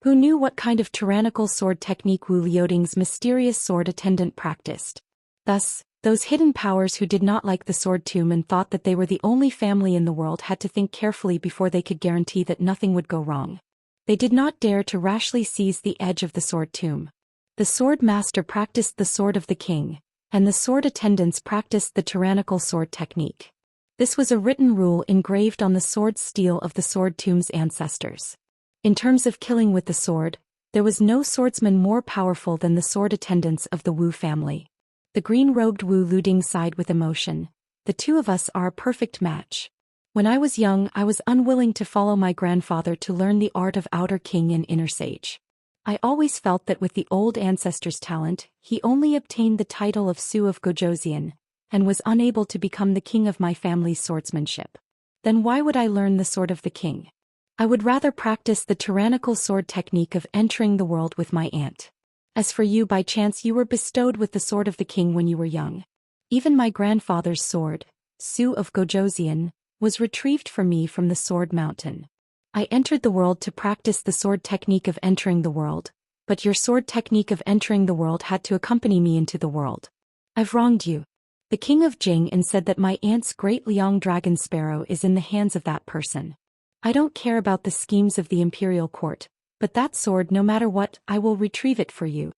Who knew what kind of tyrannical sword technique Wu Liuding's mysterious sword attendant practiced? Thus, those hidden powers who did not like the sword tomb and thought that they were the only family in the world had to think carefully before they could guarantee that nothing would go wrong. They did not dare to rashly seize the edge of the sword tomb. The sword master practiced the sword of the king, and the sword attendants practiced the tyrannical sword technique. This was a written rule engraved on the sword steel of the sword tomb's ancestors. In terms of killing with the sword, there was no swordsman more powerful than the sword attendants of the Wu family. The green-robed Wu Liuding sighed with emotion. The two of us are a perfect match. When I was young, I was unwilling to follow my grandfather to learn the art of outer king and inner sage. I always felt that with the old ancestor's talent, he only obtained the title of Su of Zhou and was unable to become the king of my family's swordsmanship. Then why would I learn the sword of the king? I would rather practice the tyrannical sword technique of entering the world with my aunt. As for you, by chance you were bestowed with the sword of the king when you were young. Even my grandfather's sword, Su of Zhou, was retrieved for me from the Sword Mountain. I entered the world to practice the sword technique of entering the world, but your sword technique of entering the world had to accompany me into the world. I've wronged you. The king of Jing and said that my aunt's great Liang dragon sparrow is in the hands of that person. I don't care about the schemes of the imperial court, but that sword, no matter what, I will retrieve it for you.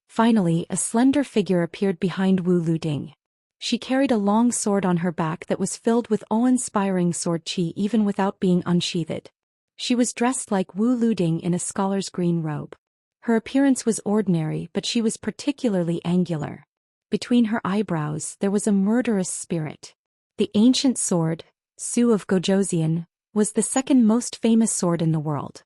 Finally, a slender figure appeared behind Wu Liuding. She carried a long sword on her back that was filled with awe-inspiring sword qi even without being unsheathed. She was dressed like Wu Liuding in a scholar's green robe. Her appearance was ordinary, but she was particularly angular. Between her eyebrows there was a murderous spirit. The ancient sword, Su of Zhou, was the second most famous sword in the world.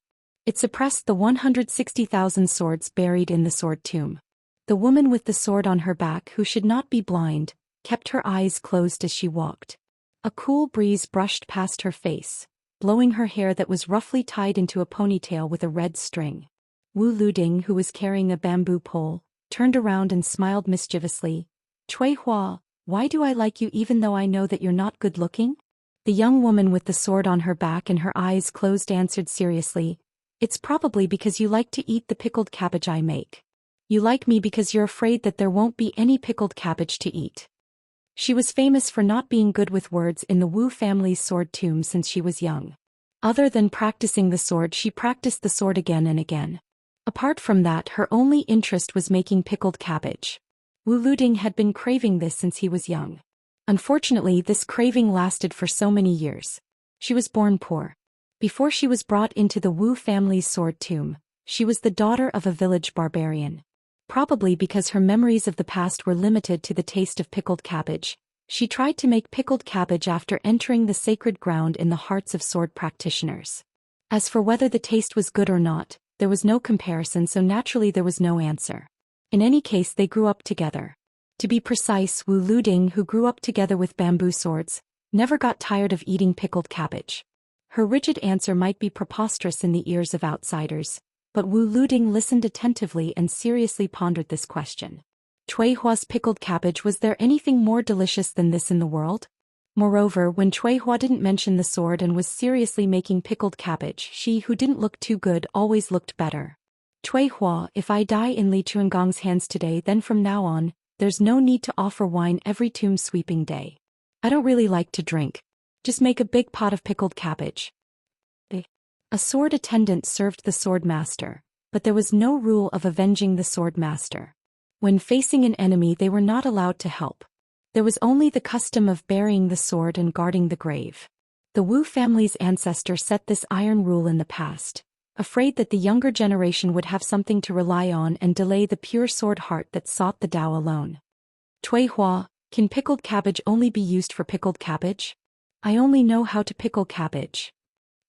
It suppressed the 160,000 swords buried in the sword tomb. The woman with the sword on her back, who should not be blind, kept her eyes closed as she walked. A cool breeze brushed past her face, blowing her hair that was roughly tied into a ponytail with a red string. Wu Liuding, who was carrying a bamboo pole, turned around and smiled mischievously. Cui Hua, why do I like you even though I know that you're not good-looking? The young woman with the sword on her back and her eyes closed answered seriously. It's probably because you like to eat the pickled cabbage I make. You like me because you're afraid that there won't be any pickled cabbage to eat. She was famous for not being good with words in the Wu family's sword tomb since she was young. Other than practicing the sword, she practiced the sword again and again. Apart from that, her only interest was making pickled cabbage. Wu Liuding had been craving this since he was young. Unfortunately, this craving lasted for so many years. She was born poor. Before she was brought into the Wu family's sword tomb, she was the daughter of a village barbarian. Probably because her memories of the past were limited to the taste of pickled cabbage, she tried to make pickled cabbage after entering the sacred ground in the hearts of sword practitioners. As for whether the taste was good or not, there was no comparison, so naturally there was no answer. In any case, they grew up together. To be precise, Wu Liuding, who grew up together with bamboo swords, never got tired of eating pickled cabbage. Her rigid answer might be preposterous in the ears of outsiders, but Wu Liuding listened attentively and seriously pondered this question. Cui Hua's pickled cabbage, was there anything more delicious than this in the world? Moreover, when Cui Hua didn't mention the sword and was seriously making pickled cabbage, she who didn't look too good always looked better. Cui Hua, if I die in Li Chuangong's hands today, then from now on, there's no need to offer wine every tomb sweeping day. I don't really like to drink. Just make a big pot of pickled cabbage. A sword attendant served the sword master, but there was no rule of avenging the sword master. When facing an enemy, they were not allowed to help. There was only the custom of burying the sword and guarding the grave. The Wu family's ancestor set this iron rule in the past, afraid that the younger generation would have something to rely on and delay the pure sword heart that sought the Tao alone. Cui Hua, can pickled cabbage only be used for pickled cabbage? I only know how to pickle cabbage.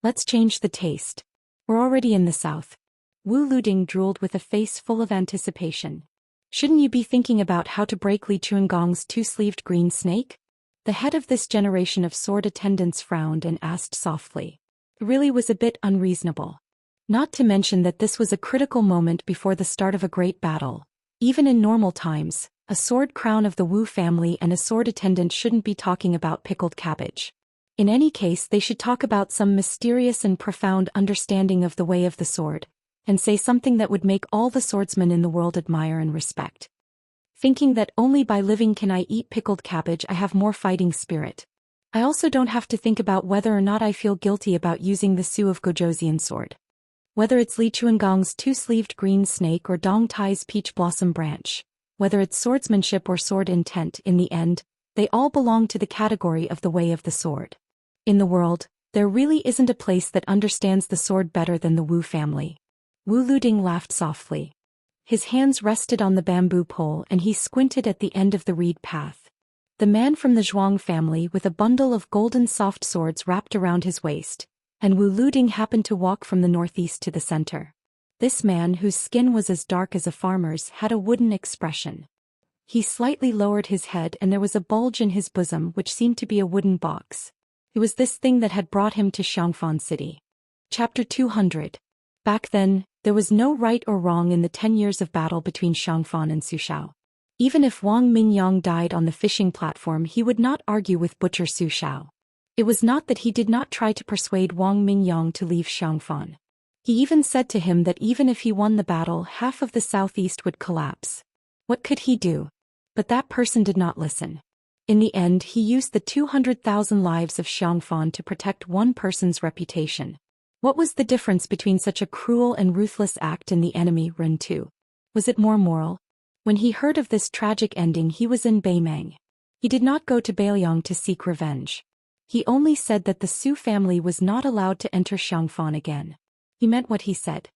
Let's change the taste. We're already in the south. Wu Liuding drooled with a face full of anticipation. Shouldn't you be thinking about how to break Li Chuangong's two-sleeved green snake? The head of this generation of sword attendants frowned and asked softly. It really was a bit unreasonable. Not to mention that this was a critical moment before the start of a great battle. Even in normal times, a sword crown of the Wu family and a sword attendant shouldn't be talking about pickled cabbage. In any case, they should talk about some mysterious and profound understanding of the way of the sword, and say something that would make all the swordsmen in the world admire and respect. Thinking that only by living can I eat pickled cabbage, I have more fighting spirit. I also don't have to think about whether or not I feel guilty about using the Su of Gojosian sword. Whether it's Li Chuangong's two-sleeved green snake or Dong Tai's peach blossom branch, whether it's swordsmanship or sword intent, in the end, they all belong to the category of the way of the sword. In the world, there really isn't a place that understands the sword better than the Wu family. Wu Luding laughed softly. His hands rested on the bamboo pole and he squinted at the end of the reed path. The man from the Zhuang family with a bundle of golden soft swords wrapped around his waist, and Wu Luding happened to walk from the northeast to the center. This man, whose skin was as dark as a farmer's, had a wooden expression. He slightly lowered his head and there was a bulge in his bosom which seemed to be a wooden box. It was this thing that had brought him to Xiangfan City. Chapter 200. Back then, there was no right or wrong in the 10 years of battle between Xiangfan and Sushao. Even if Wang Mingyang died on the fishing platform, he would not argue with Butcher Su Shao. It was not that he did not try to persuade Wang Mingyang to leave Xiangfan. He even said to him that even if he won the battle, half of the southeast would collapse. What could he do? But that person did not listen. In the end, he used the 200,000 lives of Xiangfan to protect one person's reputation. What was the difference between such a cruel and ruthless act and the enemy Ren Tu? Was it more moral? When he heard of this tragic ending, he was in Beimang. He did not go to Beiliang to seek revenge. He only said that the Su family was not allowed to enter Xiangfan again. He meant what he said.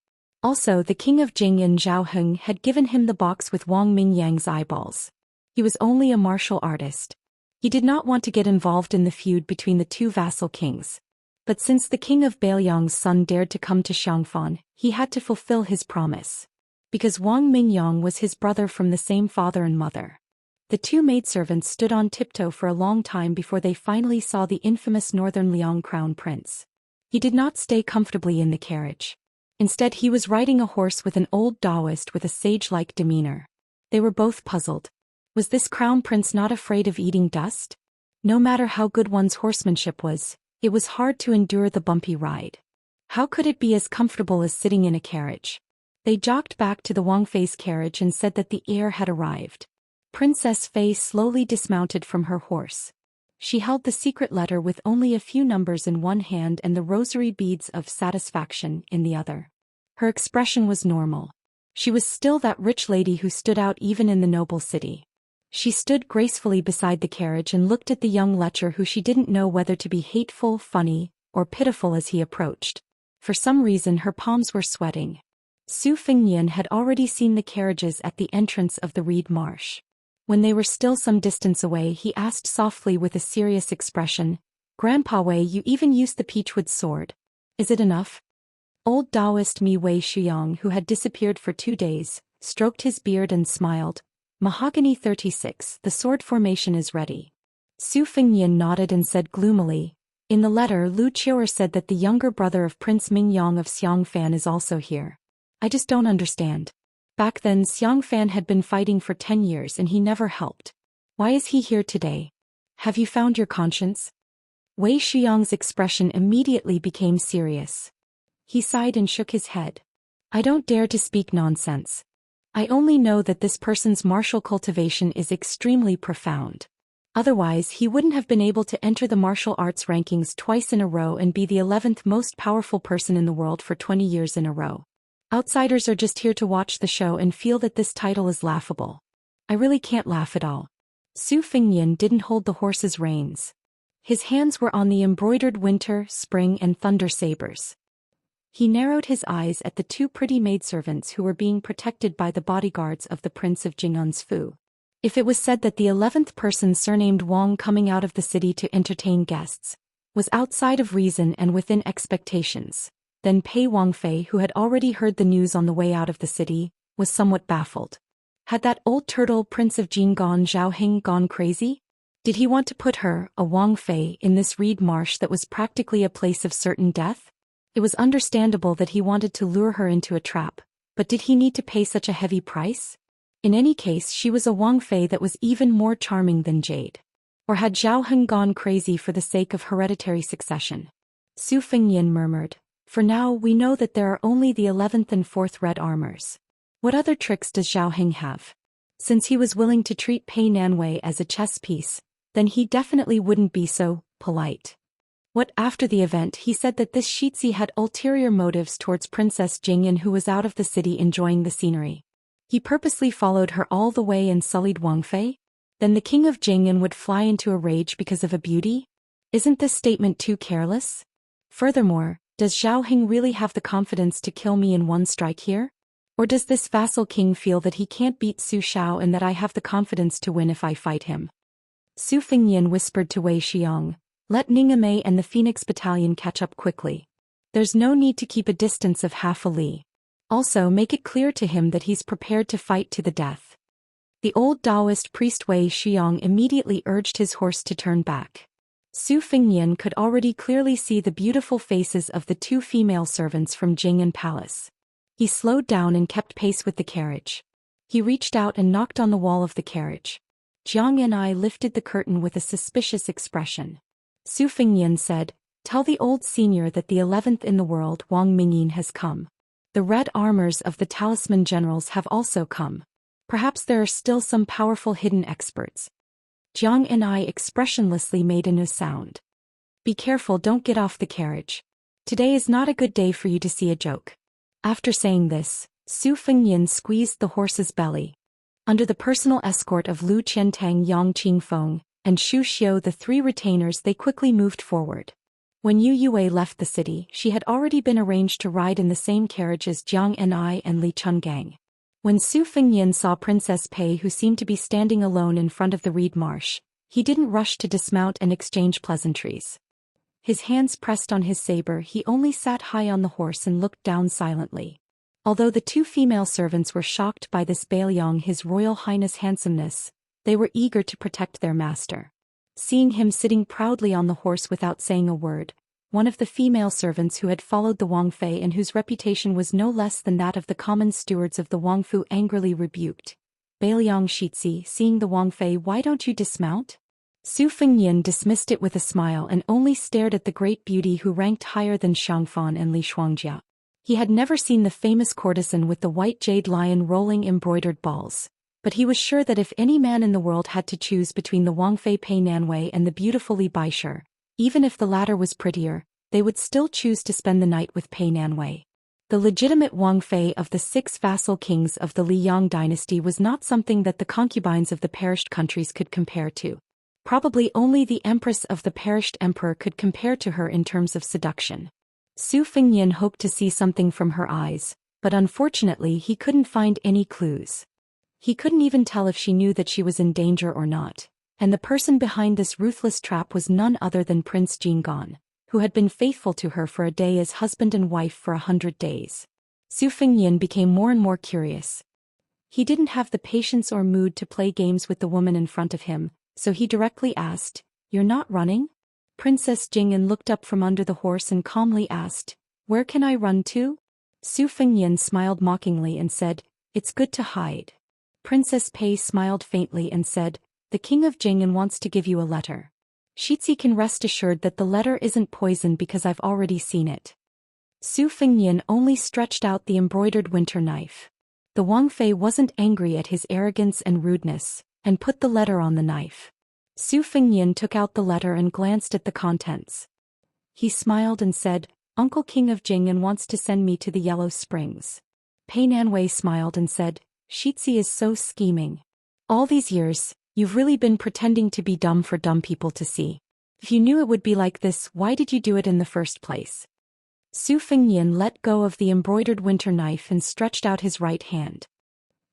Also, the king of Jing and Zhao Heng had given him the box with Wang Mingyang's eyeballs. He was only a martial artist. He did not want to get involved in the feud between the two vassal kings. But since the king of Beiliang's son dared to come to Xiangfan, he had to fulfill his promise. Because Wang Mingyang was his brother from the same father and mother. The two maidservants stood on tiptoe for a long time before they finally saw the infamous Northern Liang crown prince. He did not stay comfortably in the carriage. Instead, he was riding a horse with an old Daoist with a sage-like demeanor. They were both puzzled. Was this crown prince not afraid of eating dust? No matter how good one's horsemanship was, it was hard to endure the bumpy ride. How could it be as comfortable as sitting in a carriage? They jogged back to the Wang Fei's carriage and said that the heir had arrived. Princess Fei slowly dismounted from her horse. She held the secret letter with only a few numbers in one hand and the rosary beads of satisfaction in the other. Her expression was normal. She was still that rich lady who stood out even in the noble city. She stood gracefully beside the carriage and looked at the young lecher who she didn't know whether to be hateful, funny, or pitiful as he approached. For some reason her palms were sweating. Su Fengnian had already seen the carriages at the entrance of the reed marsh. When they were still some distance away, he asked softly with a serious expression, "Grandpa Wei, you even used the peachwood sword. Is it enough?" Old Daoist Mi Wei Shuyang, who had disappeared for 2 days, stroked his beard and smiled. "Mahogany 36, the sword formation is ready." Su Fengnian nodded and said gloomily, "In the letter, Lu Qiuer said that the younger brother of Prince Mingyang of Xiangfan is also here. I just don't understand. Back then Xiangfan had been fighting for 10 years and he never helped. Why is he here today? Have you found your conscience?" Wei Shuyang's expression immediately became serious. He sighed and shook his head. "I don't dare to speak nonsense. I only know that this person's martial cultivation is extremely profound. Otherwise, he wouldn't have been able to enter the martial arts rankings twice in a row and be the 11th most powerful person in the world for 20 years in a row. Outsiders are just here to watch the show and feel that this title is laughable. I really can't laugh at all." Su Fengnian didn't hold the horse's reins. His hands were on the embroidered winter, spring, and thunder sabers. He narrowed his eyes at the 2 pretty maidservants who were being protected by the bodyguards of the Prince of Jingun's Fu. If it was said that the 11th person surnamed Wang coming out of the city to entertain guests was outside of reason and within expectations, then Pei Wangfei, who had already heard the news on the way out of the city, was somewhat baffled. Had that old turtle Prince of Jingon Zhao Heng gone crazy? Did he want to put her, a Wangfei, in this reed marsh that was practically a place of certain death? It was understandable that he wanted to lure her into a trap, but did he need to pay such a heavy price? In any case, she was a Wangfei that was even more charming than Jade. Or had Zhao Heng gone crazy for the sake of hereditary succession? Su Fengnian murmured, For now we know that there are only the 11th and 4th red armors. What other tricks does Zhao Heng have? Since he was willing to treat Pei Nanwei as a chess piece, then he definitely wouldn't be so polite. What after the event he said that this Xianxia had ulterior motives towards Princess Jingyan, who was out of the city enjoying the scenery. He purposely followed her all the way and sullied Wang Fei? Then the king of Jingyan would fly into a rage because of a beauty? Isn't this statement too careless? Furthermore, does Zhao Heng really have the confidence to kill me in one strike here? Or does this vassal king feel that he can't beat Su Xiao and that I have the confidence to win if I fight him? Su Fengnian whispered to Wei Xiong, "Let Ningame and the Phoenix Battalion catch up quickly. There's no need to keep a distance of half a li. Also make it clear to him that he's prepared to fight to the death." The old Daoist priest Wei Xiong immediately urged his horse to turn back. Su Fengnian could already clearly see the beautiful faces of the two female servants from Jingyan Palace. He slowed down and kept pace with the carriage. He reached out and knocked on the wall of the carriage. Jiang and I lifted the curtain with a suspicious expression. Su Fengnian said, "Tell the old senior that the 11th in the world, Wang Mingyin, has come. The red armors of the talisman generals have also come. Perhaps there are still some powerful hidden experts." Jiang and I expressionlessly made a no sound. "Be careful, don't get off the carriage. Today is not a good day for you to see a joke." After saying this, Su Fengnian squeezed the horse's belly. Under the personal escort of Lu Qiantang, Yang Qingfeng, and Xu Xiu, the three retainers, they quickly moved forward. When Yu Yue left the city, she had already been arranged to ride in the same carriage as Jiang and I and Li Chungang. When Su Fengnian saw Princess Pei, who seemed to be standing alone in front of the reed marsh, he didn't rush to dismount and exchange pleasantries. His hands pressed on his saber, he only sat high on the horse and looked down silently. Although the two female servants were shocked by this Bailiang, His Royal Highness' handsomeness, they were eager to protect their master. Seeing him sitting proudly on the horse without saying a word, one of the female servants who had followed the Wang Fei and whose reputation was no less than that of the common stewards of the Wang Fu angrily rebuked. "Bailiang Shitzi, seeing the Wang Fei, why don't you dismount?" Su Fengnian dismissed it with a smile and only stared at the great beauty who ranked higher than Xiangfan and Li Shuangjia. He had never seen the famous courtesan with the white jade lion rolling embroidered balls, but he was sure that if any man in the world had to choose between the Wang Fei Pei Nanwei and the beautiful Li Baishe, even if the latter was prettier, they would still choose to spend the night with Pei Nanwei. The legitimate Wang Fei of the 6 vassal kings of the Li Yang dynasty was not something that the concubines of the perished countries could compare to. Probably only the empress of the perished emperor could compare to her in terms of seduction. Su Fengnian hoped to see something from her eyes, but unfortunately he couldn't find any clues. He couldn't even tell if she knew that she was in danger or not, and the person behind this ruthless trap was none other than Prince Jinggan, who had been faithful to her for a day as husband and wife for 100 days. Su Fengnian became more and more curious. He didn't have the patience or mood to play games with the woman in front of him, so he directly asked, "You're not running?" Princess Jingyan looked up from under the horse and calmly asked, "Where can I run to?" Su Fengnian smiled mockingly and said, "It's good to hide." Princess Pei smiled faintly and said, "The king of Jingyan wants to give you a letter. Shitzi can rest assured that the letter isn't poisoned because I've already seen it." Su Fengnian only stretched out the embroidered winter knife. The Wang Fei wasn't angry at his arrogance and rudeness, and put the letter on the knife. Su Fengnian took out the letter and glanced at the contents. He smiled and said, "Uncle King of Jingyan wants to send me to the Yellow Springs." Pei Nanwei smiled and said, "Shitzi is so scheming. All these years, you've really been pretending to be dumb for dumb people to see. If you knew it would be like this, why did you do it in the first place?" Su Fengnian let go of the embroidered winter knife and stretched out his right hand.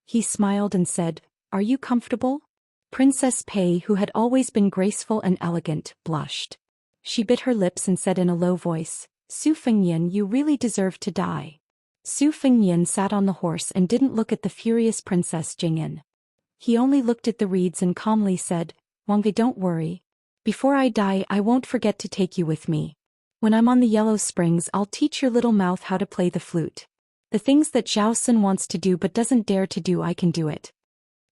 He smiled and said, "Are you comfortable?" Princess Pei, who had always been graceful and elegant, blushed. She bit her lips and said in a low voice, "Su Fengnian, you really deserve to die." Su Fengnian sat on the horse and didn't look at the furious Princess Jingyan. He only looked at the reeds and calmly said, "Wang Fei, don't worry. Before I die, I won't forget to take you with me. When I'm on the Yellow Springs, I'll teach your little mouth how to play the flute. The things that Zhao Sun wants to do but doesn't dare to do, I can do it."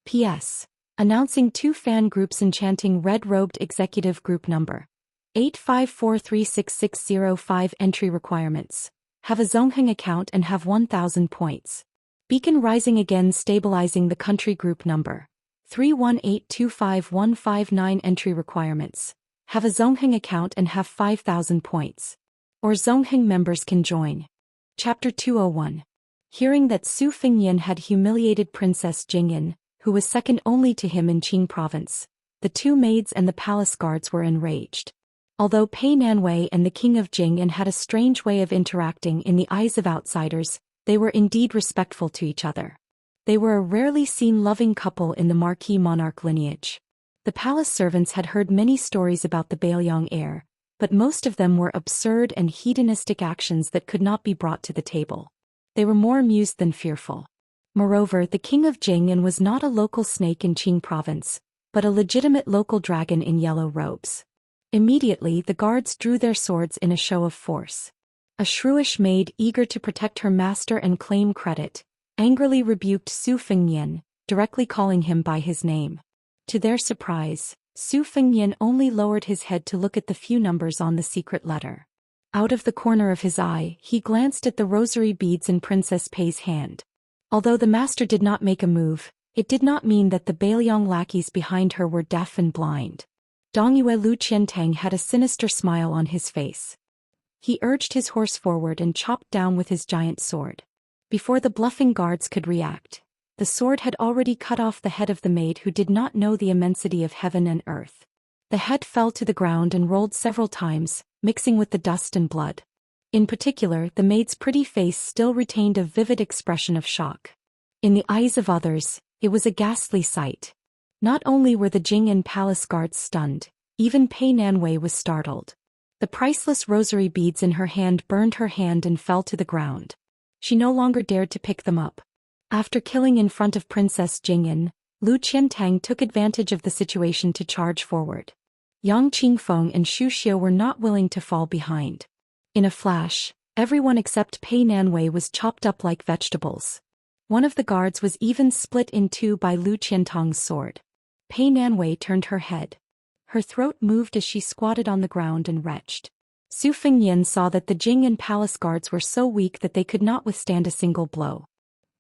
P.S. Announcing 2 fan groups enchanting red-robed executive group number 854366605 entry requirements. have a Zongheng account and have 1,000 points. Beacon Rising again stabilizing the country group number. 3182515 entry requirements. Have a Zongheng account and have 5,000 points. Or Zongheng members can join. Chapter 201. Hearing that Su Fengnian had humiliated Princess Jingyan, who was second only to him in Qing province, the two maids and the palace guards were enraged. Although Pei Nanwei and the king of Jingyan had a strange way of interacting in the eyes of outsiders, they were indeed respectful to each other. They were a rarely seen loving couple in the Marquis monarch lineage. The palace servants had heard many stories about the Bailiang heir, but most of them were absurd and hedonistic actions that could not be brought to the table. They were more amused than fearful. Moreover, the king of Jingyan was not a local snake in Qing province, but a legitimate local dragon in yellow robes. Immediately the guards drew their swords in a show of force. A shrewish maid eager to protect her master and claim credit, angrily rebuked Su Fengnian, directly calling him by his name. To their surprise, Su Fengnian only lowered his head to look at the few numbers on the secret letter. Out of the corner of his eye, he glanced at the rosary beads in Princess Pei's hand. Although the master did not make a move, it did not mean that the Bailiang lackeys behind her were deaf and blind. Dongyue Lu Qiantang had a sinister smile on his face. He urged his horse forward and chopped down with his giant sword. Before the bluffing guards could react, the sword had already cut off the head of the maid who did not know the immensity of heaven and earth. The head fell to the ground and rolled several times, mixing with the dust and blood. In particular, the maid's pretty face still retained a vivid expression of shock. In the eyes of others, it was a ghastly sight. Not only were the Jingyan palace guards stunned, even Pei Nanwei was startled. The priceless rosary beads in her hand burned her hand and fell to the ground. She no longer dared to pick them up. After killing in front of Princess Jingyan, Lu Qiantang took advantage of the situation to charge forward. Yang Qingfeng and Zhou Xian were not willing to fall behind. In a flash, everyone except Pei Nanwei was chopped up like vegetables. One of the guards was even split in two by Lu Qiantang's sword. Pei Nanwei turned her head. Her throat moved as she squatted on the ground and retched. Su Fengnian saw that the Jingyan palace guards were so weak that they could not withstand a single blow.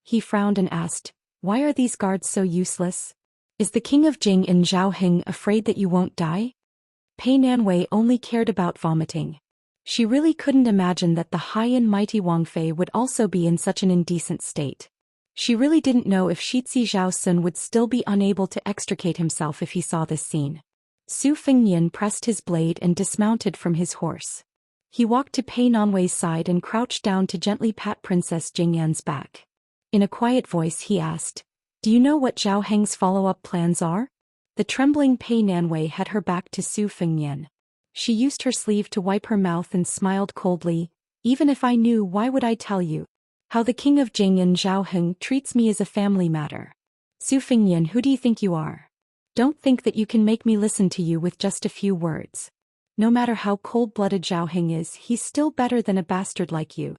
He frowned and asked, "Why are these guards so useless? Is the king of Jing in Zhaoheng afraid that you won't die?" Pei Nanwei only cared about vomiting. She really couldn't imagine that the high and mighty Wang Fei would also be in such an indecent state. She really didn't know if Shitzi Zhaosun would still be unable to extricate himself if he saw this scene. Su Fengnian pressed his blade and dismounted from his horse. He walked to Pei Nanwei's side and crouched down to gently pat Princess Jingyan's back. In a quiet voice he asked, "Do you know what Zhao Heng's follow-up plans are?" The trembling Pei Nanwei had her back to Su Fengnian. She used her sleeve to wipe her mouth and smiled coldly, "Even if I knew, why would I tell you? How the king of Jing and Zhao Heng treats me is a family matter. Su Fengnian, who do you think you are? Don't think that you can make me listen to you with just a few words. No matter how cold-blooded Zhao Heng is, he's still better than a bastard like you."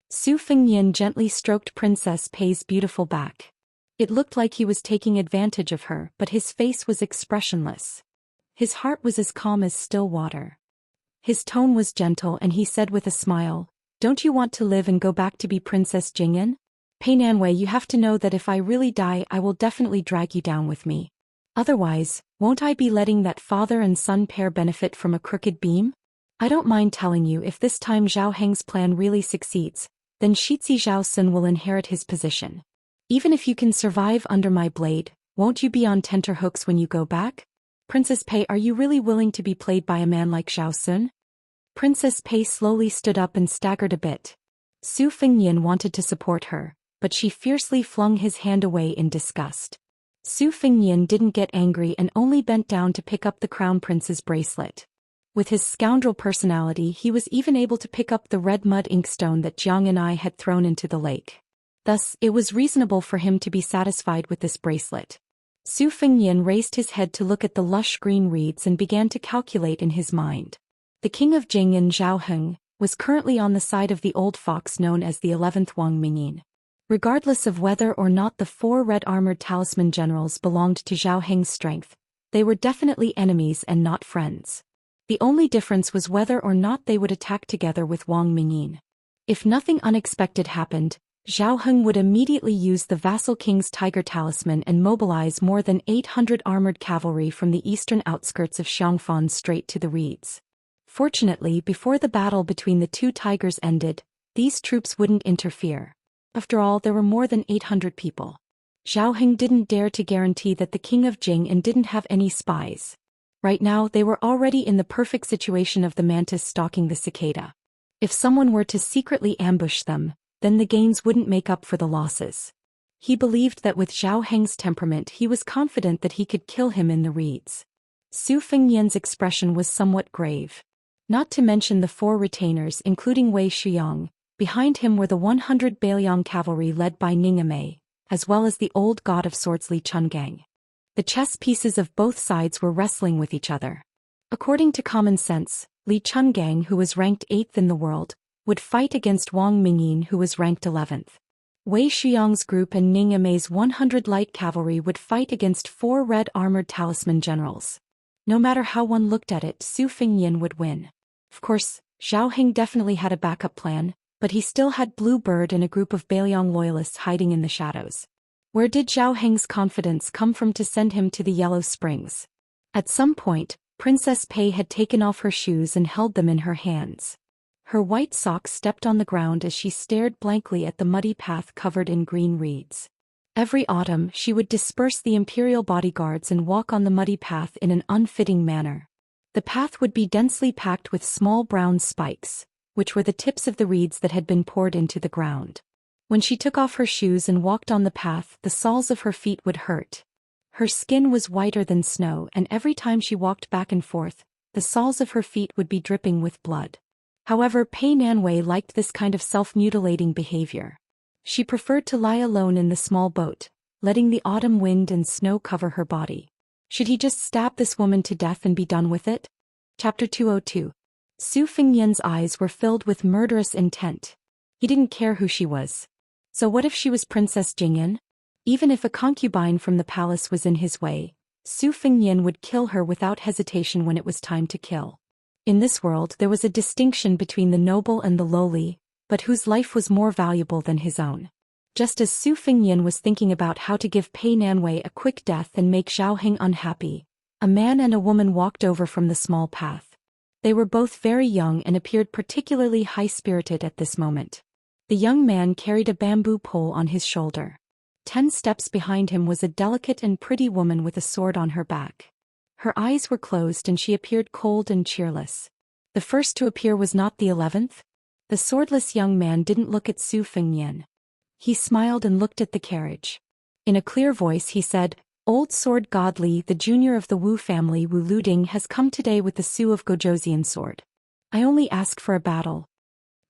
Su Fengnian gently stroked Princess Pei's beautiful back. It looked like he was taking advantage of her, but his face was expressionless. His heart was as calm as still water. His tone was gentle and he said with a smile, "Don't you want to live and go back to be Princess Jingyan? Pei Nanwei, you have to know that if I really die, I will definitely drag you down with me. Otherwise, won't I be letting that father and son pair benefit from a crooked beam? I don't mind telling you, if this time Zhao Heng's plan really succeeds, then Shitzi Zhaosun will inherit his position. Even if you can survive under my blade, won't you be on tenterhooks when you go back? Princess Pei, are you really willing to be played by a man like Zhaosun?" Princess Pei slowly stood up and staggered a bit. Su Fengnian wanted to support her, but she fiercely flung his hand away in disgust. Su Fengnian didn't get angry and only bent down to pick up the crown prince's bracelet. With his scoundrel personality, he was even able to pick up the red mud inkstone that Jiang and I had thrown into the lake. Thus, it was reasonable for him to be satisfied with this bracelet. Su Fengnian raised his head to look at the lush green reeds and began to calculate in his mind. The king of Jing and Zhao Heng was currently on the side of the old fox known as the 11th Wang Mingyin. Regardless of whether or not the four red-armored talisman generals belonged to Zhao Heng's strength, they were definitely enemies and not friends. The only difference was whether or not they would attack together with Wang Mingyin. If nothing unexpected happened, Zhao Heng would immediately use the vassal king's tiger talisman and mobilize more than 800 armored cavalry from the eastern outskirts of Xiangfan straight to the reeds. Fortunately, before the battle between the two tigers ended, these troops wouldn't interfere. After all, there were more than 800 people. Zhao Heng didn't dare to guarantee that the king of Jing and didn't have any spies. Right now, they were already in the perfect situation of the mantis stalking the cicada. If someone were to secretly ambush them, then the gains wouldn't make up for the losses. He believed that with Zhao Heng's temperament he was confident that he could kill him in the reeds. Su Fengyan's expression was somewhat grave. Not to mention the 4 retainers including Wei Xiang, behind him were the 100 Bailiang cavalry led by Ningame, as well as the old god of swords Li Chungang. The chess pieces of both sides were wrestling with each other. According to common sense, Li Chungang, who was ranked 8th in the world, would fight against Wang Mingyin, who was ranked 11th. Wei Xiang's group and Ningame's 100 light cavalry would fight against 4 red armored talisman generals. No matter how one looked at it, Su Fengyan would win. Of course, Zhao Heng definitely had a backup plan, but he still had Blue Bird and a group of Bailiang loyalists hiding in the shadows. Where did Zhao Heng's confidence come from to send him to the Yellow Springs? At some point, Princess Pei had taken off her shoes and held them in her hands. Her white socks stepped on the ground as she stared blankly at the muddy path covered in green reeds. Every autumn, she would disperse the imperial bodyguards and walk on the muddy path in an unfitting manner. The path would be densely packed with small brown spikes, which were the tips of the reeds that had been poured into the ground. When she took off her shoes and walked on the path, the soles of her feet would hurt. Her skin was whiter than snow, and every time she walked back and forth, the soles of her feet would be dripping with blood. However, Pei Nanwei liked this kind of self-mutilating behavior. She preferred to lie alone in the small boat, letting the autumn wind and snow cover her body. Should he just stab this woman to death and be done with it? Chapter 202. Su Fengyan's eyes were filled with murderous intent. He didn't care who she was. So what if she was Princess Jingyan? Even if a concubine from the palace was in his way, Su Fengyan would kill her without hesitation when it was time to kill. In this world there was a distinction between the noble and the lowly, but whose life was more valuable than his own. Just as Su Fengyan was thinking about how to give Pei Nanwei a quick death and make Zhao Heng unhappy, a man and a woman walked over from the small path. They were both very young and appeared particularly high-spirited at this moment. The young man carried a bamboo pole on his shoulder. 10 steps behind him was a delicate and pretty woman with a sword on her back. Her eyes were closed and she appeared cold and cheerless. The first to appear was not the 11th. The swordless young man didn't look at Su Fengyan. He smiled and looked at the carriage. In a clear voice he said, "Old Sword God Li, the junior of the Wu family Wu Luding, has come today with the Su of Gojoseon sword. I only ask for a battle."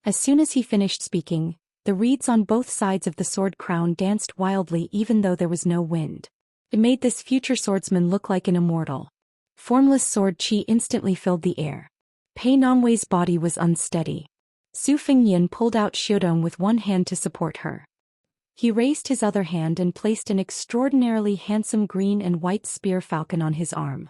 As soon as he finished speaking, the reeds on both sides of the sword crown danced wildly even though there was no wind. It made this future swordsman look like an immortal. Formless sword chi instantly filled the air. Pei Nanwei's body was unsteady. Su Fengyan pulled out Xiudong with one hand to support her. He raised his other hand and placed an extraordinarily handsome green and white spear falcon on his arm.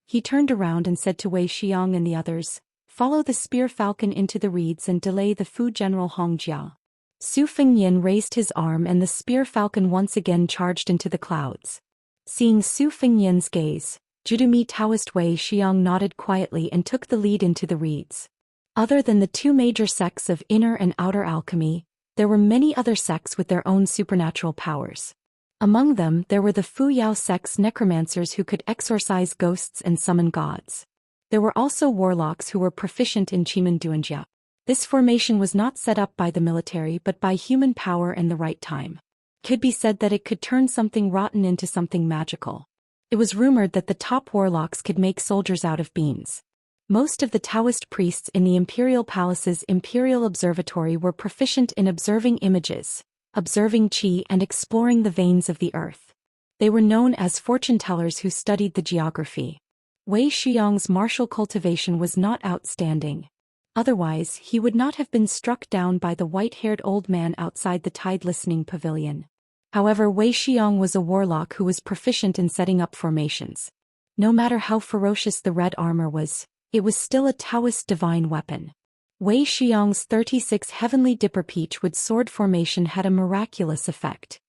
He turned around and said to Wei Xiang and the others, "Follow the spear falcon into the reeds and delay the Fu General Hongjia." Su Fengyan raised his arm and the spear falcon once again charged into the clouds. Seeing Su Fengyan's gaze, Judumi Taoist Wei Xiang nodded quietly and took the lead into the reeds. Other than the 2 major sects of inner and outer alchemy, there were many other sects with their own supernatural powers. Among them there were the Fu Yao sect's necromancers who could exorcise ghosts and summon gods. There were also warlocks who were proficient in Chimen Duanjia. This formation was not set up by the military but by human power and the right time. It could be said that it could turn something rotten into something magical. It was rumored that the top warlocks could make soldiers out of beams. Most of the Taoist priests in the imperial palace's imperial observatory were proficient in observing images, observing qi and exploring the veins of the earth. They were known as fortune-tellers who studied the geography. Wei Xiang's martial cultivation was not outstanding. Otherwise, he would not have been struck down by the white-haired old man outside the tide-listening pavilion. However, Wei Xiang was a warlock who was proficient in setting up formations. No matter how ferocious the red armor was, it was still a Taoist divine weapon. Wei Xiang's 36 Heavenly Dipper Peachwood sword formation had a miraculous effect.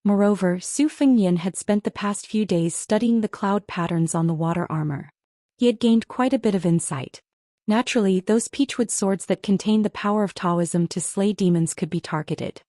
Moreover, Su Fengyan had spent the past few days studying the cloud patterns on the water armor. He had gained quite a bit of insight. Naturally, those peachwood swords that contain the power of Taoism to slay demons could be targeted.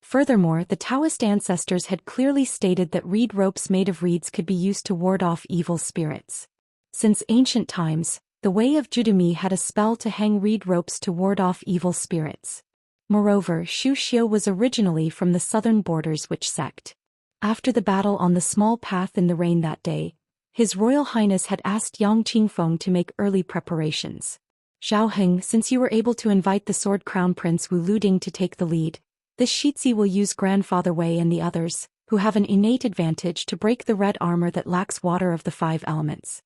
Furthermore, the Daoist ancestors had clearly stated that reed ropes made of reeds could be used to ward off evil spirits. Since ancient times, the Way of Judumi had a spell to hang reed ropes to ward off evil spirits. Moreover, Zhou Xian was originally from the southern borders witch sect. After the battle on the small path in the rain that day, His Royal Highness had asked Yang Qingfeng to make early preparations. Zhao Heng, since you were able to invite the Sword Crown Prince Wu Luding to take the lead, this Shitzi will use Grandfather Wei and the others, who have an innate advantage to break the red armor that lacks water of the 5 elements.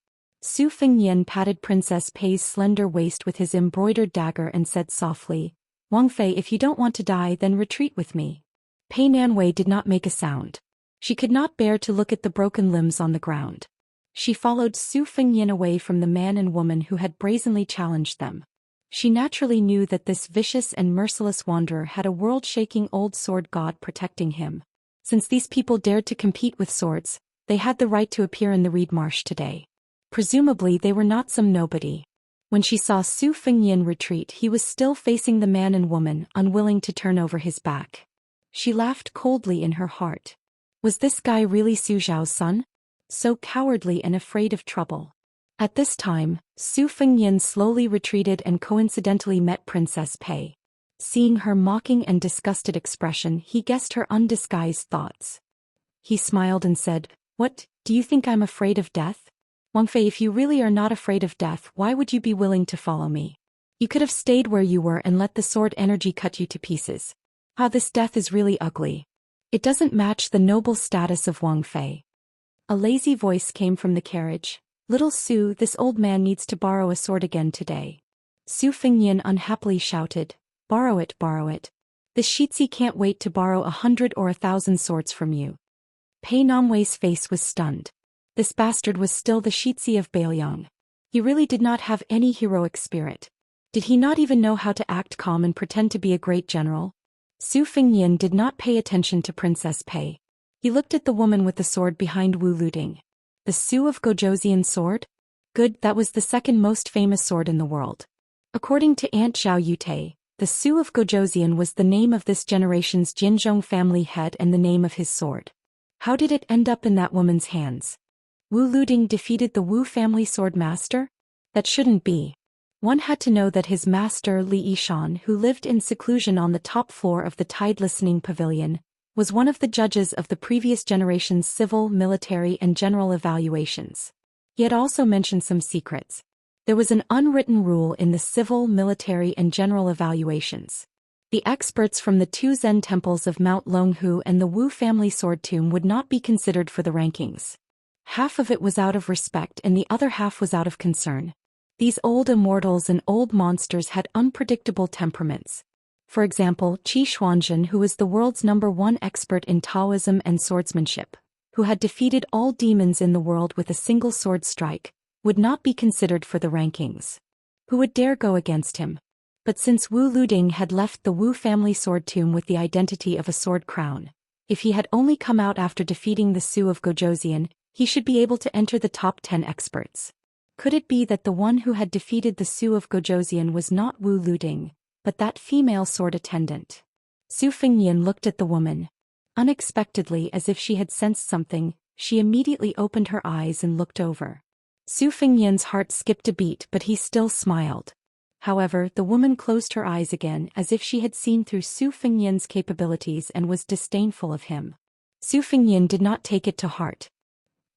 Su Fengyan patted Princess Pei's slender waist with his embroidered dagger and said softly, Wang Fei, if you don't want to die, then retreat with me. Pei Nanwei did not make a sound. She could not bear to look at the broken limbs on the ground. She followed Su Fengyan away from the man and woman who had brazenly challenged them. She naturally knew that this vicious and merciless wanderer had a world-shaking old sword god protecting him. Since these people dared to compete with swords, they had the right to appear in the reed marsh today. Presumably they were not some nobody. When she saw Su Fengyan retreat, he was still facing the man and woman, unwilling to turn over his back. She laughed coldly in her heart. Was this guy really Su Zhao's son? So cowardly and afraid of trouble. At this time, Su Fengyan slowly retreated and coincidentally met Princess Pei. Seeing her mocking and disgusted expression, he guessed her undisguised thoughts. He smiled and said, What, do you think I'm afraid of death? Wang Fei, if you really are not afraid of death, why would you be willing to follow me? You could have stayed where you were and let the sword energy cut you to pieces. Ah, this death is really ugly. It doesn't match the noble status of Wang Fei. A lazy voice came from the carriage. Little Su, this old man needs to borrow a sword again today. Su Fengyan unhappily shouted, Borrow it, borrow it. This Shitzi can't wait to borrow 100 or 1,000 swords from you. Pei Namwei's face was stunned. This bastard was still the Shitzi of Bailiang. He really did not have any heroic spirit. Did he not even know how to act calm and pretend to be a great general? Su Fengyan did not pay attention to Princess Pei. He looked at the woman with the sword behind Wu Luding. The Su of Gojosian sword? Good, that was the second most famous sword in the world. According to Aunt Zhao Yute, the Su of Gojosian was the name of this generation's Jinzhong family head and the name of his sword. How did it end up in that woman's hands? Wu Luding defeated the Wu family sword master? That shouldn't be. One had to know that his master Li Yishan, who lived in seclusion on the top floor of the Tide Listening Pavilion, was one of the judges of the previous generation's civil, military and general evaluations. He had also mentioned some secrets. There was an unwritten rule in the civil, military and general evaluations. The experts from the 2 Zen temples of Mount Longhu and the Wu family sword tomb would not be considered for the rankings. Half of it was out of respect and the other half was out of concern. These old immortals and old monsters had unpredictable temperaments. For example, Qi Xuanzhen, who was the world's #1 expert in Taoism and swordsmanship, who had defeated all demons in the world with a single sword strike, would not be considered for the rankings. Who would dare go against him? But since Wu Luding had left the Wu family sword tomb with the identity of a sword crown, if he had only come out after defeating the Su of Gojosian, he should be able to enter the top 10 experts. Could it be that the one who had defeated the Su of Gojosian was not Wu Luding, but that female sword attendant? Su Fengyan looked at the woman. Unexpectedly, as if she had sensed something, she immediately opened her eyes and looked over. Su Fengyan's heart skipped a beat, but he still smiled. However, the woman closed her eyes again as if she had seen through Su Fengyan's capabilities and was disdainful of him. Su Fengyan did not take it to heart.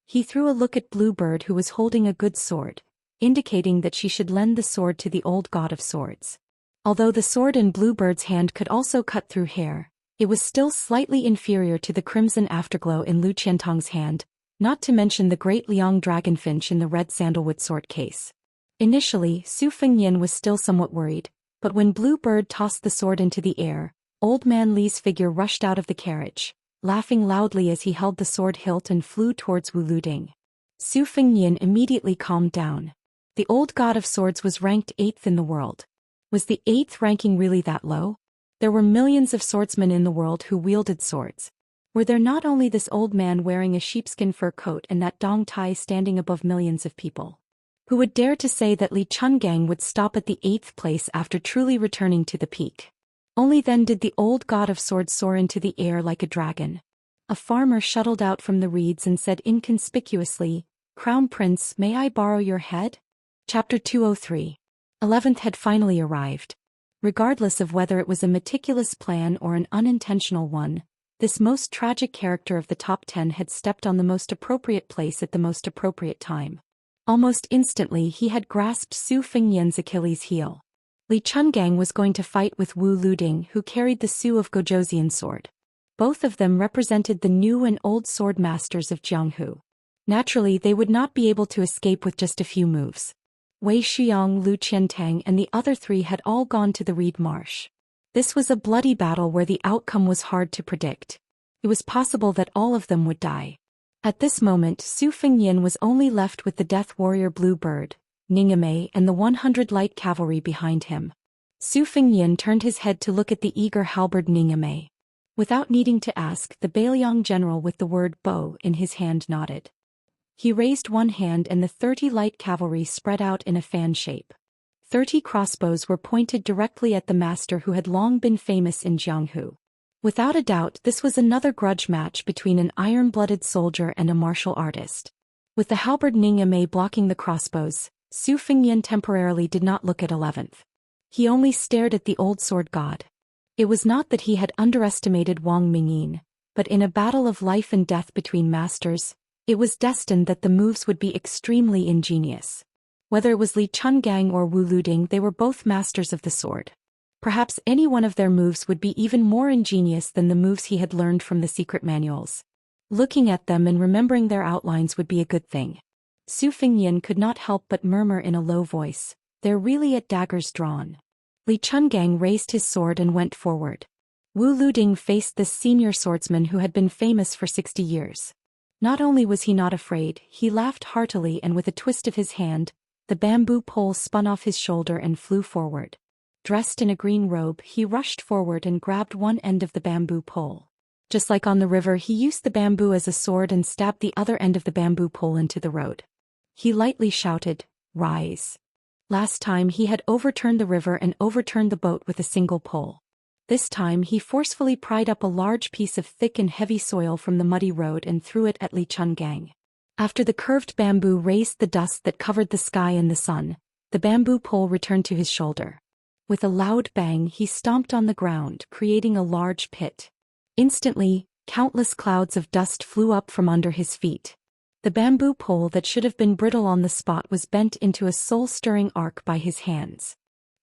He threw a look at Bluebird, who was holding a good sword, indicating that she should lend the sword to the old god of swords. Although the sword in Bluebird's hand could also cut through hair, it was still slightly inferior to the crimson afterglow in Lu Qiantong's hand, not to mention the great Liang dragonfinch in the red sandalwood sword case. Initially, Su Fengyan was still somewhat worried, but when Bluebird tossed the sword into the air, Old Man Li's figure rushed out of the carriage, laughing loudly as he held the sword hilt and flew towards Wu Luding. Su Fengyan immediately calmed down. The old god of swords was ranked 8th in the world. Was the 8th ranking really that low? There were millions of swordsmen in the world who wielded swords. Were there not only this old man wearing a sheepskin fur coat and that dong tai standing above millions of people? Who would dare to say that Li Chungang would stop at the 8th place after truly returning to the peak? Only then did the old god of swords soar into the air like a dragon. A farmer shuttled out from the reeds and said inconspicuously, "Crown Prince, may I borrow your head?" Chapter 203. 11th had finally arrived. Regardless of whether it was a meticulous plan or an unintentional one, this most tragic character of the top 10 had stepped on the most appropriate place at the most appropriate time. Almost instantly he had grasped Su Fengyan's Achilles heel. Li Chungang was going to fight with Wu Luding, who carried the Su of Gozhouzian sword. Both of them represented the new and old sword masters of Jianghu. Naturally they would not be able to escape with just a few moves. Wei Shuyang, Lu Qiantang and the other 3 had all gone to the reed marsh. This was a bloody battle where the outcome was hard to predict. It was possible that all of them would die. At this moment Su Fengyan was only left with the death warrior Blue Bird, Ningame and the 100 light cavalry behind him. Su Fengyan turned his head to look at the eager halberd Ningame. Without needing to ask, the Bailiang general with the word bow in his hand nodded. He raised one hand and the 30 light cavalry spread out in a fan shape. 30 crossbows were pointed directly at the master who had long been famous in Jianghu. Without a doubt this was another grudge match between an iron-blooded soldier and a martial artist. With the halberd Ningame blocking the crossbows, Su Fengyan temporarily did not look at 11th. He only stared at the old sword god. It was not that he had underestimated Wang Mingyin, but in a battle of life and death between masters, it was destined that the moves would be extremely ingenious. Whether it was Li Chungang or Wu Luding, they were both masters of the sword. Perhaps any one of their moves would be even more ingenious than the moves he had learned from the secret manuals. Looking at them and remembering their outlines would be a good thing. Su Fengyan could not help but murmur in a low voice, "They're really at daggers drawn." Li Chungang raised his sword and went forward. Wu Luding faced this senior swordsman who had been famous for 60 years. Not only was he not afraid, he laughed heartily and with a twist of his hand, the bamboo pole spun off his shoulder and flew forward. Dressed in a green robe, he rushed forward and grabbed one end of the bamboo pole. Just like on the river, he used the bamboo as a sword and stabbed the other end of the bamboo pole into the road. He lightly shouted, "Rise." Last time he had overturned the river and overturned the boat with a single pole. This time he forcefully pried up a large piece of thick and heavy soil from the muddy road and threw it at Li Chungang. After the curved bamboo raised the dust that covered the sky and the sun, the bamboo pole returned to his shoulder. With a loud bang he stomped on the ground, creating a large pit. Instantly, countless clouds of dust flew up from under his feet. The bamboo pole that should have been brittle on the spot was bent into a soul-stirring arc by his hands.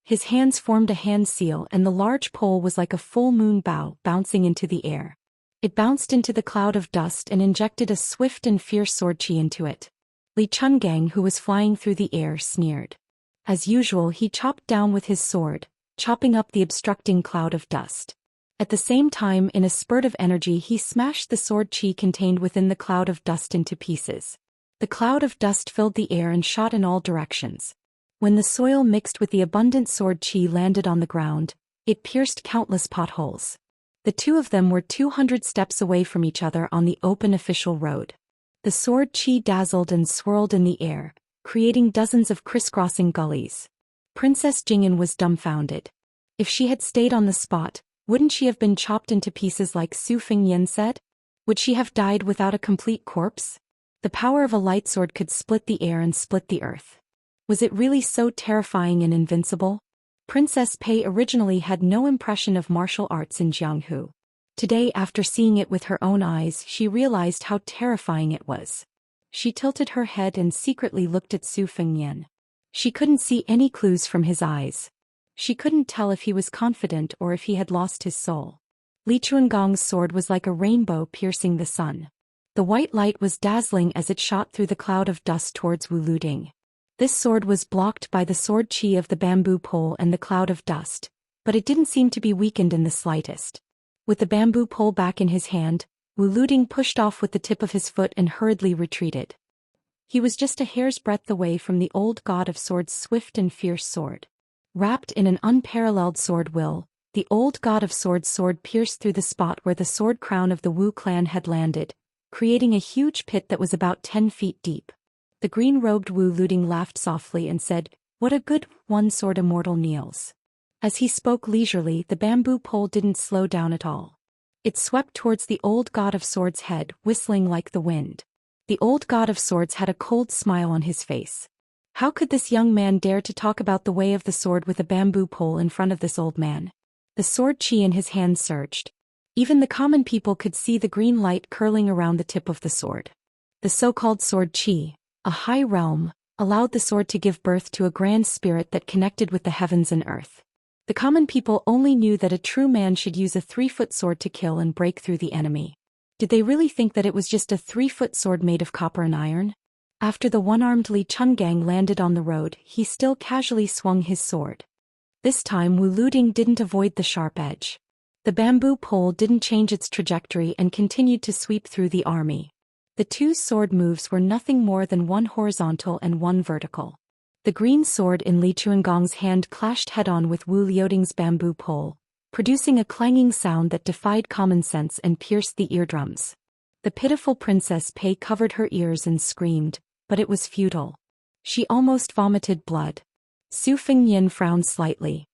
His hands formed a hand seal and the large pole was like a full moon bow bouncing into the air. It bounced into the cloud of dust and injected a swift and fierce sword chi into it. Li Chungang, who was flying through the air, sneered. As usual, he chopped down with his sword, chopping up the obstructing cloud of dust. At the same time, in a spurt of energy, he smashed the sword chi contained within the cloud of dust into pieces. The cloud of dust filled the air and shot in all directions. When the soil mixed with the abundant sword chi landed on the ground, it pierced countless potholes. The two of them were 200 steps away from each other on the open official road. The sword chi dazzled and swirled in the air, creating dozens of crisscrossing gullies. Princess Jing'an was dumbfounded. If she had stayed on the spot, wouldn't she have been chopped into pieces like Su Fengyan said? Would she have died without a complete corpse? The power of a light sword could split the air and split the earth. Was it really so terrifying and invincible? Princess Pei originally had no impression of martial arts in Jianghu. Today, after seeing it with her own eyes, she realized how terrifying it was. She tilted her head and secretly looked at Su Fengyan. She couldn't see any clues from his eyes. She couldn't tell if he was confident or if he had lost his soul. Li Chunggang's sword was like a rainbow piercing the sun. The white light was dazzling as it shot through the cloud of dust towards Wu Luding. This sword was blocked by the sword chi of the bamboo pole and the cloud of dust, but it didn't seem to be weakened in the slightest. With the bamboo pole back in his hand, Wu Luding pushed off with the tip of his foot and hurriedly retreated. He was just a hair's breadth away from the old god of swords' swift and fierce sword. Wrapped in an unparalleled sword will, the old god of swords' sword pierced through the spot where the sword crown of the Wu clan had landed, creating a huge pit that was about 10 feet deep. The green-robed Wu looting laughed softly and said, "What a good one-sword immortal kneels." As he spoke leisurely, the bamboo pole didn't slow down at all. It swept towards the old god of swords' head, whistling like the wind. The old god of swords had a cold smile on his face. How could this young man dare to talk about the way of the sword with a bamboo pole in front of this old man? The sword chi in his hand surged. Even the common people could see the green light curling around the tip of the sword. The so-called sword chi, a high realm, allowed the sword to give birth to a grand spirit that connected with the heavens and earth. The common people only knew that a true man should use a 3-foot sword to kill and break through the enemy. Did they really think that it was just a 3-foot sword made of copper and iron? After the one-armed Li Chungang landed on the road, he still casually swung his sword. This time Wu Luding didn't avoid the sharp edge. The bamboo pole didn't change its trajectory and continued to sweep through the army. The two sword moves were nothing more than one horizontal and one vertical. The green sword in Li Chuangong's hand clashed head-on with Wu Liuding's bamboo pole, producing a clanging sound that defied common sense and pierced the eardrums. The pitiful Princess Pei covered her ears and screamed, but it was futile. She almost vomited blood. Su Fengnian frowned slightly.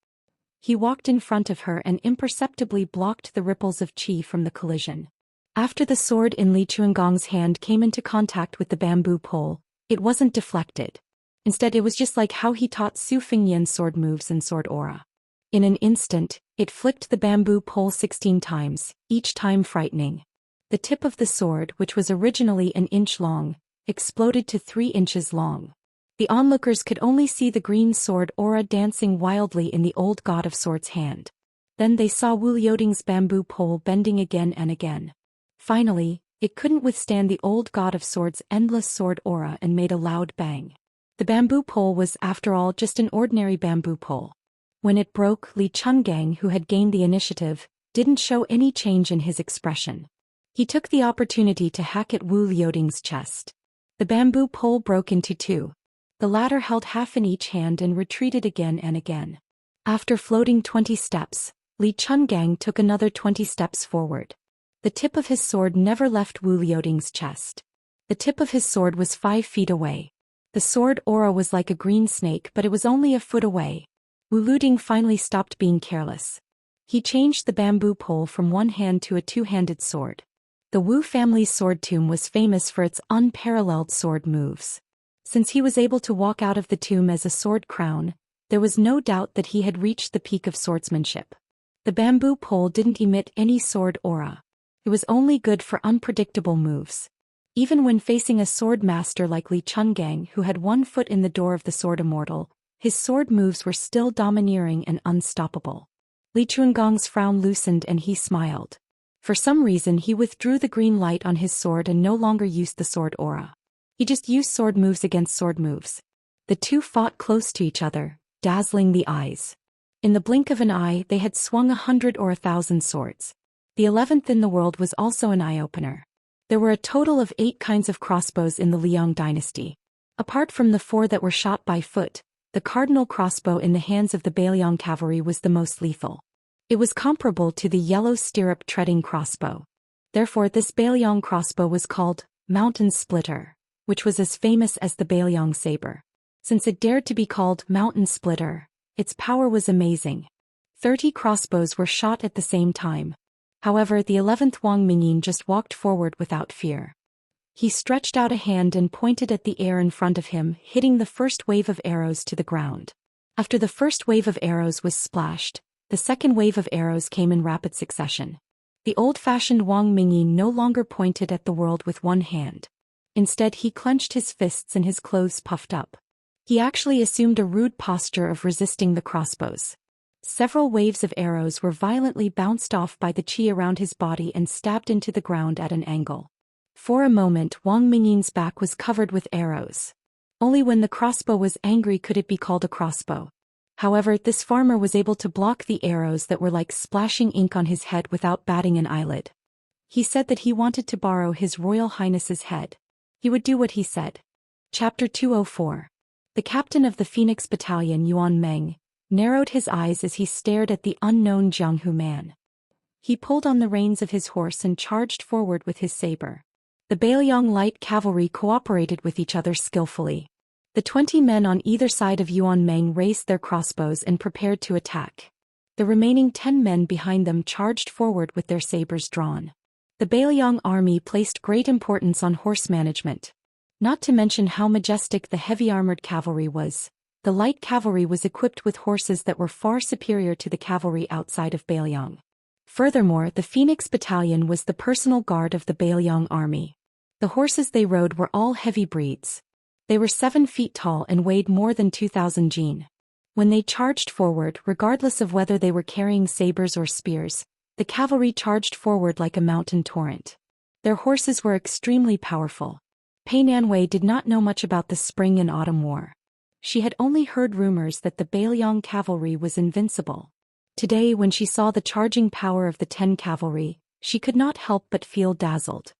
He walked in front of her and imperceptibly blocked the ripples of qi from the collision. After the sword in Li Chuangong's hand came into contact with the bamboo pole, it wasn't deflected. Instead, it was just like how he taught Su Fengnian's sword moves and sword aura. In an instant, it flicked the bamboo pole 16 times, each time frightening. The tip of the sword, which was originally an inch long, exploded to 3 inches long. The onlookers could only see the green sword aura dancing wildly in the old god of swords' hand. Then they saw Wu Liuding's bamboo pole bending again and again. Finally, it couldn't withstand the old god of swords' endless sword aura and made a loud bang. The bamboo pole was, after all, just an ordinary bamboo pole. When it broke, Li Chungang, who had gained the initiative, didn't show any change in his expression. He took the opportunity to hack at Wu Liuding's chest. The bamboo pole broke into 2. The latter held half in each hand and retreated again and again. After floating 20 steps, Li Chungang took another 20 steps forward. The tip of his sword never left Wu Liuding's chest. The tip of his sword was 5 feet away. The sword aura was like a green snake, but it was only a foot away. Wu Liuding finally stopped being careless. He changed the bamboo pole from one hand to a 2-handed sword. The Wu family's sword tomb was famous for its unparalleled sword moves. Since he was able to walk out of the tomb as a sword crown, there was no doubt that he had reached the peak of swordsmanship. The bamboo pole didn't emit any sword aura. It was only good for unpredictable moves. Even when facing a sword master like Li Chungang, who had 1 foot in the door of the sword Immortal, his sword moves were still domineering and unstoppable. Li Chuangong's frown loosened and he smiled. For some reason he withdrew the green light on his sword and no longer used the sword aura. He just used sword moves against sword moves. The two fought close to each other, dazzling the eyes. In the blink of an eye they had swung 100 or 1,000 swords. The 11th in the world was also an eye-opener. There were a total of 8 kinds of crossbows in the Liang dynasty. Apart from the 4 that were shot by foot, the cardinal crossbow in the hands of the Bailiang cavalry was the most lethal. It was comparable to the yellow stirrup treading crossbow. Therefore this Bailiang crossbow was called Mountain Splitter, which was as famous as the Bailiang saber. Since it dared to be called Mountain Splitter, its power was amazing. 30 crossbows were shot at the same time. However, the 11th Wang Mingyin just walked forward without fear. He stretched out a hand and pointed at the air in front of him, hitting the first wave of arrows to the ground. After the first wave of arrows was splashed, the second wave of arrows came in rapid succession. The old-fashioned Wang Mingyin no longer pointed at the world with one hand. Instead, he clenched his fists and his clothes puffed up. He actually assumed a rude posture of resisting the crossbows. Several waves of arrows were violently bounced off by the qi around his body and stabbed into the ground at an angle. For a moment, Wang Mingyin's back was covered with arrows. Only when the crossbow was angry could it be called a crossbow. However, this farmer was able to block the arrows that were like splashing ink on his head without batting an eyelid. He said that he wanted to borrow His Royal Highness's head. He would do what he said. Chapter 204. The captain of the Phoenix Battalion Yuan Meng, narrowed his eyes as he stared at the unknown Jianghu man. He pulled on the reins of his horse and charged forward with his saber. The Bailiang light cavalry cooperated with each other skillfully. The 20 men on either side of Yuan Meng raised their crossbows and prepared to attack. The remaining 10 men behind them charged forward with their sabers drawn. The Bailiang army placed great importance on horse management. Not to mention how majestic the heavy armored cavalry was, the light cavalry was equipped with horses that were far superior to the cavalry outside of Bailiang. Furthermore, the Phoenix Battalion was the personal guard of the Bailiang army. The horses they rode were all heavy breeds. They were 7 feet tall and weighed more than 2,000 jin. When they charged forward, regardless of whether they were carrying sabers or spears, the cavalry charged forward like a mountain torrent. Their horses were extremely powerful. Pei Nanwei did not know much about the spring and autumn war. She had only heard rumors that the Bailiang cavalry was invincible. Today, when she saw the charging power of the 10 cavalry, she could not help but feel dazzled.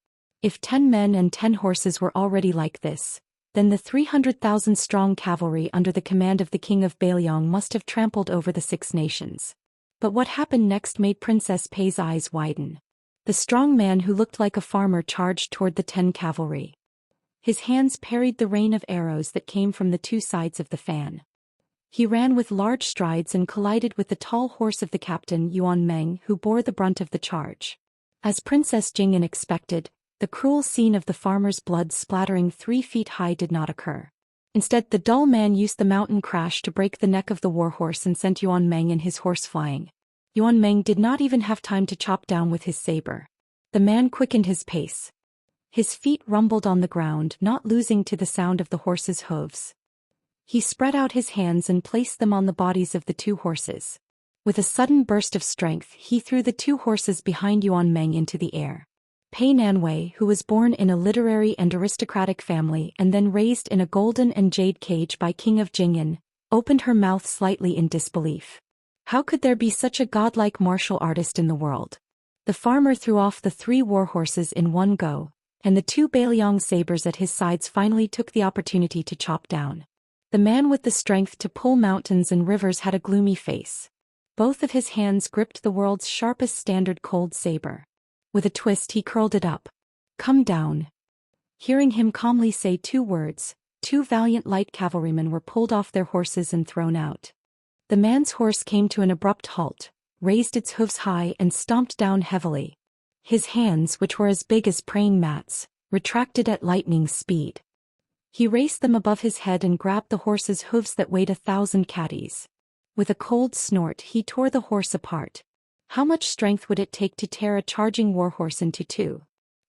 If 10 men and 10 horses were already like this, then the 300,000-strong cavalry under the command of the king of Bailiang must have trampled over the 6 nations. But what happened next made Princess Pei's eyes widen. The strong man who looked like a farmer charged toward the 10 cavalry. His hands parried the rain of arrows that came from the 2 sides of the fan. He ran with large strides and collided with the tall horse of the captain Yuan Meng, who bore the brunt of the charge. As Princess Jing'an expected, the cruel scene of the farmer's blood splattering 3 feet high did not occur. Instead, the dull man used the mountain crash to break the neck of the warhorse and sent Yuan Meng and his horse flying. Yuan Meng did not even have time to chop down with his saber. The man quickened his pace. His feet rumbled on the ground, not losing to the sound of the horse's hooves. He spread out his hands and placed them on the bodies of the 2 horses. With a sudden burst of strength, he threw the 2 horses behind Yuan Meng into the air. Pei Nanwei, who was born in a literary and aristocratic family and then raised in a golden and jade cage by King of Jing'an, opened her mouth slightly in disbelief. How could there be such a godlike martial artist in the world? The farmer threw off the 3 warhorses in one go, and the 2 Bailiang sabers at his sides finally took the opportunity to chop down. The man with the strength to pull mountains and rivers had a gloomy face. Both of his hands gripped the world's sharpest standard cold saber. With a twist he curled it up. "Come down." Hearing him calmly say 2 words, 2 valiant light cavalrymen were pulled off their horses and thrown out. The man's horse came to an abrupt halt, raised its hooves high and stomped down heavily. His hands, which were as big as praying mats, retracted at lightning speed. He raised them above his head and grabbed the horse's hooves that weighed 1,000 catties. With a cold snort he tore the horse apart. How much strength would it take to tear a charging warhorse into 2?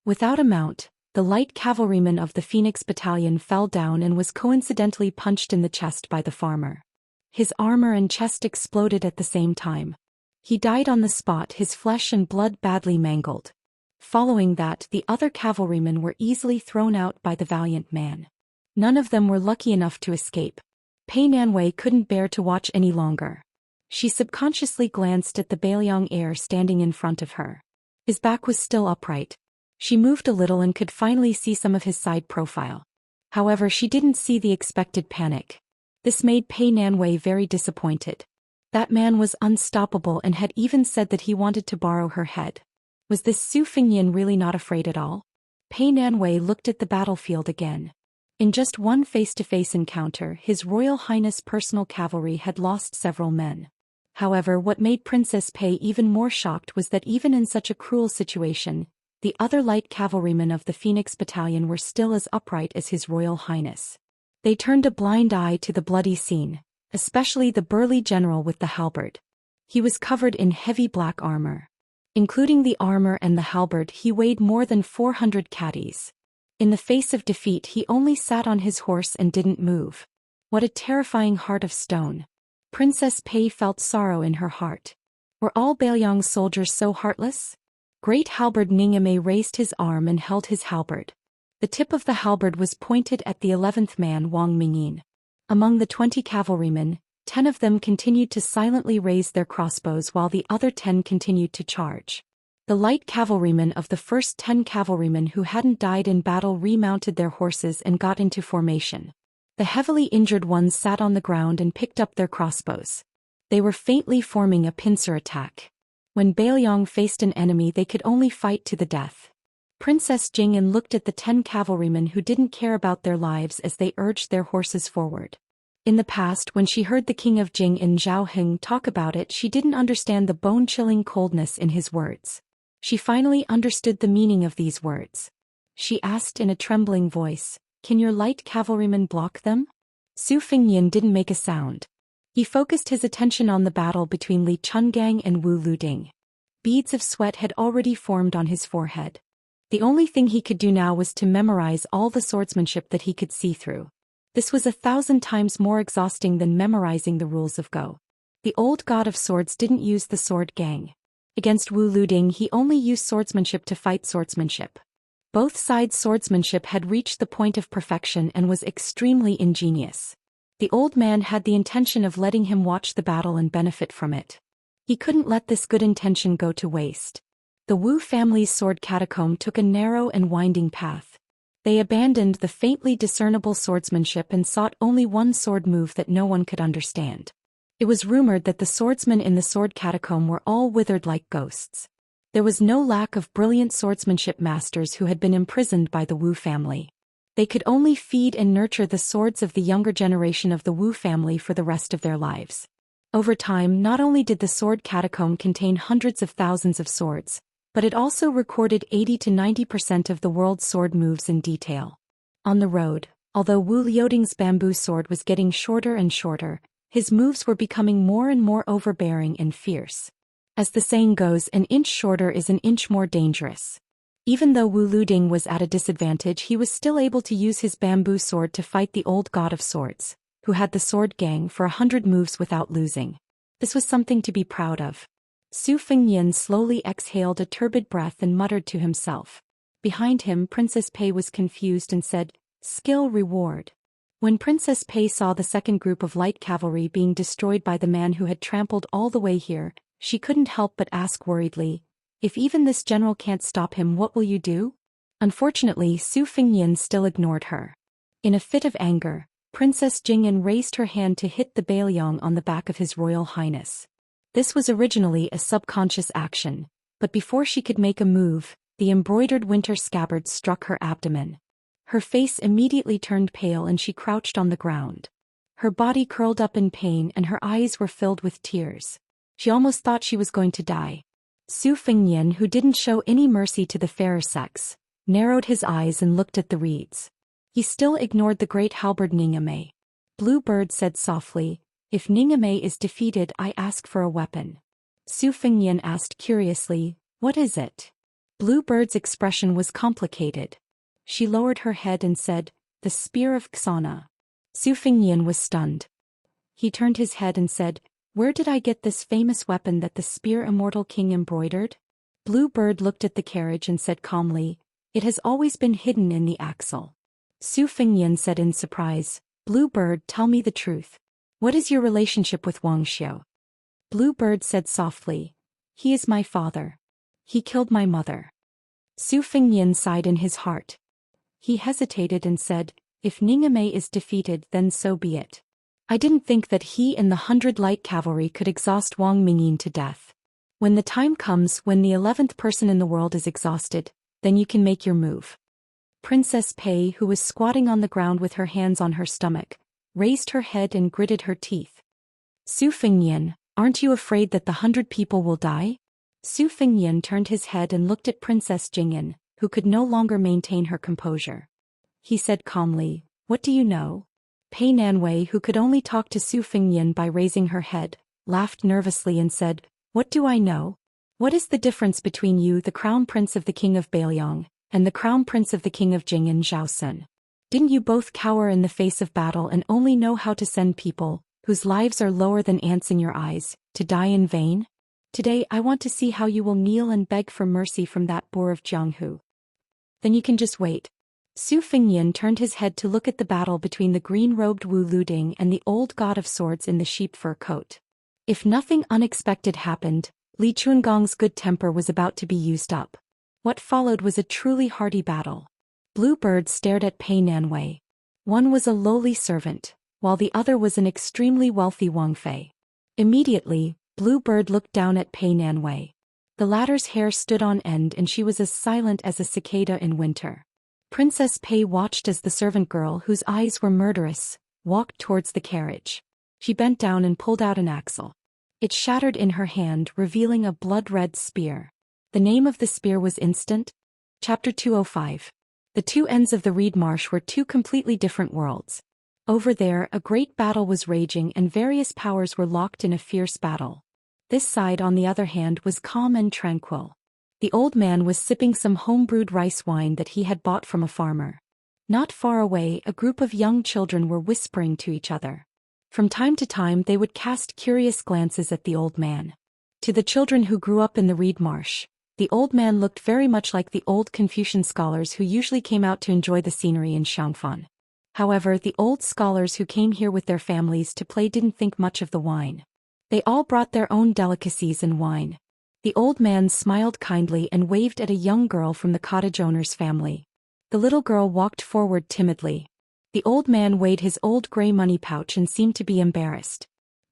Without a mount, the light cavalryman of the Phoenix Battalion fell down and was coincidentally punched in the chest by the farmer. His armor and chest exploded at the same time. He died on the spot, his flesh and blood badly mangled. Following that, the other cavalrymen were easily thrown out by the valiant man. None of them were lucky enough to escape. Pei Nanwei couldn't bear to watch any longer. She subconsciously glanced at the Bailiang heir standing in front of her. His back was still upright. She moved a little and could finally see some of his side profile. However, she didn't see the expected panic. This made Pei Nanwei very disappointed. That man was unstoppable and had even said that he wanted to borrow her head. Was this Su Fingyan really not afraid at all? Pei Nanwei looked at the battlefield again. In just one face-to-face encounter, His Royal Highness' personal cavalry had lost several men. However, what made Princess Pei even more shocked was that even in such a cruel situation, the other light cavalrymen of the Phoenix Battalion were still as upright as His Royal Highness. They turned a blind eye to the bloody scene, especially the burly general with the halberd. He was covered in heavy black armor. Including the armor and the halberd, he weighed more than 400 catties. In the face of defeat, he only sat on his horse and didn't move. What a terrifying heart of stone. Princess Pei felt sorrow in her heart. Were all Bailiang's soldiers so heartless? Great halberd Ningame raised his arm and held his halberd. The tip of the halberd was pointed at the 11th man, Wang Mingyin. Among the 20 cavalrymen, 10 of them continued to silently raise their crossbows while the other 10 continued to charge. The light cavalrymen of the first 10 cavalrymen who hadn't died in battle remounted their horses and got into formation. The heavily injured ones sat on the ground and picked up their crossbows. They were faintly forming a pincer attack. When Bailiang faced an enemy they could only fight to the death. Princess Jing'an looked at the 10 cavalrymen who didn't care about their lives as they urged their horses forward. In the past, when she heard the king of Jing and Zhao Heng talk about it, she didn't understand the bone-chilling coldness in his words. She finally understood the meaning of these words. She asked in a trembling voice, "Can your light cavalrymen block them?" Su Fengnian didn't make a sound. He focused his attention on the battle between Li Chungang and Wu Luding. Beads of sweat had already formed on his forehead. The only thing he could do now was to memorize all the swordsmanship that he could see through. This was 1,000 times more exhausting than memorizing the rules of Go. The old god of swords didn't use the sword gang. Against Wu Luding he only used swordsmanship to fight swordsmanship. Both sides' swordsmanship had reached the point of perfection and was extremely ingenious. The old man had the intention of letting him watch the battle and benefit from it. He couldn't let this good intention go to waste. The Wu family's sword catacomb took a narrow and winding path. They abandoned the faintly discernible swordsmanship and sought only one sword move that no one could understand. It was rumored that the swordsmen in the sword catacomb were all withered like ghosts. There was no lack of brilliant swordsmanship masters who had been imprisoned by the Wu family. They could only feed and nurture the swords of the younger generation of the Wu family for the rest of their lives. Over time, not only did the sword catacomb contain hundreds of thousands of swords, but it also recorded 80 to 90% of the world's sword moves in detail. On the road, although Wu Liuding's bamboo sword was getting shorter and shorter, his moves were becoming more and more overbearing and fierce. As the saying goes, an inch shorter is an inch more dangerous. Even though Wu Luding was at a disadvantage, he was still able to use his bamboo sword to fight the old god of swords, who had the sword gang for 100 moves without losing. This was something to be proud of. Su Fengnian slowly exhaled a turbid breath and muttered to himself. Behind him, Princess Pei was confused and said, "Skill reward." When Princess Pei saw the second group of light cavalry being destroyed by the man who had trampled all the way here, she couldn't help but ask worriedly, "If even this general can't stop him, what will you do?" Unfortunately, Su Fengnian still ignored her. In a fit of anger, Princess Jing'an raised her hand to hit the Bailiang on the back of his royal highness. This was originally a subconscious action, but before she could make a move, the embroidered winter scabbard struck her abdomen. Her face immediately turned pale and she crouched on the ground. Her body curled up in pain and her eyes were filled with tears. She almost thought she was going to die. Su Fengnian, who didn't show any mercy to the fairer sex, narrowed his eyes and looked at the reeds. He still ignored the great halberd Ningame. Blue Bird said softly, "If Ningame is defeated, I ask for a weapon." Su Fengnian asked curiously, "What is it?" Blue Bird's expression was complicated. She lowered her head and said, "The Spear of Xana." Su Fengnian was stunned. He turned his head and said, "Where did I get this famous weapon that the Spear Immortal King embroidered?" Blue Bird looked at the carriage and said calmly, "It has always been hidden in the axle." Su Fengnian said in surprise, "Blue Bird, tell me the truth. What is your relationship with Wang Xiao?" Blue Bird said softly, "He is my father. He killed my mother." Su Fengnian sighed in his heart. He hesitated and said, "If Ningame is defeated, then so be it. I didn't think that he and the 100 light cavalry could exhaust Wang Mingyin to death. When the time comes when the 11th person in the world is exhausted, then you can make your move." Princess Pei, who was squatting on the ground with her hands on her stomach, raised her head and gritted her teeth. "Su Fengnian, aren't you afraid that the 100 people will die?" Su Fengnian turned his head and looked at Princess Jing'an, who could no longer maintain her composure. He said calmly, "What do you know?" Pei Nanwei, who could only talk to Su Fengnian by raising her head, laughed nervously and said, "What do I know? What is the difference between you, the crown prince of the king of Bailiang, and the crown prince of the king of Jing and Zhao Sun? Didn't you both cower in the face of battle and only know how to send people, whose lives are lower than ants in your eyes, to die in vain? Today I want to see how you will kneel and beg for mercy from that boor of Jianghu. Then you can just wait." Su Fengnian turned his head to look at the battle between the green-robed Wu Luding and the old god of swords in the sheep fur coat. If nothing unexpected happened, Li Chungong's good temper was about to be used up. What followed was a truly hearty battle. Blue Bird stared at Pei Nanwei. One was a lowly servant, while the other was an extremely wealthy Wang Fei. Immediately, Blue Bird looked down at Pei Nanwei. The latter's hair stood on end and she was as silent as a cicada in winter. Princess Pei watched as the servant girl, whose eyes were murderous, walked towards the carriage. She bent down and pulled out an axle. It shattered in her hand, revealing a blood-red spear. The name of the spear was Instant. Chapter 205. The two ends of the reed marsh were two completely different worlds. Over there, a great battle was raging and various powers were locked in a fierce battle. This side, on the other hand, was calm and tranquil. The old man was sipping some home-brewed rice wine that he had bought from a farmer. Not far away, a group of young children were whispering to each other. From time to time they would cast curious glances at the old man. To the children who grew up in the reed marsh, the old man looked very much like the old Confucian scholars who usually came out to enjoy the scenery in Xianxia. However, the old scholars who came here with their families to play didn't think much of the wine. They all brought their own delicacies and wine. The old man smiled kindly and waved at a young girl from the cottage owner's family. The little girl walked forward timidly. The old man weighed his old gray money pouch and seemed to be embarrassed.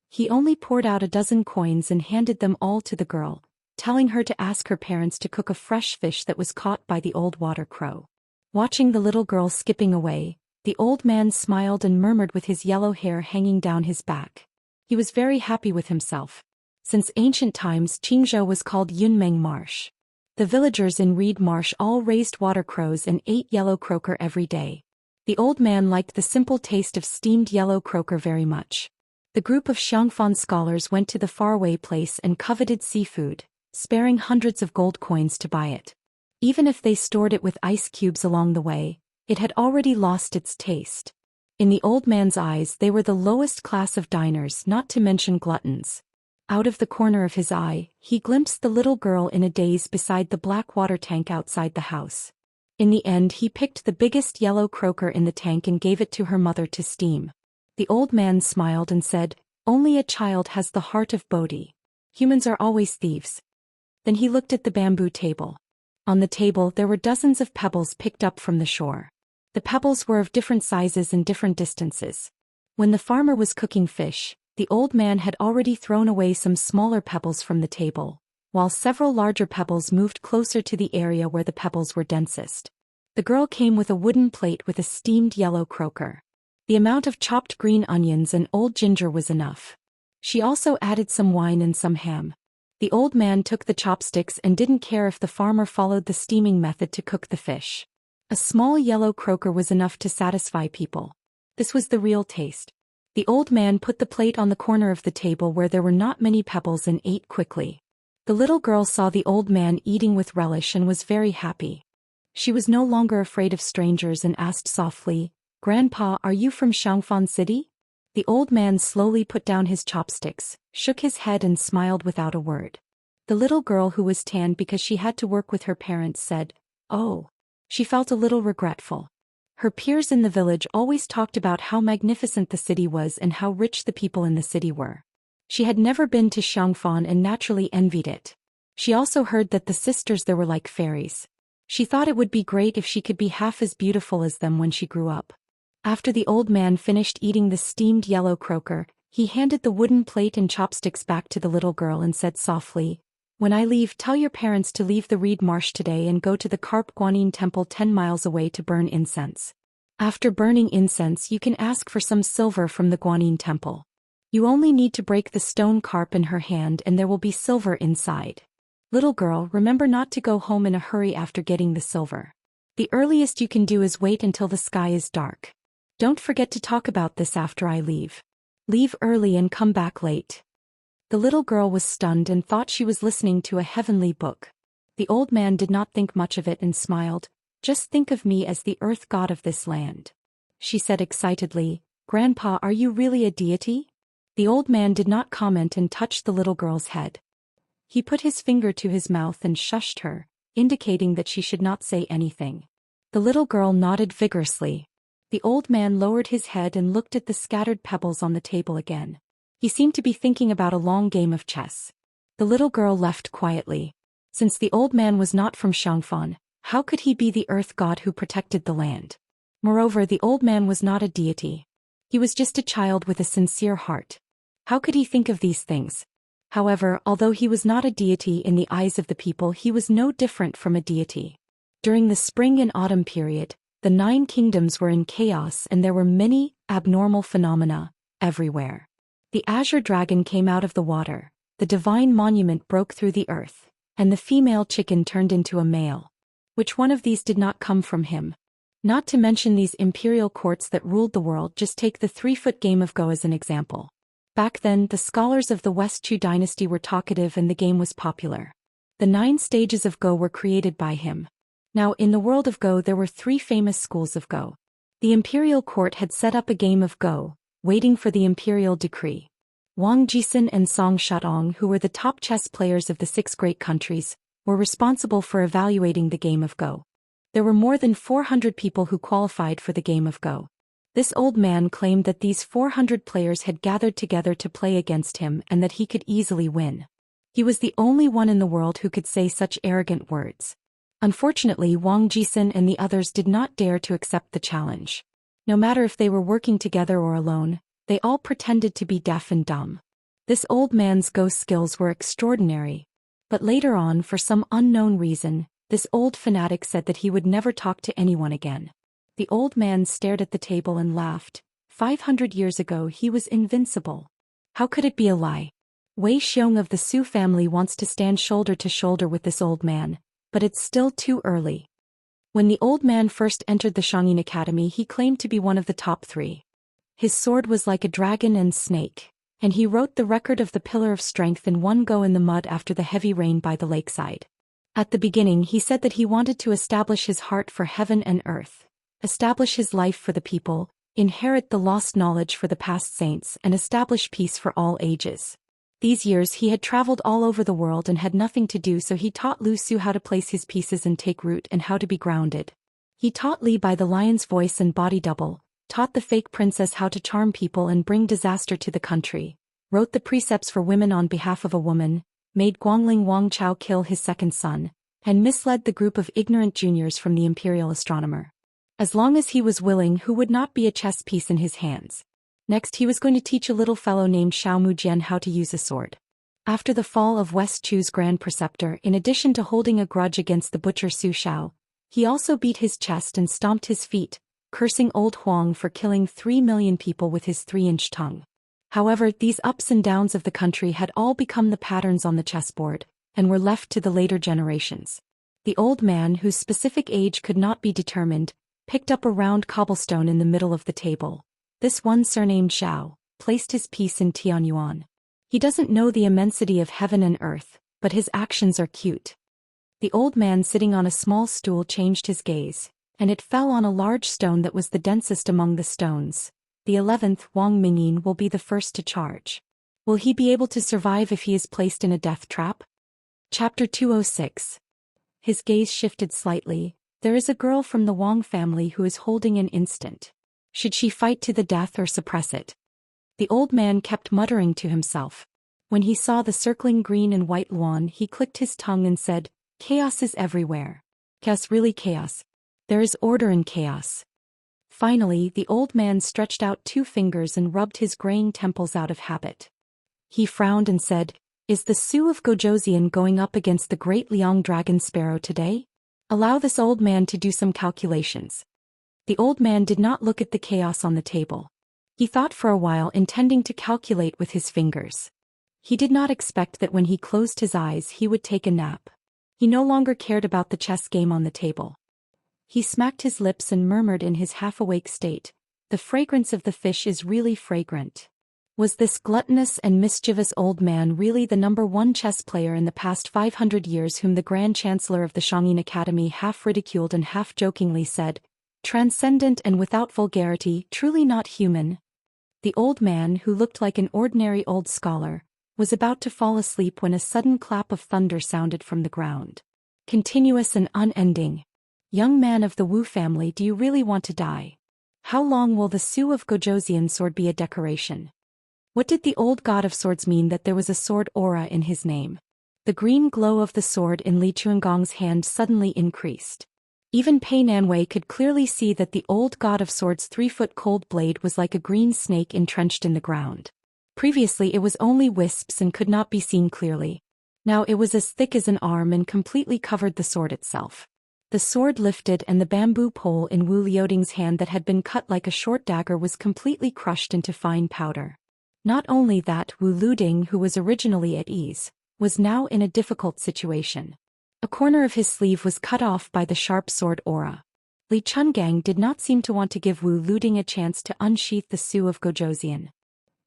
He only poured out a dozen coins and handed them all to the girl, telling her to ask her parents to cook a fresh fish that was caught by the old water crow. Watching the little girl skipping away, the old man smiled and murmured with his yellow hair hanging down his back. He was very happy with himself. Since ancient times, Qingzhou was called Yunmeng Marsh. The villagers in Reed Marsh all raised water crows and ate yellow croaker every day. The old man liked the simple taste of steamed yellow croaker very much. The group of Xianxia scholars went to the faraway place and coveted seafood, sparing hundreds of gold coins to buy it. Even if they stored it with ice cubes along the way, it had already lost its taste. In the old man's eyes, they were the lowest class of diners, not to mention gluttons. Out of the corner of his eye, he glimpsed the little girl in a daze beside the black water tank outside the house. In the end, he picked the biggest yellow croaker in the tank and gave it to her mother to steam. The old man smiled and said, "Only a child has the heart of Bodhi. Humans are always thieves." Then he looked at the bamboo table. On the table there were dozens of pebbles picked up from the shore. The pebbles were of different sizes and different distances. When the farmer was cooking fish, the old man had already thrown away some smaller pebbles from the table, while several larger pebbles moved closer to the area where the pebbles were densest. The girl came with a wooden plate with a steamed yellow croaker. The amount of chopped green onions and old ginger was enough. She also added some wine and some ham. The old man took the chopsticks and didn't care if the farmer followed the steaming method to cook the fish. A small yellow croaker was enough to satisfy people. This was the real taste. The old man put the plate on the corner of the table where there were not many pebbles and ate quickly. The little girl saw the old man eating with relish and was very happy. She was no longer afraid of strangers and asked softly, "Grandpa, are you from Xianxia City?" The old man slowly put down his chopsticks, shook his head and smiled without a word. The little girl, who was tanned because she had to work with her parents, said, "Oh." She felt a little regretful. Her peers in the village always talked about how magnificent the city was and how rich the people in the city were. She had never been to Xianxia and naturally envied it. She also heard that the sisters there were like fairies. She thought it would be great if she could be half as beautiful as them when she grew up. After the old man finished eating the steamed yellow croaker, he handed the wooden plate and chopsticks back to the little girl and said softly, "When I leave, tell your parents to leave the reed marsh today and go to the Carp Guanyin temple 10 miles away to burn incense. After burning incense, you can ask for some silver from the Guanyin temple. You only need to break the stone carp in her hand and there will be silver inside. Little girl, remember not to go home in a hurry after getting the silver. The earliest you can do is wait until the sky is dark. Don't forget to talk about this after I leave. Leave early and come back late." The little girl was stunned and thought she was listening to a heavenly book. The old man did not think much of it and smiled. "Just think of me as the earth god of this land." She said excitedly, "Grandpa, are you really a deity?" The old man did not comment and touched the little girl's head. He put his finger to his mouth and shushed her, indicating that she should not say anything. The little girl nodded vigorously. The old man lowered his head and looked at the scattered pebbles on the table again. He seemed to be thinking about a long game of chess. The little girl left quietly. Since the old man was not from Xianxia, how could he be the earth god who protected the land? Moreover, the old man was not a deity. He was just a child with a sincere heart. How could he think of these things? However, although he was not a deity in the eyes of the people, he was no different from a deity. During the spring and autumn period, the 9 kingdoms were in chaos and there were many abnormal phenomena everywhere. The azure dragon came out of the water, the divine monument broke through the earth, and the female chicken turned into a male. Which one of these did not come from him? Not to mention these imperial courts that ruled the world. Just take the 3-foot game of Go as an example. Back then, the scholars of the West Chu dynasty were talkative and the game was popular. The 9 stages of Go were created by him. Now, in the world of Go there were 3 famous schools of Go. The imperial court had set up a game of Go, waiting for the imperial decree. Wang Jixin and Song Shatong, who were the top chess players of the 6 great countries, were responsible for evaluating the game of Go. There were more than 400 people who qualified for the game of Go. This old man claimed that these 400 players had gathered together to play against him and that he could easily win. He was the only one in the world who could say such arrogant words. Unfortunately, Wang Jixin and the others did not dare to accept the challenge. No matter if they were working together or alone, they all pretended to be deaf and dumb. This old man's Go skills were extraordinary. But later on, for some unknown reason, this old fanatic said that he would never talk to anyone again. The old man stared at the table and laughed. 500 years ago he was invincible. How could it be a lie? Wei Xiong of the Su family wants to stand shoulder to shoulder with this old man, but it's still too early. When the old man first entered the Xianxia Academy, he claimed to be one of the top 3. His sword was like a dragon and snake, and he wrote the record of the Pillar of Strength in one go in the mud after the heavy rain by the lakeside. At the beginning he said that he wanted to establish his heart for heaven and earth, establish his life for the people, inherit the lost knowledge for the past saints, and establish peace for all ages. These years he had traveled all over the world and had nothing to do, so he taught Lu Su how to place his pieces and take root and how to be grounded. He taught Li by the lion's voice and body double, taught the fake princess how to charm people and bring disaster to the country, wrote the precepts for women on behalf of a woman, made Guangling Wang Chao kill his second son, and misled the group of ignorant juniors from the imperial astronomer. As long as he was willing, who would not be a chess piece in his hands? Next he was going to teach a little fellow named Xiao Mujian how to use a sword. After the fall of West Chu's grand preceptor, in addition to holding a grudge against the butcher Su Xiao, he also beat his chest and stomped his feet, cursing old Huang for killing 3 million people with his 3-inch tongue. However, these ups and downs of the country had all become the patterns on the chessboard, and were left to the later generations. The old man, whose specific age could not be determined, picked up a round cobblestone in the middle of the table. This one, surnamed Xiao, placed his piece in Tianyuan. He doesn't know the immensity of heaven and earth, but his actions are cute. The old man sitting on a small stool changed his gaze, and it fell on a large stone that was the densest among the stones. The 11th Wang Mingyin will be the first to charge. Will he be able to survive if he is placed in a death trap? Chapter 206. His gaze shifted slightly. There is a girl from the Wang family who is holding an instant. Should she fight to the death or suppress it? The old man kept muttering to himself. When he saw the circling green and white luan, he clicked his tongue and said, "Chaos is everywhere. Chaos, really chaos. There is order in chaos." Finally, the old man stretched out 2 fingers and rubbed his graying temples out of habit. He frowned and said, "Is the Su of Gozhou going up against the great Liang dragon sparrow today? Allow this old man to do some calculations." The old man did not look at the chaos on the table. He thought for a while, intending to calculate with his fingers. He did not expect that when he closed his eyes he would take a nap. He no longer cared about the chess game on the table. He smacked his lips and murmured in his half-awake state, "The fragrance of the fish is really fragrant." Was this gluttonous and mischievous old man really the #1 chess player in the past 500 years, whom the Grand Chancellor of the Xianxia Academy half ridiculed and half jokingly said, "Transcendent and without vulgarity, truly not human"? The old man, who looked like an ordinary old scholar, was about to fall asleep when a sudden clap of thunder sounded from the ground. Continuous and unending. "Young man of the Wu family, do you really want to die? How long will the Su of Gozhou sword be a decoration?" What did the old god of swords mean that there was a sword aura in his name? The green glow of the sword in Li Chuangong's hand suddenly increased. Even Pei Nanwei could clearly see that the old god of swords' 3-foot cold blade was like a green snake entrenched in the ground. Previously it was only wisps and could not be seen clearly. Now it was as thick as an arm and completely covered the sword itself. The sword lifted and the bamboo pole in Wu Liuding's hand that had been cut like a short dagger was completely crushed into fine powder. Not only that, Wu Liuding, who was originally at ease, was now in a difficult situation. A corner of his sleeve was cut off by the sharp sword aura. Li Chungang did not seem to want to give Wu Liuding a chance to unsheath the Su of Zhou.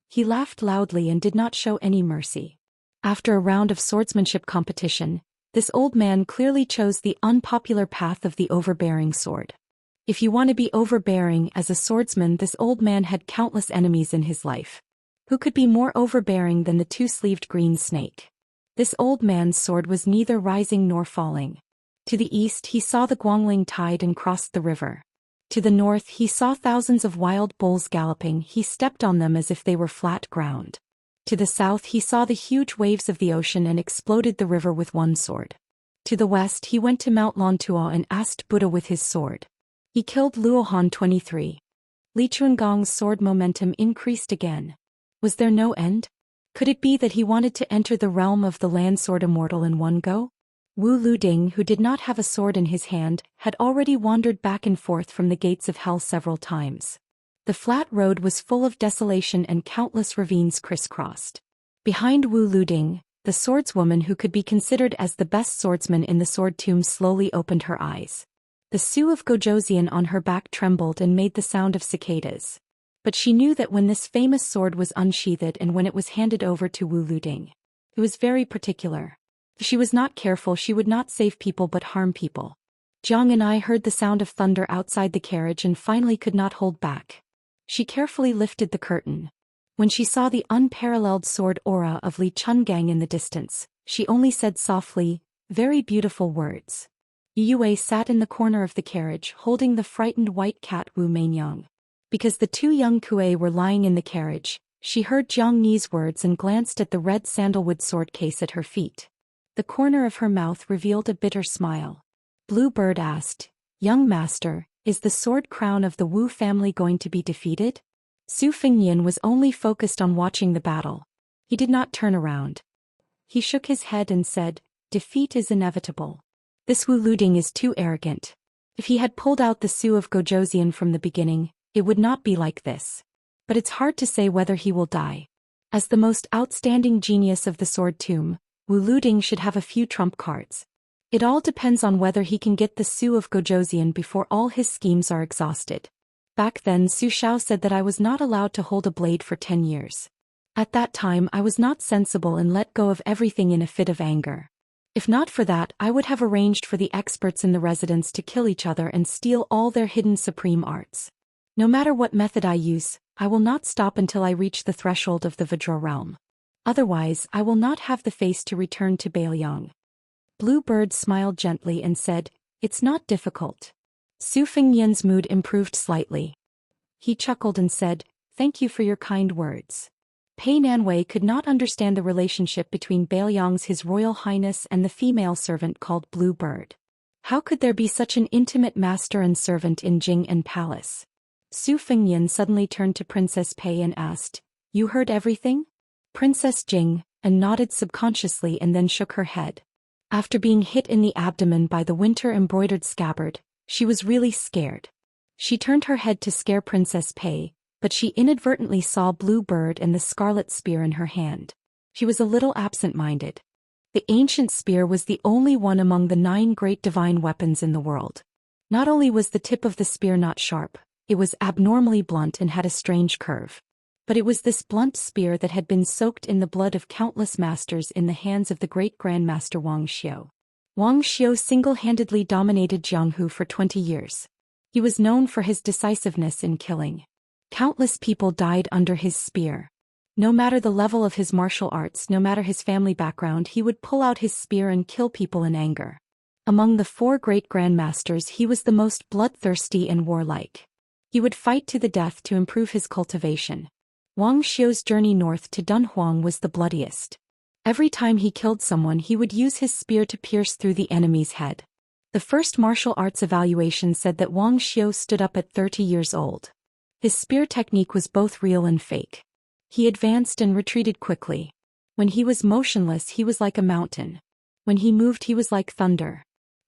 He laughed loudly and did not show any mercy. After a round of swordsmanship competition, this old man clearly chose the unpopular path of the overbearing sword. If you want to be overbearing as a swordsman, this old man had countless enemies in his life. Who could be more overbearing than the two-sleeved green snake? This old man's sword was neither rising nor falling. To the east he saw the Guangling tide and crossed the river. To the north he saw thousands of wild bulls galloping. He stepped on them as if they were flat ground. To the south he saw the huge waves of the ocean and exploded the river with one sword. To the west he went to Mount Lantuo and asked Buddha with his sword. He killed Luohan 23. Li Chungang's sword momentum increased again. Was there no end? Could it be that he wanted to enter the realm of the land sword Immortal in one go? Wu Liuding, who did not have a sword in his hand, had already wandered back and forth from the gates of hell several times. The flat road was full of desolation and countless ravines crisscrossed. Behind Wu Liuding, the swordswoman who could be considered as the best swordsman in the sword tomb slowly opened her eyes. The Su of Zhou on her back trembled and made the sound of cicadas. But she knew that when this famous sword was unsheathed and when it was handed over to Wu Liuding, it was very particular. If she was not careful, she would not save people but harm people. Jiang and I heard the sound of thunder outside the carriage and finally could not hold back. She carefully lifted the curtain. When she saw the unparalleled sword aura of Li Chungang in the distance, she only said softly, "Very beautiful words." Yue sat in the corner of the carriage holding the frightened white cat Wu Mainyang. Because the two young Kuei were lying in the carriage, she heard Jiang Ni's words and glanced at the red sandalwood sword case at her feet. The corner of her mouth revealed a bitter smile. Bluebird asked, "Young master, is the sword crown of the Wu family going to be defeated?" Su Fengyan was only focused on watching the battle. He did not turn around. He shook his head and said, "Defeat is inevitable. This Wu Liuding is too arrogant. If he had pulled out the Su of Zhou from the beginning, it would not be like this. But it's hard to say whether he will die. As the most outstanding genius of the sword tomb, Wu Liuding should have a few trump cards. It all depends on whether he can get the Su of Zhou before all his schemes are exhausted. Back then Su Shao said that I was not allowed to hold a blade for 10 years. At that time I was not sensible and let go of everything in a fit of anger. If not for that, I would have arranged for the experts in the residence to kill each other and steal all their hidden supreme arts. No matter what method I use, I will not stop until I reach the threshold of the Vajra realm. Otherwise, I will not have the face to return to Bailiang. Bluebird smiled gently and said, "It's not difficult." Su Fengyan's mood improved slightly. He chuckled and said, "Thank you for your kind words." Pei Nanwei could not understand the relationship between Bailiang's His Royal Highness and the female servant called Bluebird. How could there be such an intimate master and servant in Jing and Palace? Su Fengyan suddenly turned to Princess Pei and asked, "You heard everything?" Princess Jing nodded subconsciously and then shook her head. After being hit in the abdomen by the winter-embroidered scabbard, she was really scared. She turned her head to scare Princess Pei, but she inadvertently saw Bluebird and the scarlet spear in her hand. She was a little absent-minded. The ancient spear was the only one among the 9 great divine weapons in the world. Not only was the tip of the spear not sharp, it was abnormally blunt and had a strange curve. But it was this blunt spear that had been soaked in the blood of countless masters in the hands of the great Grandmaster Wang Xiu. Wang Xiu single-handedly dominated Jianghu for 20 years. He was known for his decisiveness in killing. Countless people died under his spear. No matter the level of his martial arts, no matter his family background, he would pull out his spear and kill people in anger. Among the 4 great grandmasters, he was the most bloodthirsty and warlike. He would fight to the death to improve his cultivation. Wang Xiu's journey north to Dunhuang was the bloodiest. Every time he killed someone, he would use his spear to pierce through the enemy's head. The first martial arts evaluation said that Wang Xiu stood up at 30 years old. His spear technique was both real and fake. He advanced and retreated quickly. When he was motionless he was like a mountain. When he moved he was like thunder.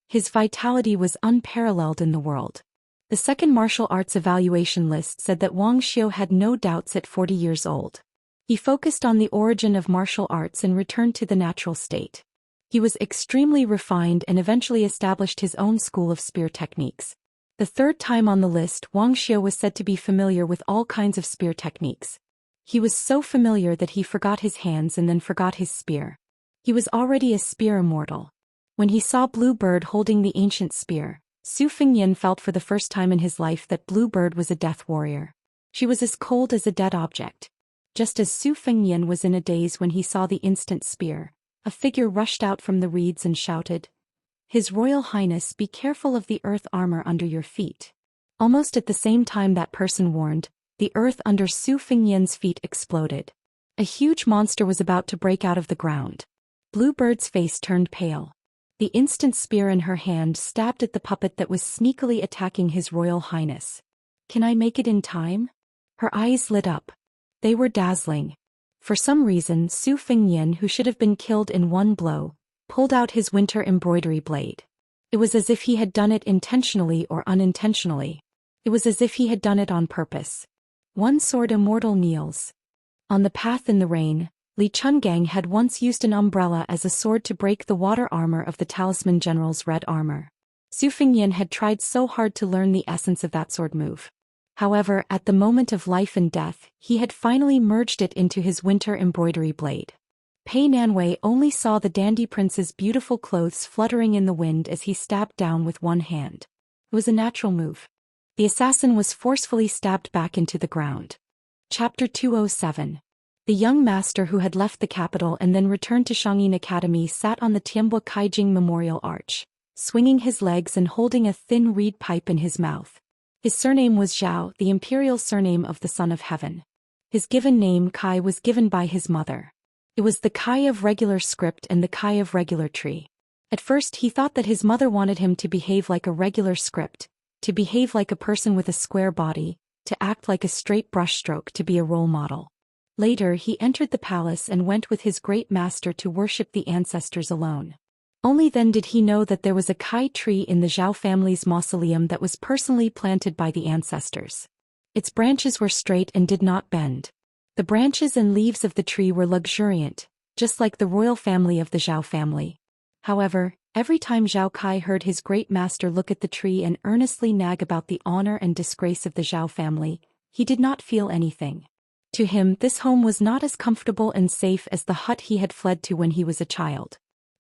His vitality was unparalleled in the world. The second martial arts evaluation list said that Wang Xiu had no doubts at 40 years old. He focused on the origin of martial arts and returned to the natural state. He was extremely refined and eventually established his own school of spear techniques. The third time on the list, Wang Xiu was said to be familiar with all kinds of spear techniques. He was so familiar that he forgot his hands and then forgot his spear. He was already a spear immortal. When he saw Blue Bird holding the ancient spear, Su Fengyan felt for the first time in his life that Blue Bird was a death warrior. She was as cold as a dead object. Just as Su Fengyan was in a daze when he saw the instant spear, a figure rushed out from the reeds and shouted, "His Royal Highness, be careful of the earth armor under your feet." Almost at the same time that person warned, the earth under Su Fengyan's feet exploded. A huge monster was about to break out of the ground. Blue Bird's face turned pale. The instant spear in her hand stabbed at the puppet that was sneakily attacking His Royal Highness. "Can I make it in time?" Her eyes lit up. They were dazzling. For some reason, Su Fengyan, who should have been killed in one blow, pulled out his winter embroidery blade. It was as if he had done it intentionally or unintentionally. It was as if he had done it on purpose. One sword immortal kneels. On the path in the rain, Li Chungang had once used an umbrella as a sword to break the water armor of the Talisman General's red armor. Su Fengyan had tried so hard to learn the essence of that sword move. However, at the moment of life and death, he had finally merged it into his winter embroidery blade. Pei Nanwei only saw the dandy prince's beautiful clothes fluttering in the wind as he stabbed down with one hand. It was a natural move. The assassin was forcefully stabbed back into the ground. Chapter 207. The young master who had left the capital and then returned to Shangyin Academy sat on the Tianbo Kaijing Memorial Arch, swinging his legs and holding a thin reed pipe in his mouth. His surname was Zhao, the imperial surname of the Son of Heaven. His given name Kai was given by his mother. It was the Kai of regular script and the Kai of regular tree. At first he thought that his mother wanted him to behave like a regular script, to behave like a person with a square body, to act like a straight brushstroke, to be a role model. Later he entered the palace and went with his great master to worship the ancestors alone. Only then did he know that there was a Kai tree in the Zhao family's mausoleum that was personally planted by the ancestors. Its branches were straight and did not bend. The branches and leaves of the tree were luxuriant, just like the royal family of the Zhao family. However, every time Zhao Kai heard his great master look at the tree and earnestly nag about the honor and disgrace of the Zhao family, he did not feel anything. To him, this home was not as comfortable and safe as the hut he had fled to when he was a child.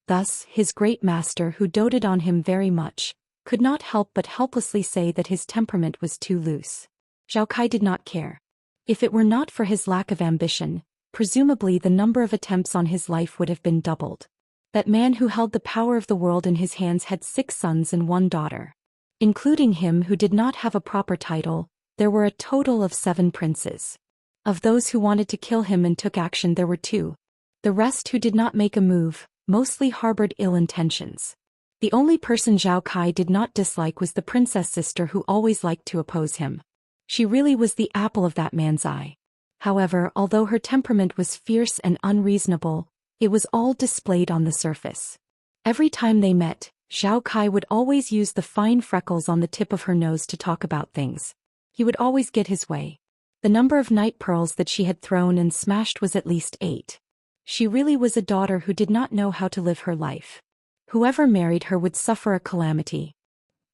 Thus, his great master, who doted on him very much, could not help but helplessly say that his temperament was too loose. Zhao Kai did not care. If it were not for his lack of ambition, presumably the number of attempts on his life would have been doubled. That man who held the power of the world in his hands had 6 sons and 1 daughter. Including him who did not have a proper title, there were a total of 7 princes. Of those who wanted to kill him and took action there were 2. The rest who did not make a move, mostly harbored ill intentions. The only person Zhao Kai did not dislike was the princess sister who always liked to oppose him. She really was the apple of that man's eye. However, although her temperament was fierce and unreasonable, it was all displayed on the surface. Every time they met, Zhao Kai would always use the fine freckles on the tip of her nose to talk about things. He would always get his way. The number of night pearls that she had thrown and smashed was at least 8. She really was a daughter who did not know how to live her life. Whoever married her would suffer a calamity.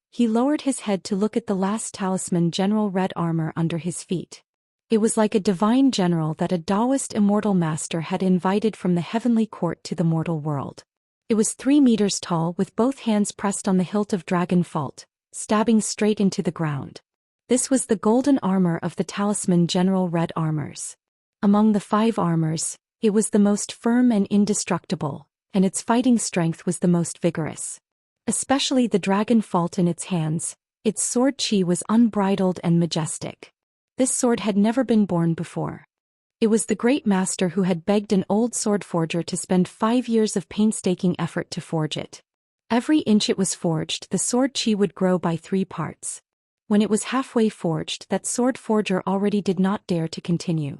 He lowered his head to look at the last talisman general red armor under his feet. It was like a divine general that a Daoist immortal master had invited from the heavenly court to the mortal world. It was 3 meters tall with both hands pressed on the hilt of dragon fault, stabbing straight into the ground. This was the golden armor of the talisman general red armors. Among the 5 armors, it was the most firm and indestructible, and its fighting strength was the most vigorous. Especially the dragon fault in its hands, its sword chi was unbridled and majestic. This sword had never been born before. It was the great master who had begged an old sword forger to spend 5 years of painstaking effort to forge it. Every inch it was forged, the sword chi would grow by 3 parts. When it was halfway forged, that sword forger already did not dare to continue.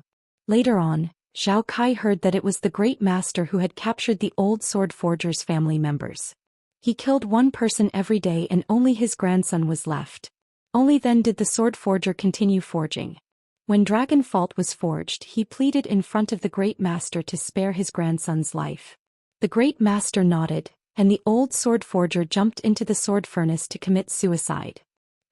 Later on, Zhao Kai heard that it was the great master who had captured the old sword forger's family members. He killed one person every day and only his grandson was left. Only then did the sword forger continue forging. When Dragon Fault was forged, he pleaded in front of the great master to spare his grandson's life. The great master nodded, and the old sword forger jumped into the sword furnace to commit suicide.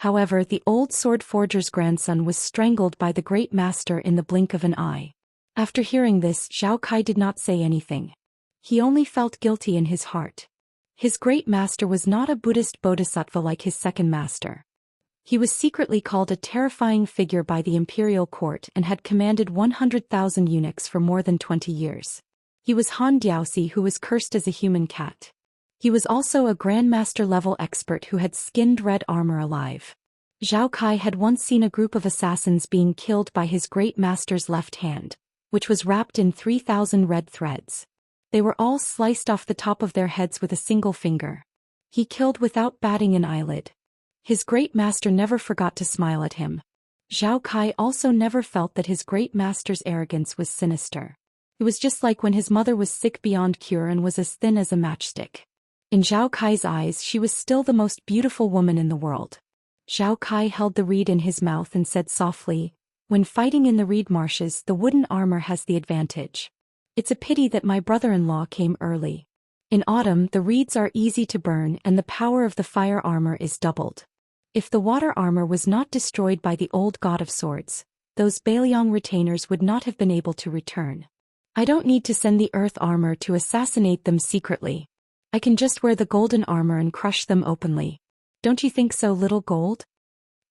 However, the old sword forger's grandson was strangled by the great master in the blink of an eye. After hearing this, Zhao Kai did not say anything. He only felt guilty in his heart. His great master was not a Buddhist bodhisattva like his second master. He was secretly called a terrifying figure by the imperial court and had commanded 100,000 eunuchs for more than 20 years. He was Han Diaosi, who was cursed as a human cat. He was also a grandmaster-level expert who had skinned red armor alive. Zhao Kai had once seen a group of assassins being killed by his great master's left hand, which was wrapped in 3,000 red threads. They were all sliced off the top of their heads with a single finger. He killed without batting an eyelid. His great master never forgot to smile at him. Zhao Kai also never felt that his great master's arrogance was sinister. It was just like when his mother was sick beyond cure and was as thin as a matchstick. In Zhao Kai's eyes, she was still the most beautiful woman in the world. Zhao Kai held the reed in his mouth and said softly, "When fighting in the reed marshes, the wooden armor has the advantage. It's a pity that my brother-in-law came early. In autumn, the reeds are easy to burn and the power of the fire armor is doubled. If the water armor was not destroyed by the old god of swords, those Bailiang retainers would not have been able to return. I don't need to send the earth armor to assassinate them secretly. I can just wear the golden armor and crush them openly. Don't you think so, little gold?"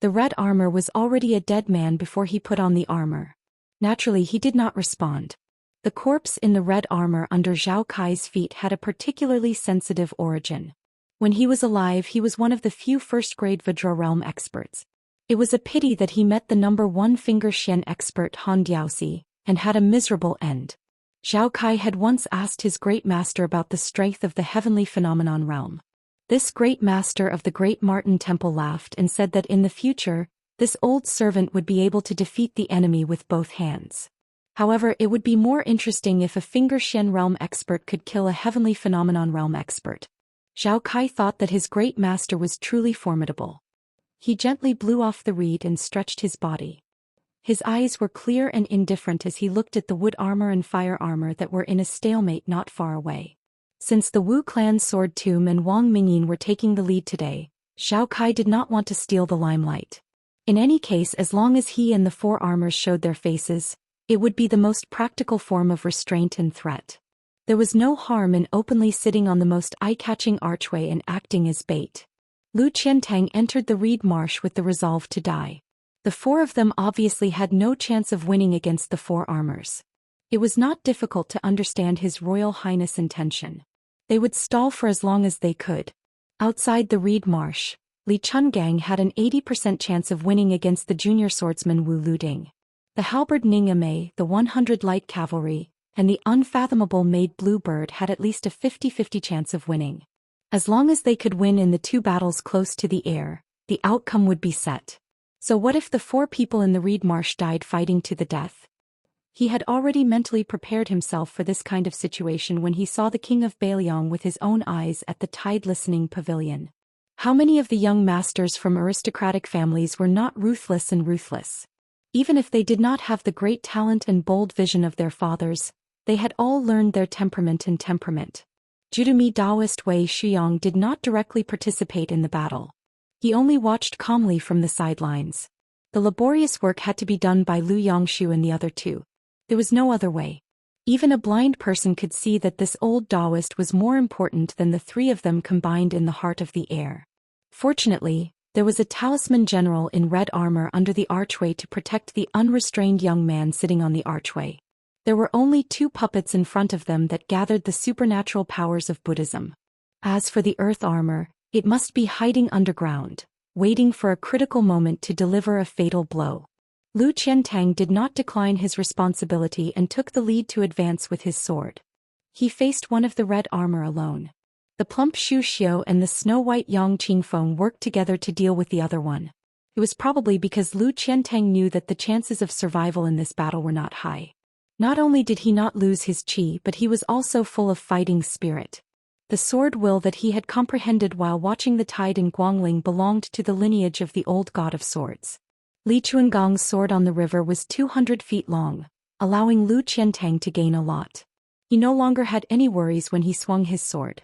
The red armor was already a dead man before he put on the armor. Naturally, he did not respond. The corpse in the red armor under Zhao Kai's feet had a particularly sensitive origin. When he was alive, he was one of the few first-grade Vajra realm experts. It was a pity that he met the number 1 finger Xian expert Han Diaosi, and had a miserable end. Zhao Kai had once asked his great master about the strength of the heavenly phenomenon realm. This great master of the Great Martin Temple laughed and said that in the future, this old servant would be able to defeat the enemy with both hands. However, it would be more interesting if a finger Xian realm expert could kill a heavenly phenomenon realm expert. Zhao Kai thought that his great master was truly formidable. He gently blew off the reed and stretched his body. His eyes were clear and indifferent as he looked at the wood armor and fire armor that were in a stalemate not far away. Since the Wu clan's Sword Tomb and Wang Mingyin were taking the lead today, Zhao Kai did not want to steal the limelight. In any case, as long as he and the 4 armors showed their faces, it would be the most practical form of restraint and threat. There was no harm in openly sitting on the most eye-catching archway and acting as bait. Lu Qiantang entered the reed marsh with the resolve to die. The 4 of them obviously had no chance of winning against the 4 armors. It was not difficult to understand His Royal Highness' intention. They would stall for as long as they could. Outside the reed marsh, Li Chungang had an 80% chance of winning against the junior swordsman Wu Luding. The halberd Ning Amei, the 100 light cavalry, and the unfathomable maid Bluebird had at least a 50-50 chance of winning. As long as they could win in the 2 battles close to the air, the outcome would be set. So what if the 4 people in the reed marsh died fighting to the death? He had already mentally prepared himself for this kind of situation when he saw the king of Bailiang with his own eyes at the Tide Listening Pavilion. How many of the young masters from aristocratic families were not ruthless and ruthless? Even if they did not have the great talent and bold vision of their fathers, they had all learned their temperament and temperament. Judumi Daoist Wei Shuyang did not directly participate in the battle. He only watched calmly from the sidelines. The laborious work had to be done by Lu Yangshu and the other 2. There was no other way. Even a blind person could see that this old Daoist was more important than the 3 of them combined in the heart of the air. Fortunately, there was a talisman general in red armor under the archway to protect the unrestrained young man sitting on the archway. There were only 2 puppets in front of them that gathered the supernatural powers of Buddhism. As for the earth armor, it must be hiding underground, waiting for a critical moment to deliver a fatal blow. Lu Qiantang did not decline his responsibility and took the lead to advance with his sword. He faced one of the red armor alone. The plump Xu Xiu and the snow-white Yang Qingfeng worked together to deal with the other one. It was probably because Lu Qiantang knew that the chances of survival in this battle were not high. Not only did he not lose his qi, but he was also full of fighting spirit. The sword will that he had comprehended while watching the tide in Guangling belonged to the lineage of the old god of swords. Li Chuangong's sword on the river was 200 feet long, allowing Lu Qiantang to gain a lot. He no longer had any worries when he swung his sword.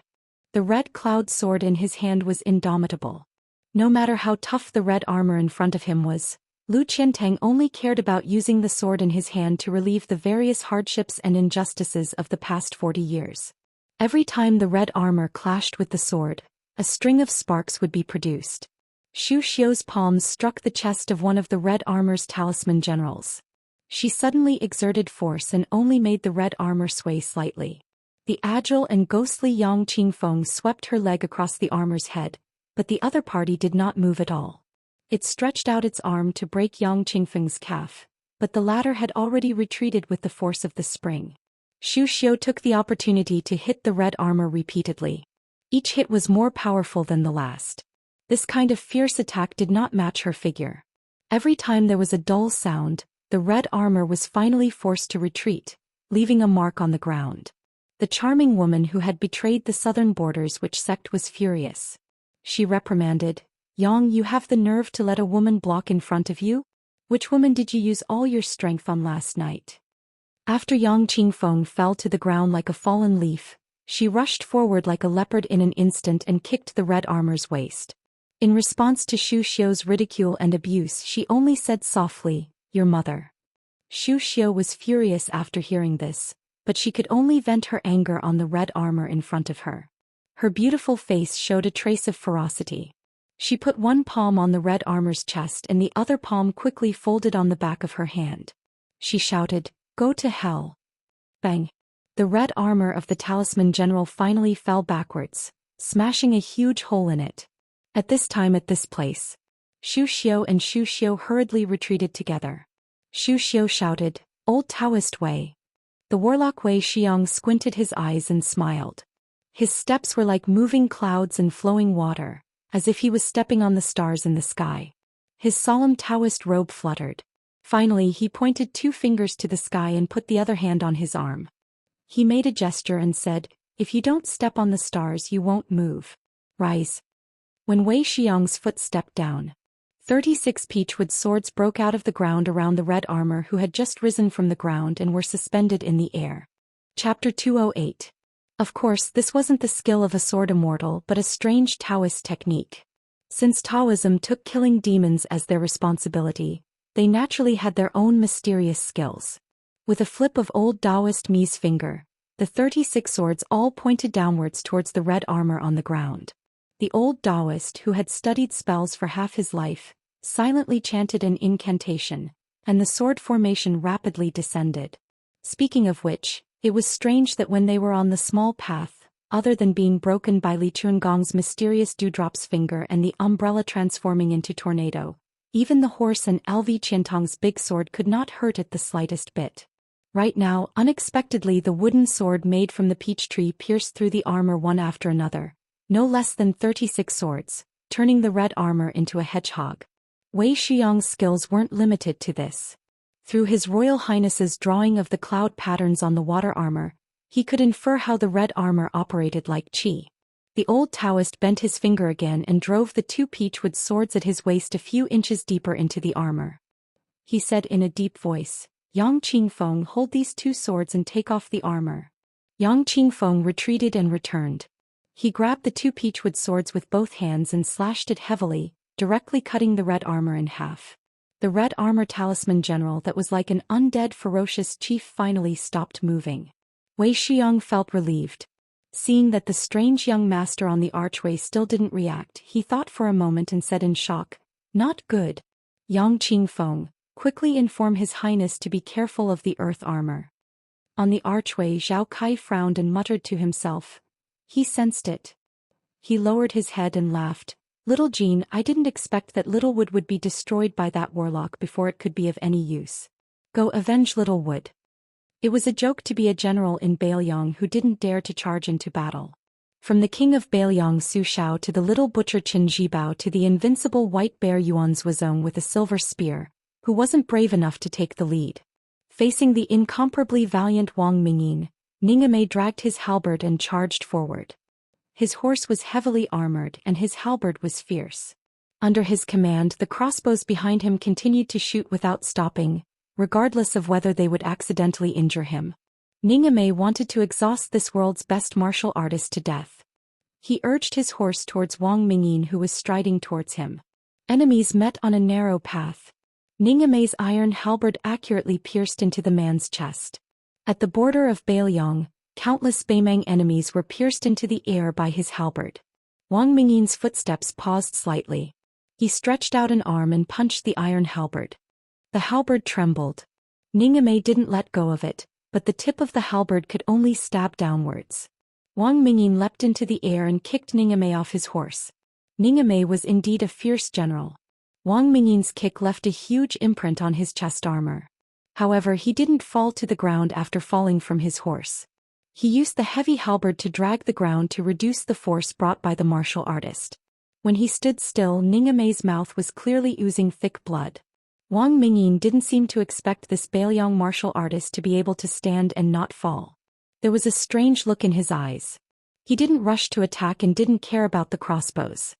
The red cloud sword in his hand was indomitable. No matter how tough the red armor in front of him was, Lu Qiantang only cared about using the sword in his hand to relieve the various hardships and injustices of the past 40 years. Every time the red armor clashed with the sword, a string of sparks would be produced. Xu Xiu's palms struck the chest of one of the red armor's talisman generals. She suddenly exerted force and only made the red armor sway slightly. The agile and ghostly Yang Qingfeng swept her leg across the armor's head, but the other party did not move at all. It stretched out its arm to break Yang Qingfeng's calf, but the latter had already retreated with the force of the spring. Xu Xiu took the opportunity to hit the red armor repeatedly. Each hit was more powerful than the last. This kind of fierce attack did not match her figure. Every time there was a dull sound, the red armor was finally forced to retreat, leaving a mark on the ground. The charming woman who had betrayed the southern borders which sect was furious. She reprimanded, "Yang, you have the nerve to let a woman block in front of you? Which woman did you use all your strength on last night?" After Yang Qingfeng fell to the ground like a fallen leaf, she rushed forward like a leopard in an instant and kicked the red armor's waist. In response to Xu Xiu's ridicule and abuse, she only said softly, "Your mother." Xu Xiu was furious after hearing this, but she could only vent her anger on the red armor in front of her. Her beautiful face showed a trace of ferocity. She put one palm on the red armor's chest and the other palm quickly folded on the back of her hand. She shouted, "Go to hell." Bang! The red armor of the talisman general finally fell backwards, smashing a huge hole in it. At this place, Xu Xiu and Xu Xiu hurriedly retreated together. Xu Xiu shouted, "Old Taoist Wei." The warlock Wei Xiong squinted his eyes and smiled. His steps were like moving clouds and flowing water, as if he was stepping on the stars in the sky. His solemn Taoist robe fluttered. Finally he pointed 2 fingers to the sky and put the other hand on his arm. He made a gesture and said, "If you don't step on the stars you won't move. Rise." When Wei Xiong's foot stepped down, 36 peachwood swords broke out of the ground around the red armor who had just risen from the ground and were suspended in the air. Chapter 208. Of course, this wasn't the skill of a sword immortal but a strange Taoist technique. Since Taoism took killing demons as their responsibility, they naturally had their own mysterious skills. With a flip of old Daoist Mi's finger, the 36 swords all pointed downwards towards the red armor on the ground. The old Daoist, who had studied spells for half his life, silently chanted an incantation, and the sword formation rapidly descended. Speaking of which, it was strange that when they were on the small path, other than being broken by Li Chuangong's mysterious dewdrop's finger and the umbrella transforming into tornado, even the horse and LV Qiantong's big sword could not hurt it the slightest bit. Right now, unexpectedly the wooden sword made from the peach tree pierced through the armor one after another, no less than 36 swords, turning the red armor into a hedgehog. Wei Xiong's skills weren't limited to this. Through His Royal Highness's drawing of the cloud patterns on the water armor, he could infer how the red armor operated like qi. The old Taoist bent his finger again and drove the 2 peachwood swords at his waist a few inches deeper into the armor. He said in a deep voice, "Yang Qingfeng, hold these 2 swords and take off the armor." Yang Qingfeng retreated and returned. He grabbed the 2 peachwood swords with both hands and slashed it heavily, directly cutting the red armor in half. The red armor talisman general that was like an undead ferocious chief finally stopped moving. Wei Xiong felt relieved. Seeing that the strange young master on the archway still didn't react, he thought for a moment and said in shock, "Not good. Yang Qingfeng, quickly inform His Highness to be careful of the earth armor." On the archway Zhao Kai frowned and muttered to himself. He sensed it. He lowered his head and laughed. "Little Jean, I didn't expect that Littlewood would be destroyed by that warlock before it could be of any use. Go avenge Littlewood." It was a joke to be a general in Bailiang who didn't dare to charge into battle. From the king of Bailiang Su Shao to the little butcher Qin Jibao to the invincible white bear Yuan Zuozong with a silver spear, who wasn't brave enough to take the lead. Facing the incomparably valiant Wang Mingyin, Ningame dragged his halberd and charged forward. His horse was heavily armored and his halberd was fierce. Under his command, the crossbows behind him continued to shoot without stopping, regardless of whether they would accidentally injure him. Ningame wanted to exhaust this world's best martial artist to death. He urged his horse towards Wang Mingyin, who was striding towards him. Enemies met on a narrow path. Ningame's iron halberd accurately pierced into the man's chest. At the border of Bailiang, countless Beimang enemies were pierced into the air by his halberd. Wang Mingyin's footsteps paused slightly. He stretched out an arm and punched the iron halberd. The halberd trembled. Ningame didn't let go of it, but the tip of the halberd could only stab downwards. Wang Mingyin leapt into the air and kicked Ningame off his horse. Ningame was indeed a fierce general. Wang Mingyin's kick left a huge imprint on his chest armor. However, he didn't fall to the ground after falling from his horse. He used the heavy halberd to drag the ground to reduce the force brought by the martial artist. When he stood still, Ningame's mouth was clearly oozing thick blood. Wang Mingyin didn't seem to expect this Bailiang martial artist to be able to stand and not fall. There was a strange look in his eyes. He didn't rush to attack and didn't care about the crossbows.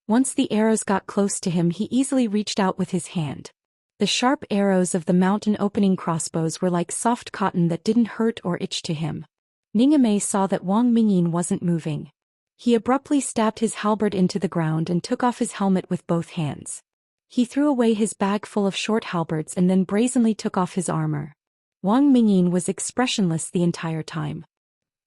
Once the arrows got close to him, he easily reached out with his hand. The sharp arrows of the mountain opening crossbows were like soft cotton that didn't hurt or itch to him. Ningame saw that Wang Mingyin wasn't moving. He abruptly stabbed his halberd into the ground and took off his helmet with both hands. He threw away his bag full of short halberds and then brazenly took off his armor. Wang Mingyin was expressionless the entire time.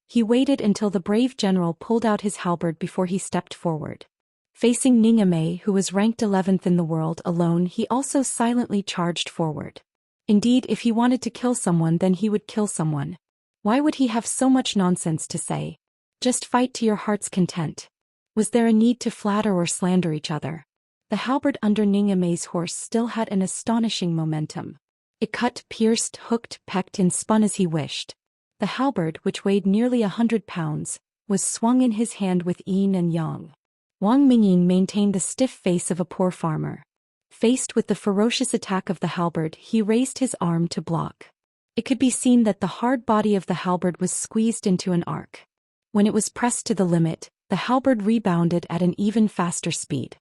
He waited until the brave general pulled out his halberd before he stepped forward. Facing Ningame, who was ranked 11th in the world, alone, he also silently charged forward. Indeed, if he wanted to kill someone, then he would kill someone. Why would he have so much nonsense to say? Just fight to your heart's content. Was there a need to flatter or slander each other? The halberd under Ningame's horse still had an astonishing momentum. It cut, pierced, hooked, pecked, and spun as he wished. The halberd, which weighed nearly 100 pounds, was swung in his hand with yin and yang. Wang Mingyin maintained the stiff face of a poor farmer. Faced with the ferocious attack of the halberd, he raised his arm to block. It could be seen that the hard body of the halberd was squeezed into an arc. When it was pressed to the limit, the halberd rebounded at an even faster speed.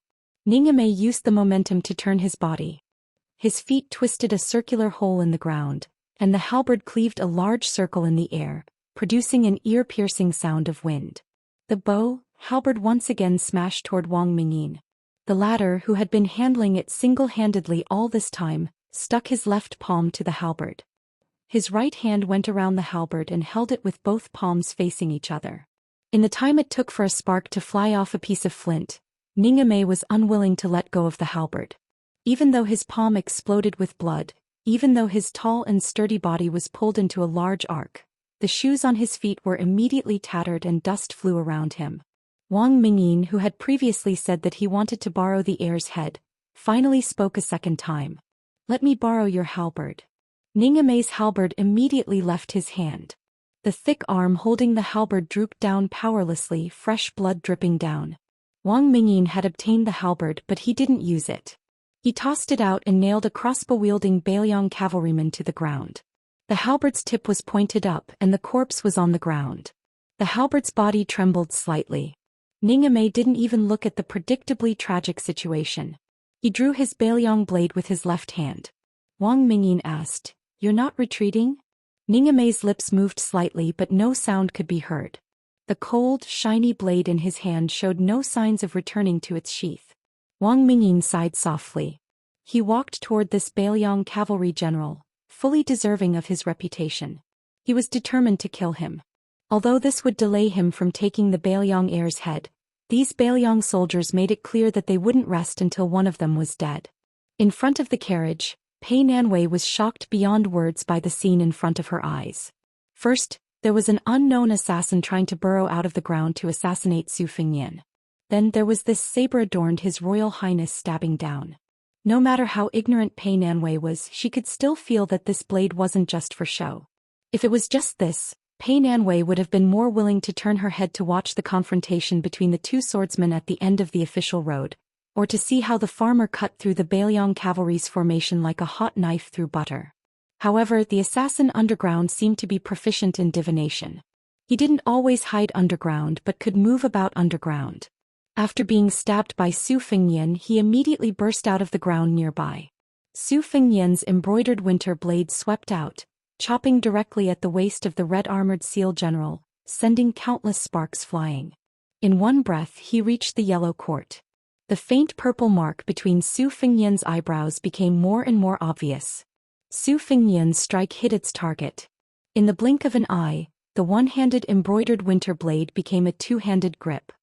Ningame used the momentum to turn his body. His feet twisted a circular hole in the ground, and the halberd cleaved a large circle in the air, producing an ear-piercing sound of wind. The bow, halberd once again smashed toward Wang Mingyin. The latter, who had been handling it single-handedly all this time, stuck his left palm to the halberd. His right hand went around the halberd and held it with both palms facing each other. In the time it took for a spark to fly off a piece of flint, Ningame was unwilling to let go of the halberd. Even though his palm exploded with blood, even though his tall and sturdy body was pulled into a large arc, the shoes on his feet were immediately tattered and dust flew around him. Wang Mingyin, who had previously said that he wanted to borrow the heir's head, finally spoke a second time. "Let me borrow your halberd." Ningame's halberd immediately left his hand. The thick arm holding the halberd drooped down powerlessly, fresh blood dripping down. Wang Mingyin had obtained the halberd, but he didn't use it. He tossed it out and nailed a crossbow-wielding Bailiang cavalryman to the ground. The halberd's tip was pointed up and the corpse was on the ground. The halberd's body trembled slightly. Ningame didn't even look at the predictably tragic situation. He drew his Bailiang blade with his left hand. Wang Mingyin asked, "You're not retreating?" Ningame's lips moved slightly, but no sound could be heard. The cold, shiny blade in his hand showed no signs of returning to its sheath. Wang Mingyin sighed softly. He walked toward this Bailiang cavalry general, fully deserving of his reputation. He was determined to kill him. Although this would delay him from taking the Bailiang heir's head, these Bailiang soldiers made it clear that they wouldn't rest until one of them was dead. In front of the carriage, Pei Nanwei was shocked beyond words by the scene in front of her eyes. First, there was an unknown assassin trying to burrow out of the ground to assassinate Su Fengnian. Then there was this saber adorned His Royal Highness stabbing down. No matter how ignorant Pei Nanwei was, she could still feel that this blade wasn't just for show. If it was just this, Pei Nanwei would have been more willing to turn her head to watch the confrontation between the two swordsmen at the end of the official road, or to see how the farmer cut through the Bailiang cavalry's formation like a hot knife through butter. However, the assassin underground seemed to be proficient in divination. He didn't always hide underground but could move about underground. After being stabbed by Su Fengnian, he immediately burst out of the ground nearby. Su Fengnian's embroidered winter blade swept out, chopping directly at the waist of the red-armored seal general, sending countless sparks flying. In one breath he reached the yellow court. The faint purple mark between Su Fengnian's eyebrows became more and more obvious. Su Fengnian's strike hit its target. In the blink of an eye, the one-handed embroidered winter blade became a two-handed grip.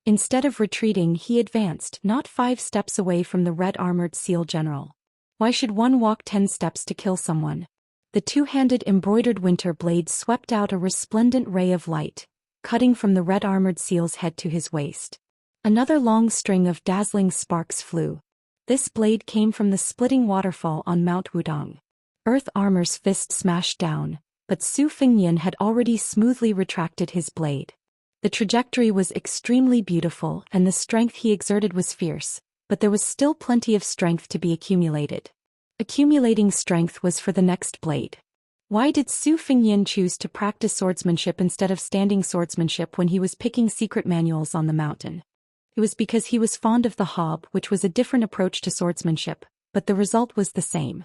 Instead of retreating, he advanced, not 5 steps away from the red-armored seal general. Why should one walk 10 steps to kill someone? The two-handed embroidered winter blade swept out a resplendent ray of light, cutting from the red-armored seal's head to his waist. Another long string of dazzling sparks flew. This blade came from the splitting waterfall on Mount Wudong. Earth Armor's fist smashed down, but Su Fengnian had already smoothly retracted his blade. The trajectory was extremely beautiful and the strength he exerted was fierce, but there was still plenty of strength to be accumulated. Accumulating strength was for the next blade. Why did Su Fengnian choose to practice swordsmanship instead of standing swordsmanship when he was picking secret manuals on the mountain? It was because he was fond of the hob, which was a different approach to swordsmanship, but the result was the same.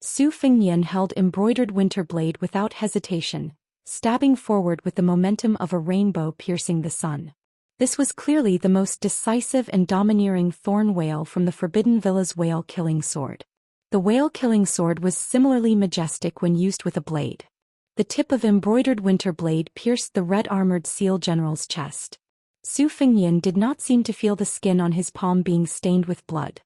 Su Fengnian held embroidered winter blade without hesitation, stabbing forward with the momentum of a rainbow piercing the sun. This was clearly the most decisive and domineering thorn whale from the Forbidden Villa's whale-killing sword. The whale-killing sword was similarly majestic when used with a blade. The tip of embroidered winter blade pierced the red-armored seal general's chest. Su Fengnian did not seem to feel the skin on his palm being stained with blood.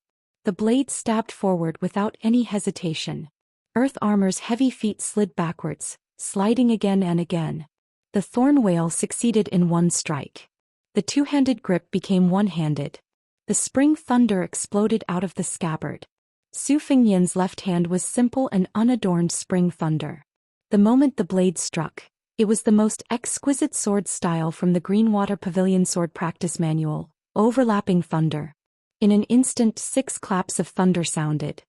The blade stabbed forward without any hesitation. Earth Armor's heavy feet slid backwards, sliding again and again. The thorn whale succeeded in one strike. The two-handed grip became one-handed. The spring thunder exploded out of the scabbard. Su Fengnian's left hand was simple and unadorned spring thunder. The moment the blade struck, it was the most exquisite sword style from the Greenwater Pavilion Sword Practice Manual, overlapping thunder. In an instant 6 claps of thunder sounded.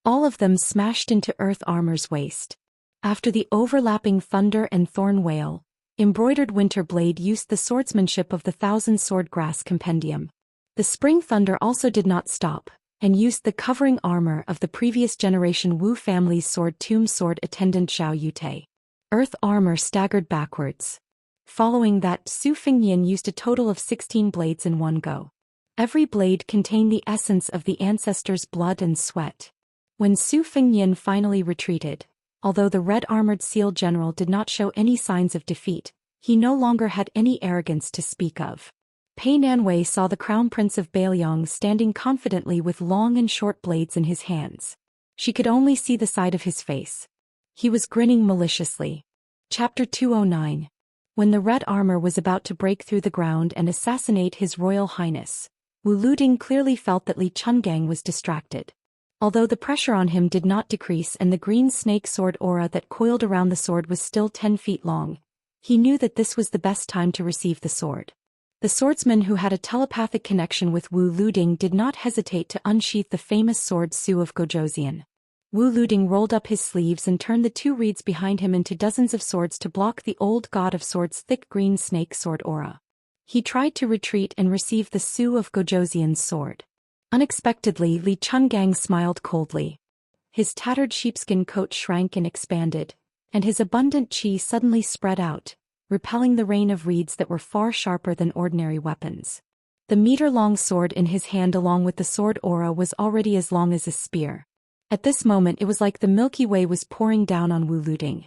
All of them smashed into Earth Armor's waist. After the overlapping thunder and thorn whale, embroidered winter blade used the swordsmanship of the Thousand Sword Grass Compendium. The spring thunder also did not stop, and used the covering armor of the previous generation Wu family's sword tomb sword attendant Zhao Yute. Earth Armor staggered backwards. Following that, Su Fengnian used a total of 16 blades in one go. Every blade contained the essence of the ancestors' blood and sweat. When Su Fengnian finally retreated, although the red-armored seal general did not show any signs of defeat, he no longer had any arrogance to speak of. Pei Nanwei saw the crown prince of Bailiang standing confidently with long and short blades in his hands. She could only see the side of his face. He was grinning maliciously. Chapter 209. When the red armor was about to break through the ground and assassinate His Royal Highness, Wu Luding clearly felt that Li Chungang was distracted. Although the pressure on him did not decrease and the green snake sword aura that coiled around the sword was still 10 feet long, he knew that this was the best time to receive the sword. The swordsman who had a telepathic connection with Wu Luding did not hesitate to unsheath the famous sword Su of Gozhouzian. Wu Luding rolled up his sleeves and turned the 2 reeds behind him into dozens of swords to block the old god of swords' thick green snake sword aura. He tried to retreat and receive the Su of Gozhouzian's sword. Unexpectedly, Li Chungang smiled coldly. His tattered sheepskin coat shrank and expanded, and his abundant qi suddenly spread out, repelling the rain of reeds that were far sharper than ordinary weapons. The meter-long sword in his hand along with the sword aura was already as long as a spear. At this moment it was like the Milky Way was pouring down on Wu Luding.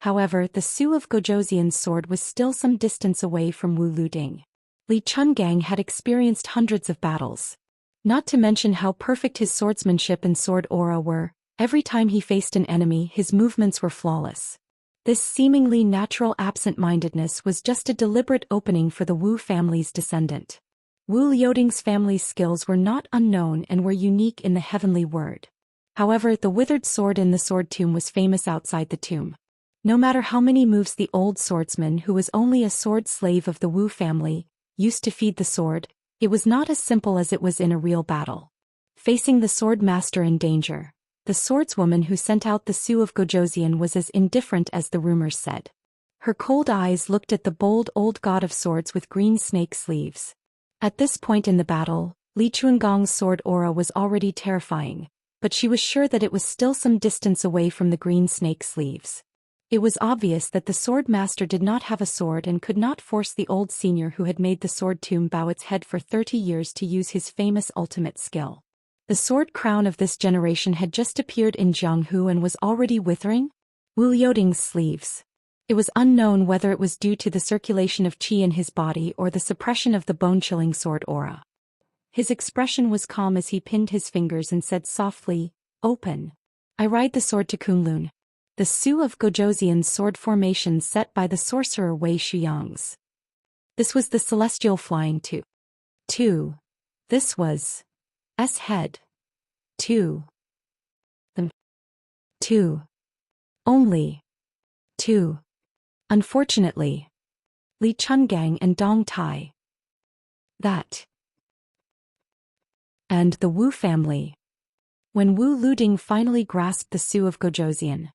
However, the Su of Gozhouzian's sword was still some distance away from Wu Luding. Li Chungang had experienced hundreds of battles. Not to mention how perfect his swordsmanship and sword aura were, every time he faced an enemy his movements were flawless. This seemingly natural absent-mindedness was just a deliberate opening for the Wu family's descendant. Wu Liuding's family's skills were not unknown and were unique in the heavenly word. However, the withered sword in the sword tomb was famous outside the tomb. No matter how many moves the old swordsman, who was only a sword slave of the Wu family, used to feed the sword, it was not as simple as it was in a real battle. Facing the sword master in danger, The swordswoman who sent out the Su of Gojoseon was as indifferent as the rumors said. Her cold eyes looked at the bold old god of swords with green snake sleeves. At this point in the battle, Li Chuangong's sword aura was already terrifying, but she was sure that it was still some distance away from the green snake sleeves. It was obvious that the sword master did not have a sword and could not force the old senior who had made the sword tomb bow its head for 30 years to use his famous ultimate skill. The sword crown of this generation had just appeared in Jianghu and was already withering Wu Liuding's sleeves. It was unknown whether it was due to the circulation of qi in his body or the suppression of the bone-chilling sword aura. His expression was calm as he pinned his fingers and said softly, "Open. I ride the sword to Kunlun." The Su of Gojoseon's sword formation set by the sorcerer Wei Shuyang's. This was the celestial flying 2. This was S head 2. The 2. Only 2. Unfortunately, Li Chungang and Dong Tai. That. And the Wu family. When Wu Liuding finally grasped the Su of Gojoseon,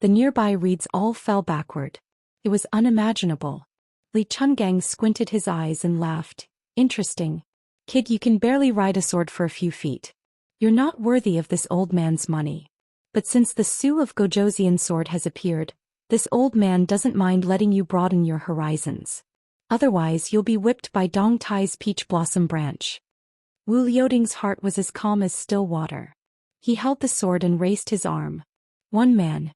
the nearby reeds all fell backward. It was unimaginable. Li Chungang squinted his eyes and laughed. "Interesting. Kid, you can barely ride a sword for a few feet. You're not worthy of this old man's money. But since the Su of Gojoseon's sword has appeared, this old man doesn't mind letting you broaden your horizons. Otherwise you'll be whipped by Dong Tai's peach blossom branch." Wu Liuding's heart was as calm as still water. He held the sword and raised his arm. One man.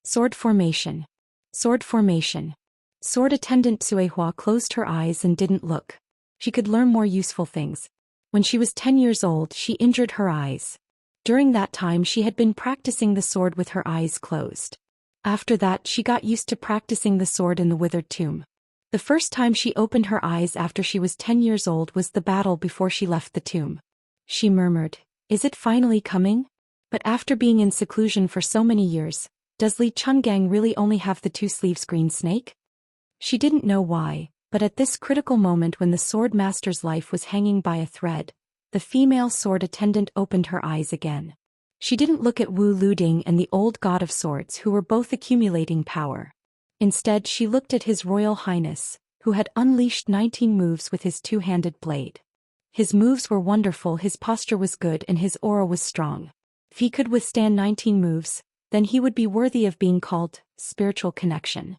Sword formation. Sword formation. Sword attendant Suehua closed her eyes and didn't look. She could learn more useful things. When she was 10 years old, she injured her eyes. During that time she had been practicing the sword with her eyes closed. After that she got used to practicing the sword in the withered tomb. The first time she opened her eyes after she was 10 years old was the battle before she left the tomb. She murmured, "Is it finally coming?" But after being in seclusion for so many years, does Li Chungang really only have the 2 sleeves green snake? She didn't know why, but at this critical moment when the sword master's life was hanging by a thread, the female sword attendant opened her eyes again. She didn't look at Wu Liuding and the old god of swords who were both accumulating power. Instead she looked at His Royal Highness, who had unleashed 19 moves with his 2-handed blade. His moves were wonderful, his posture was good and his aura was strong. If he could withstand 19 moves, then he would be worthy of being called spiritual connection.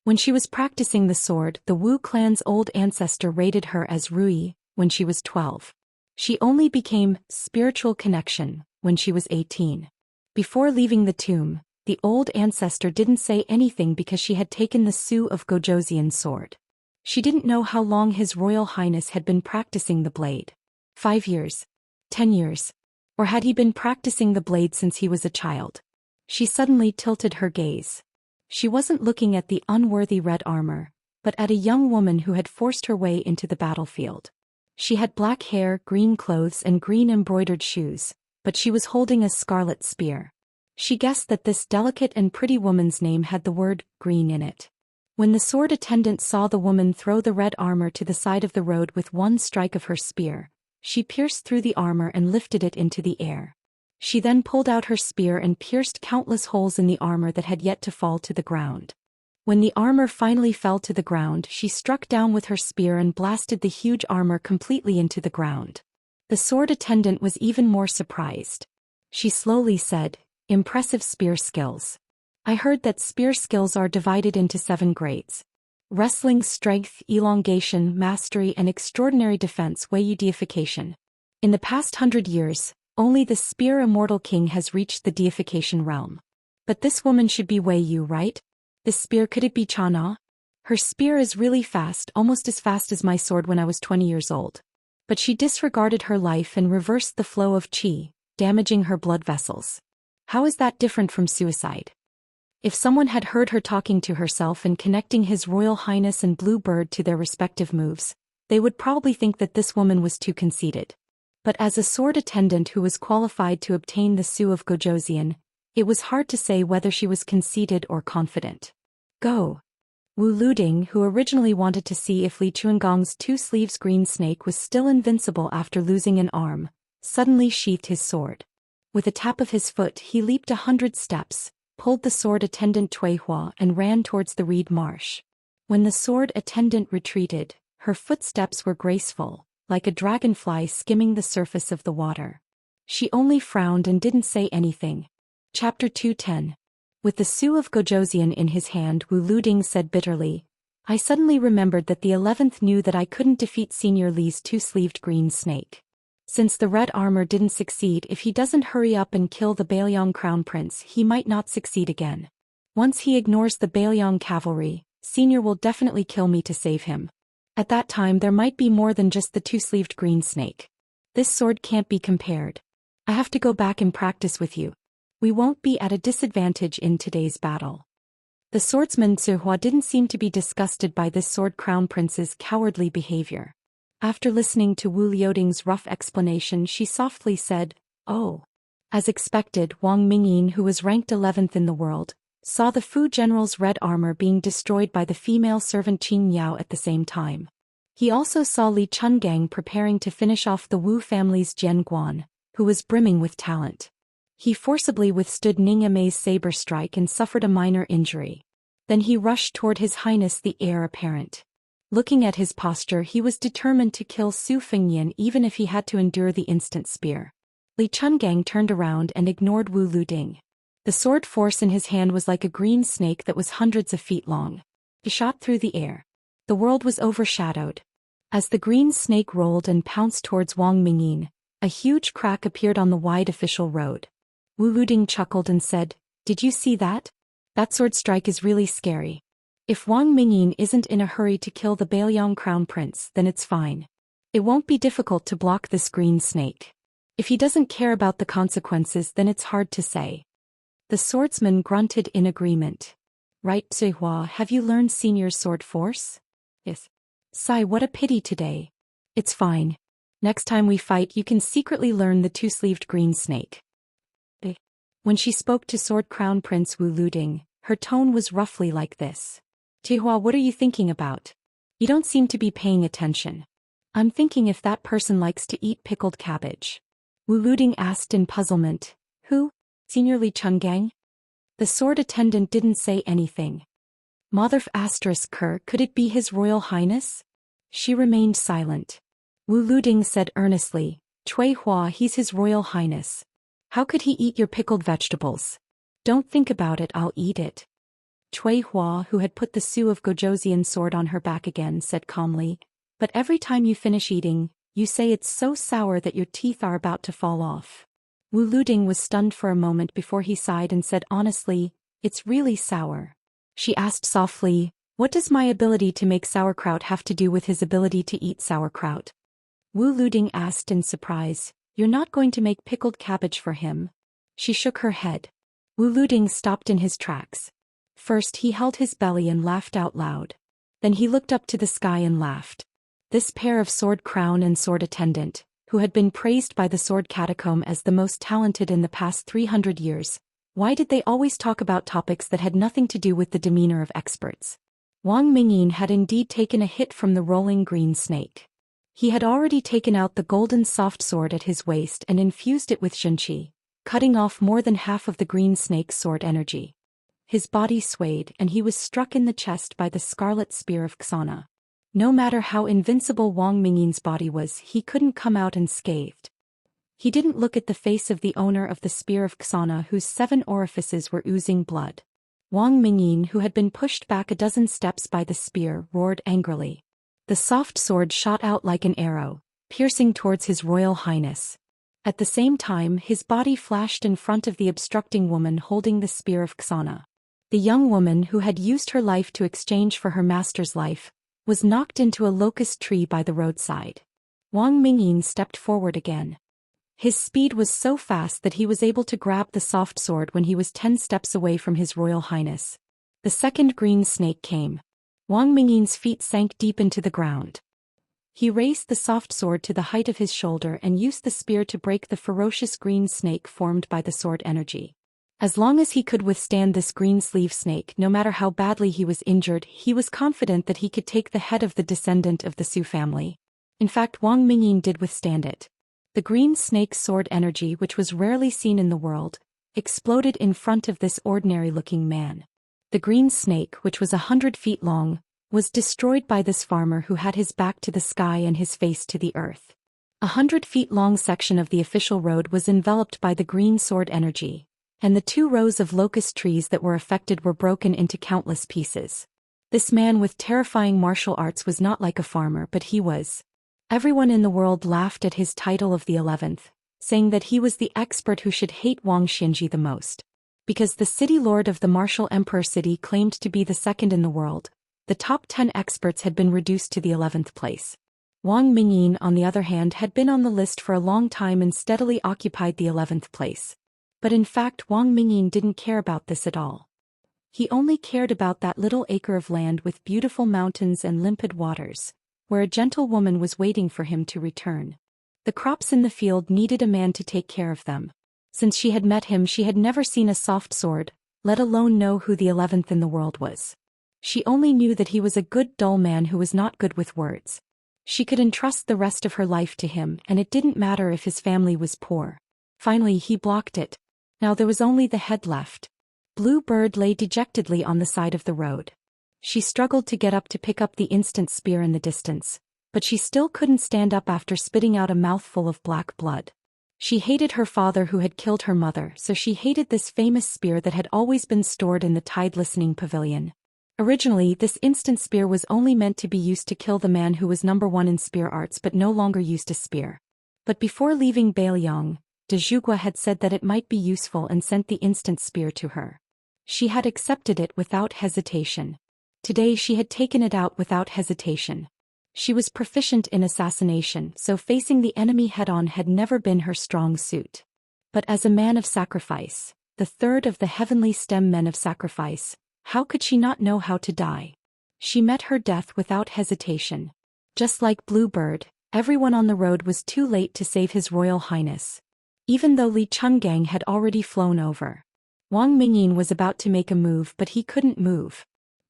When she was practicing the sword, the Wu clan's old ancestor rated her as Rui when she was 12. She only became spiritual connection when she was 18. Before leaving the tomb, the old ancestor didn't say anything because she had taken the Su of Gojoseon's sword. She didn't know how long His Royal Highness had been practicing the blade. 5 years? 10 years? Or had he been practicing the blade since he was a child? She suddenly tilted her gaze. She wasn't looking at the unworthy red armor, but at a young woman who had forced her way into the battlefield. She had black hair, green clothes and green embroidered shoes, but she was holding a scarlet spear. She guessed that this delicate and pretty woman's name had the word green in it. When the sword attendant saw the woman throw the red armor to the side of the road with one strike of her spear, she pierced through the armor and lifted it into the air. She then pulled out her spear and pierced countless holes in the armor that had yet to fall to the ground. When the armor finally fell to the ground, she struck down with her spear and blasted the huge armor completely into the ground. The sword attendant was even more surprised. She slowly said, "Impressive spear skills. I heard that spear skills are divided into 7 grades. Wrestling, strength, elongation, mastery and extraordinary defense Wei deification. In the past 100 years, only the spear Immortal King has reached the deification realm. But this woman should be Wei Yu, right? This spear, could it be Chana? Her spear is really fast, almost as fast as my sword when I was 20 years old. But she disregarded her life and reversed the flow of qi, damaging her blood vessels. How is that different from suicide?" If someone had heard her talking to herself and connecting His Royal Highness and Blue Bird to their respective moves, they would probably think that this woman was too conceited. But as a sword attendant who was qualified to obtain the Su of Gojoseon, it was hard to say whether she was conceited or confident. "Go." Wu Liuding, who originally wanted to see if Li Chuangong's 2 sleeves green snake was still invincible after losing an arm, suddenly sheathed his sword. With a tap of his foot he leaped 100 steps, pulled the sword attendant Cui Hua and ran towards the reed marsh. When the sword attendant retreated, her footsteps were graceful, like a dragonfly skimming the surface of the water. She only frowned and didn't say anything. Chapter 210. With the Su of Gozhouzian in his hand, Wu Luding said bitterly, I suddenly remembered that the 11th knew that I couldn't defeat Senior Li's two-sleeved green snake. Since the red armor didn't succeed, if he doesn't hurry up and kill the Bailiang Crown Prince, he might not succeed again. Once he ignores the Bailiang cavalry, Senior will definitely kill me to save him. At that time there might be more than just the two-sleeved green snake. This sword can't be compared. I have to go back and practice with you. We won't be at a disadvantage in today's battle. The swordsman Zhou Hua didn't seem to be disgusted by this sword crown prince's cowardly behavior. After listening to Wu Liuding's rough explanation, she softly said, Oh. As expected, Wang Mingyin, who was ranked 11th in the world, saw the Fu general's red armor being destroyed by the female servant Qin Yao at the same time. He also saw Li Chungang preparing to finish off the Wu family's Jian Guan, who was brimming with talent. He forcibly withstood Ning Amei's saber strike and suffered a minor injury. Then he rushed toward His Highness the heir apparent. Looking at his posture, he was determined to kill Su Fengyan even if he had to endure the instant spear. Li Chungang turned around and ignored Wu Luding. The sword force in his hand was like a green snake that was hundreds of feet long. He shot through the air. The world was overshadowed. As the green snake rolled and pounced towards Wang Mingyin, a huge crack appeared on the wide official road. Wu Luding chuckled and said, Did you see that? That sword strike is really scary. If Wang Mingyin isn't in a hurry to kill the Bailiang Crown Prince, then it's fine. It won't be difficult to block this green snake. If he doesn't care about the consequences, then it's hard to say. The swordsman grunted in agreement. Right, Zhou Hua, have you learned Senior's sword force? Yes. Sigh, what a pity today. It's fine. Next time we fight, you can secretly learn the two-sleeved green snake. When she spoke to Sword Crown Prince Wu Luding, her tone was roughly like this. Zhou Hua, what are you thinking about? You don't seem to be paying attention. I'm thinking if that person likes to eat pickled cabbage. Wu Luding asked in puzzlement. Who? Senior Li Chungang? The sword attendant didn't say anything. Mother ***, could it be His Royal Highness? She remained silent. Wu Luding said earnestly, Cui Hua, he's His Royal Highness. How could he eat your pickled vegetables? Don't think about it, I'll eat it. Cui Hua, who had put the Su of Gozhouzian sword on her back again, said calmly, But every time you finish eating, you say it's so sour that your teeth are about to fall off. Wu Luding was stunned for a moment before he sighed and said honestly, It's really sour. She asked softly, What does my ability to make sauerkraut have to do with his ability to eat sauerkraut? Wu Luding asked in surprise, You're not going to make pickled cabbage for him? She shook her head. Wu Luding stopped in his tracks. First he held his belly and laughed out loud. Then he looked up to the sky and laughed. This pair of sword crown and sword attendant, who had been praised by the sword catacomb as the most talented in the past 300 years, why did they always talk about topics that had nothing to do with the demeanor of experts? Wang Mingyin had indeed taken a hit from the rolling green snake. He had already taken out the golden soft sword at his waist and infused it with Xianxia, cutting off more than half of the green snake's sword energy. His body swayed and he was struck in the chest by the scarlet spear of Xianxia. No matter how invincible Wang Mingyin's body was, he couldn't come out unscathed. He didn't look at the face of the owner of the spear of Xianxia, whose 7 orifices were oozing blood. Wang Mingyin, who had been pushed back a dozen steps by the spear, roared angrily. The soft sword shot out like an arrow, piercing towards His Royal Highness. At the same time, his body flashed in front of the obstructing woman holding the spear of Xianxia. The young woman, who had used her life to exchange for her master's life, was knocked into a locust tree by the roadside. Wang Mingyin stepped forward again. His speed was so fast that he was able to grab the soft sword when he was 10 steps away from His Royal Highness. The second green snake came. Wang Mingyin's feet sank deep into the ground. He raised the soft sword to the height of his shoulder and used the spear to break the ferocious green snake formed by the sword energy. As long as he could withstand this green sleeve snake, no matter how badly he was injured, he was confident that he could take the head of the descendant of the Su family. In fact, Wang Mingyin did withstand it. The green snake's sword energy, which was rarely seen in the world, exploded in front of this ordinary-looking man. The green snake, which was 100 feet long, was destroyed by this farmer who had his back to the sky and his face to the earth. 100-feet-long section of the official road was enveloped by the green sword energy, and the 2 rows of locust trees that were affected were broken into countless pieces. This man with terrifying martial arts was not like a farmer, but he was. Everyone in the world laughed at his title of the 11th, saying that he was the expert who should hate Wang Xianji the most. Because the city lord of the martial emperor city claimed to be the second in the world, the top 10 experts had been reduced to the 11th place. Wang Mingyin, on the other hand, had been on the list for a long time and steadily occupied the 11th place. But in fact, Wang Mingyin didn't care about this at all. He only cared about that little acre of land with beautiful mountains and limpid waters, where a gentle woman was waiting for him to return. The crops in the field needed a man to take care of them. Since she had met him, she had never seen a soft sword, let alone know who the 11th in the world was. She only knew that he was a good dull man who was not good with words. She could entrust the rest of her life to him, and it didn't matter if his family was poor. Finally he blocked it. Now there was only the head left. Blue Bird lay dejectedly on the side of the road. She struggled to get up to pick up the instant spear in the distance, but she still couldn't stand up after spitting out a mouthful of black blood. She hated her father who had killed her mother, so she hated this famous spear that had always been stored in the tide-listening pavilion. Originally, this instant spear was only meant to be used to kill the man who was number 1 in spear arts but no longer used a spear. But before leaving Bailiang, de Zhugua had said that it might be useful and sent the instant spear to her. She had accepted it without hesitation. Today she had taken it out without hesitation. She was proficient in assassination, so facing the enemy head-on had never been her strong suit. But as a man of sacrifice, the third of the heavenly stem men of sacrifice, how could she not know how to die? She met her death without hesitation. Just like Blue Bird, everyone on the road was too late to save His Royal Highness. Even though Li Chungang had already flown over. Wang Mingyin was about to make a move, but he couldn't move.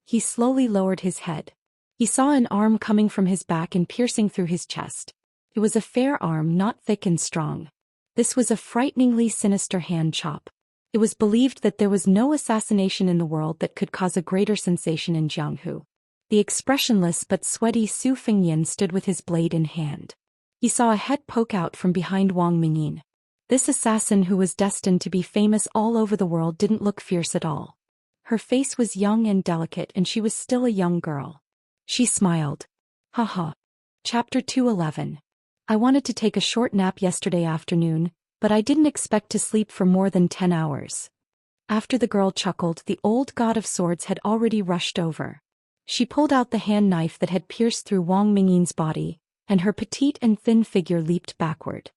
He slowly lowered his head. He saw an arm coming from his back and piercing through his chest. It was a fair arm, not thick and strong. This was a frighteningly sinister hand chop. It was believed that there was no assassination in the world that could cause a greater sensation in Jianghu. The expressionless but sweaty Su Fengyan stood with his blade in hand. He saw a head poke out from behind Wang Mingyin. This assassin who was destined to be famous all over the world didn't look fierce at all. Her face was young and delicate, and she was still a young girl. She smiled. Haha. Chapter 211. I wanted to take a short nap yesterday afternoon, but I didn't expect to sleep for more than 10 hours. After the girl chuckled, the old god of swords had already rushed over. She pulled out the hand knife that had pierced through Wang Mingyin's body, and her petite and thin figure leaped backward.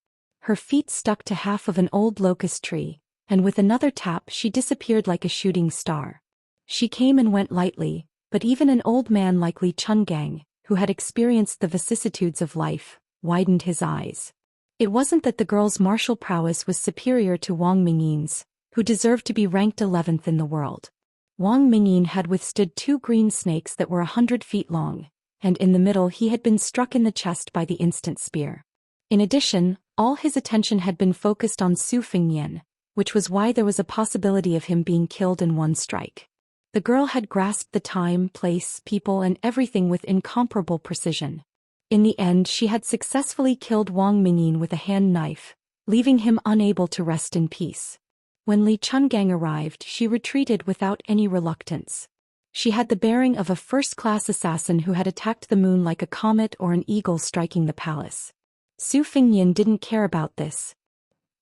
Her feet stuck to half of an old locust tree, and with another tap she disappeared like a shooting star. She came and went lightly, but even an old man like Li Chungang, who had experienced the vicissitudes of life, widened his eyes. It wasn't that the girl's martial prowess was superior to Wang Mingyin's, who deserved to be ranked 11th in the world. Wang Mingyin had withstood 2 green snakes that were 100 feet long, and in the middle he had been struck in the chest by the instant spear. In addition, all his attention had been focused on Su Fengyan, which was why there was a possibility of him being killed in one strike. The girl had grasped the time, place, people and everything with incomparable precision. In the end she had successfully killed Wang Mingyin with a hand knife, leaving him unable to rest in peace. When Li Chungang arrived, she retreated without any reluctance. She had the bearing of a first-class assassin who had attacked the moon like a comet or an eagle striking the palace. Su Fengyan didn't care about this.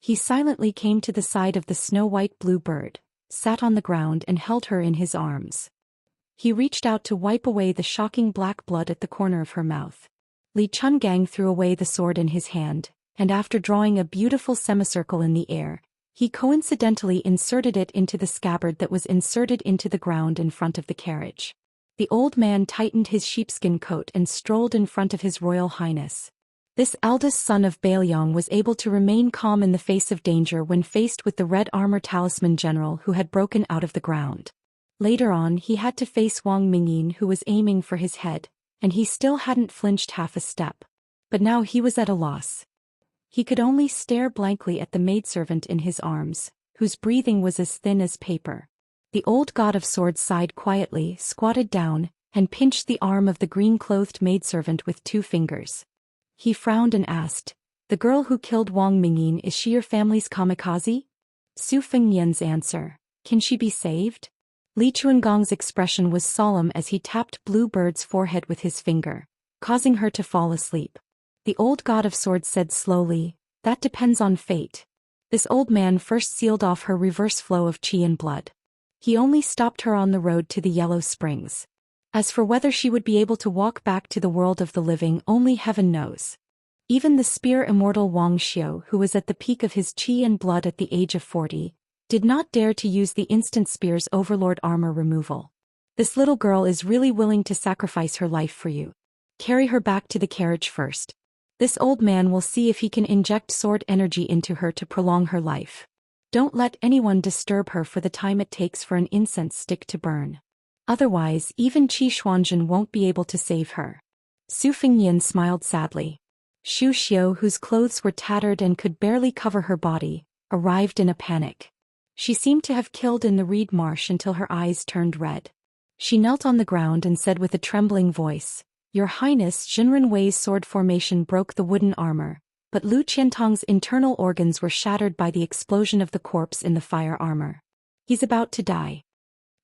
He silently came to the side of the snow-white blue bird, sat on the ground and held her in his arms. He reached out to wipe away the shocking black blood at the corner of her mouth. Li Chungang threw away the sword in his hand, and after drawing a beautiful semicircle in the air, he coincidentally inserted it into the scabbard that was inserted into the ground in front of the carriage. The old man tightened his sheepskin coat and strolled in front of His Royal Highness. This eldest son of Bailiang was able to remain calm in the face of danger when faced with the red armor talisman general who had broken out of the ground. Later on he had to face Wang Mingyin who was aiming for his head, and he still hadn't flinched half a step. But now he was at a loss. He could only stare blankly at the maidservant in his arms, whose breathing was as thin as paper. The old god of swords sighed quietly, squatted down, and pinched the arm of the green-clothed maidservant with 2 fingers. He frowned and asked, "The girl who killed Wang Mingyin, is she your family's kamikaze?" Su Fengnian's answer, "Can she be saved?" Li Chuangong's expression was solemn as he tapped Blue Bird's forehead with his finger, causing her to fall asleep. The old god of swords said slowly, "That depends on fate." This old man first sealed off her reverse flow of qi and blood. He only stopped her on the road to the Yellow Springs. As for whether she would be able to walk back to the world of the living, only heaven knows. Even the spear immortal Wang Xiu, who was at the peak of his qi and blood at the age of 40, did not dare to use the instant spear's overlord armor removal. "This little girl is really willing to sacrifice her life for you. Carry her back to the carriage first. This old man will see if he can inject sword energy into her to prolong her life. Don't let anyone disturb her for the time it takes for an incense stick to burn. Otherwise, even Qi Xuanzhen won't be able to save her." Su Fengnian smiled sadly. Xu Xiu, whose clothes were tattered and could barely cover her body, arrived in a panic. She seemed to have killed in the reed marsh until her eyes turned red. She knelt on the ground and said with a trembling voice, "Your Highness, Jinren Wei's sword formation broke the wooden armor, but Lu Qiantong's internal organs were shattered by the explosion of the corpse in the fire armor. He's about to die."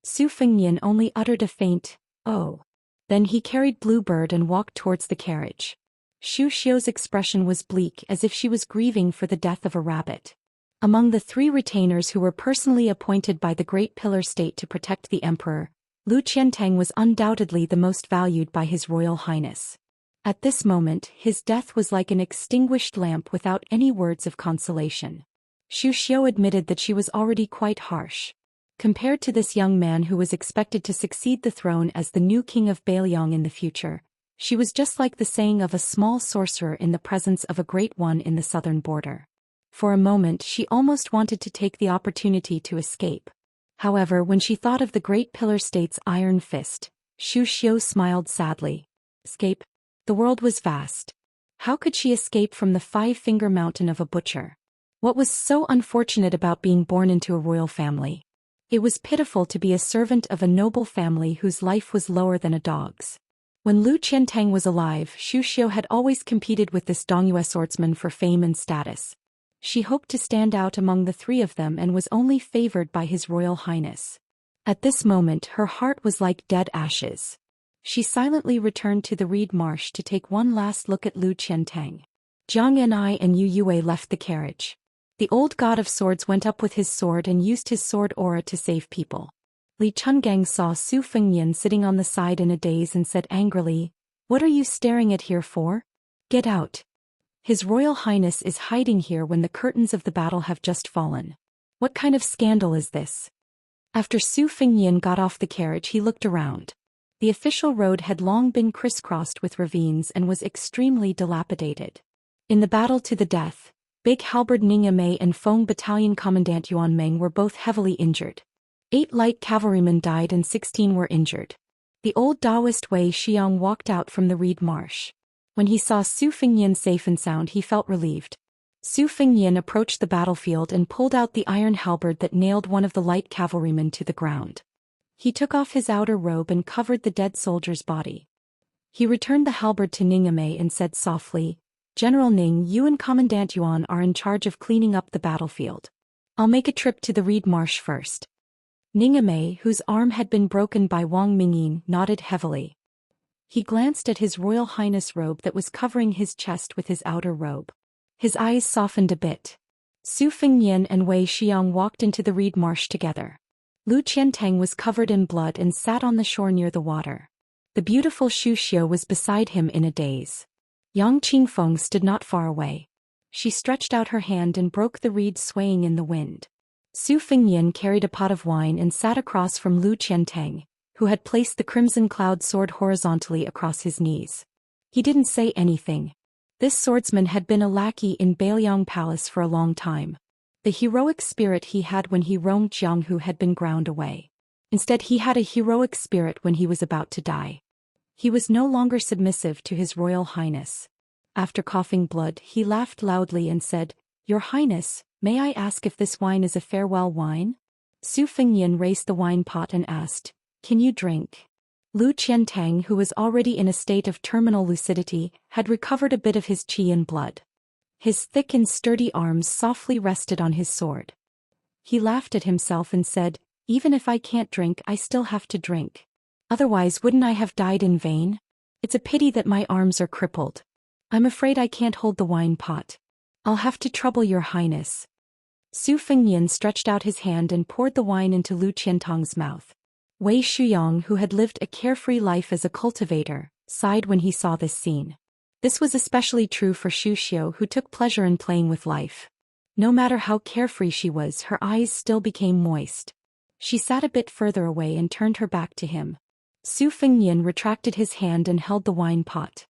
Su Fengnian only uttered a faint, "Oh." Then he carried Bluebird and walked towards the carriage. Xu Xiu's expression was bleak, as if she was grieving for the death of a rabbit. Among the 3 retainers who were personally appointed by the Great Pillar State to protect the emperor, Lu Qiantang was undoubtedly the most valued by His Royal Highness. At this moment, his death was like an extinguished lamp without any words of consolation. Xu Xiu admitted that she was already quite harsh. Compared to this young man who was expected to succeed the throne as the new king of Bailiang in the future, she was just like the saying of a small sorcerer in the presence of a great one in the southern border. For a moment she almost wanted to take the opportunity to escape. However, when she thought of the Great Pillar State's iron fist, Xu Xiu smiled sadly. Escape? The world was vast. How could she escape from the 5-finger mountain of a butcher? What was so unfortunate about being born into a royal family? It was pitiful to be a servant of a noble family whose life was lower than a dog's. When Lu Qiantang was alive, Xu Xiu had always competed with this Dongyue swordsman for fame and status. She hoped to stand out among the 3 of them and was only favored by His Royal Highness. At this moment her heart was like dead ashes. She silently returned to the reed marsh to take one last look at Lu Qiantang. Jiang Enai and Yu Yue left the carriage. The old god of swords went up with his sword and used his sword aura to save people. Li Chungang saw Su Fengnian sitting on the side in a daze and said angrily, "What are you staring at here for? Get out. His Royal Highness is hiding here when the curtains of the battle have just fallen. What kind of scandal is this?" After Su Fengnian got off the carriage, he looked around. The official road had long been crisscrossed with ravines and was extremely dilapidated. In the battle to the death, Big Halberd Ningya Mei and Feng Battalion Commandant Yuan Meng were both heavily injured. 8 light cavalrymen died and 16 were injured. The old Daoist Wei Xiang walked out from the reed marsh. When he saw Su Fengnian safe and sound, he felt relieved. Su Fengnian approached the battlefield and pulled out the iron halberd that nailed one of the light cavalrymen to the ground. He took off his outer robe and covered the dead soldier's body. He returned the halberd to Ningya Mei and said softly, "General Ning, you and Commandant Yuan are in charge of cleaning up the battlefield. I'll make a trip to the reed marsh first." Ningya Mei, whose arm had been broken by Wang Mingyin, nodded heavily. He glanced at His Royal Highness' robe that was covering his chest with his outer robe. His eyes softened a bit. Su Fengnian and Wei Xiang walked into the reed marsh together. Lu Qiantang was covered in blood and sat on the shore near the water. The beautiful Xu Xiu was beside him in a daze. Yang Qingfeng stood not far away. She stretched out her hand and broke the reed swaying in the wind. Su Fengnian carried a pot of wine and sat across from Lu Qiantang, who had placed the crimson cloud sword horizontally across his knees. He didn't say anything. This swordsman had been a lackey in Bailiang Palace for a long time. The heroic spirit he had when he roamed Jianghu had been ground away. Instead, he had a heroic spirit when he was about to die. He was no longer submissive to His Royal Highness. After coughing blood, he laughed loudly and said, "Your Highness, may I ask if this wine is a farewell wine?" Su Fengnian raised the wine pot and asked, "Can you drink?" Lu Qiantang, who was already in a state of terminal lucidity, had recovered a bit of his qi and blood. His thick and sturdy arms softly rested on his sword. He laughed at himself and said, "Even if I can't drink, I still have to drink. Otherwise, wouldn't I have died in vain? It's a pity that my arms are crippled. I'm afraid I can't hold the wine pot. I'll have to trouble your Highness." Su Fengnian stretched out his hand and poured the wine into Lu Qiantang's mouth. Wei Shuyong, who had lived a carefree life as a cultivator, sighed when he saw this scene. This was especially true for Xu Xiu, who took pleasure in playing with life. No matter how carefree she was, her eyes still became moist. She sat a bit further away and turned her back to him. Su Fengnian retracted his hand and held the wine pot.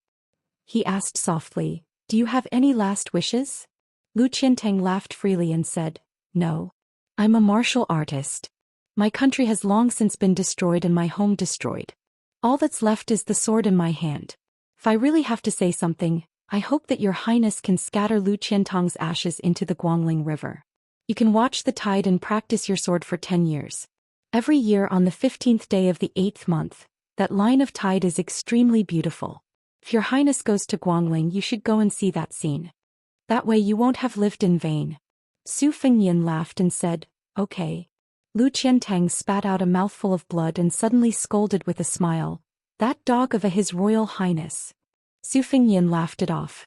He asked softly, "Do you have any last wishes?" Lu Qiantang laughed freely and said, "No. I'm a martial artist. My country has long since been destroyed and my home destroyed. All that's left is the sword in my hand. If I really have to say something, I hope that your Highness can scatter Lu Qiantang's ashes into the Guangling River. You can watch the tide and practice your sword for 10 years. Every year on the 15th day of the 8th month, that line of tide is extremely beautiful. If your Highness goes to Guangling, you should go and see that scene. That way you won't have lived in vain." Su Fengnian laughed and said, "Okay." Lu Qiantang spat out a mouthful of blood and suddenly scolded with a smile, "That dog of a His Royal Highness." Su Fengnian laughed it off.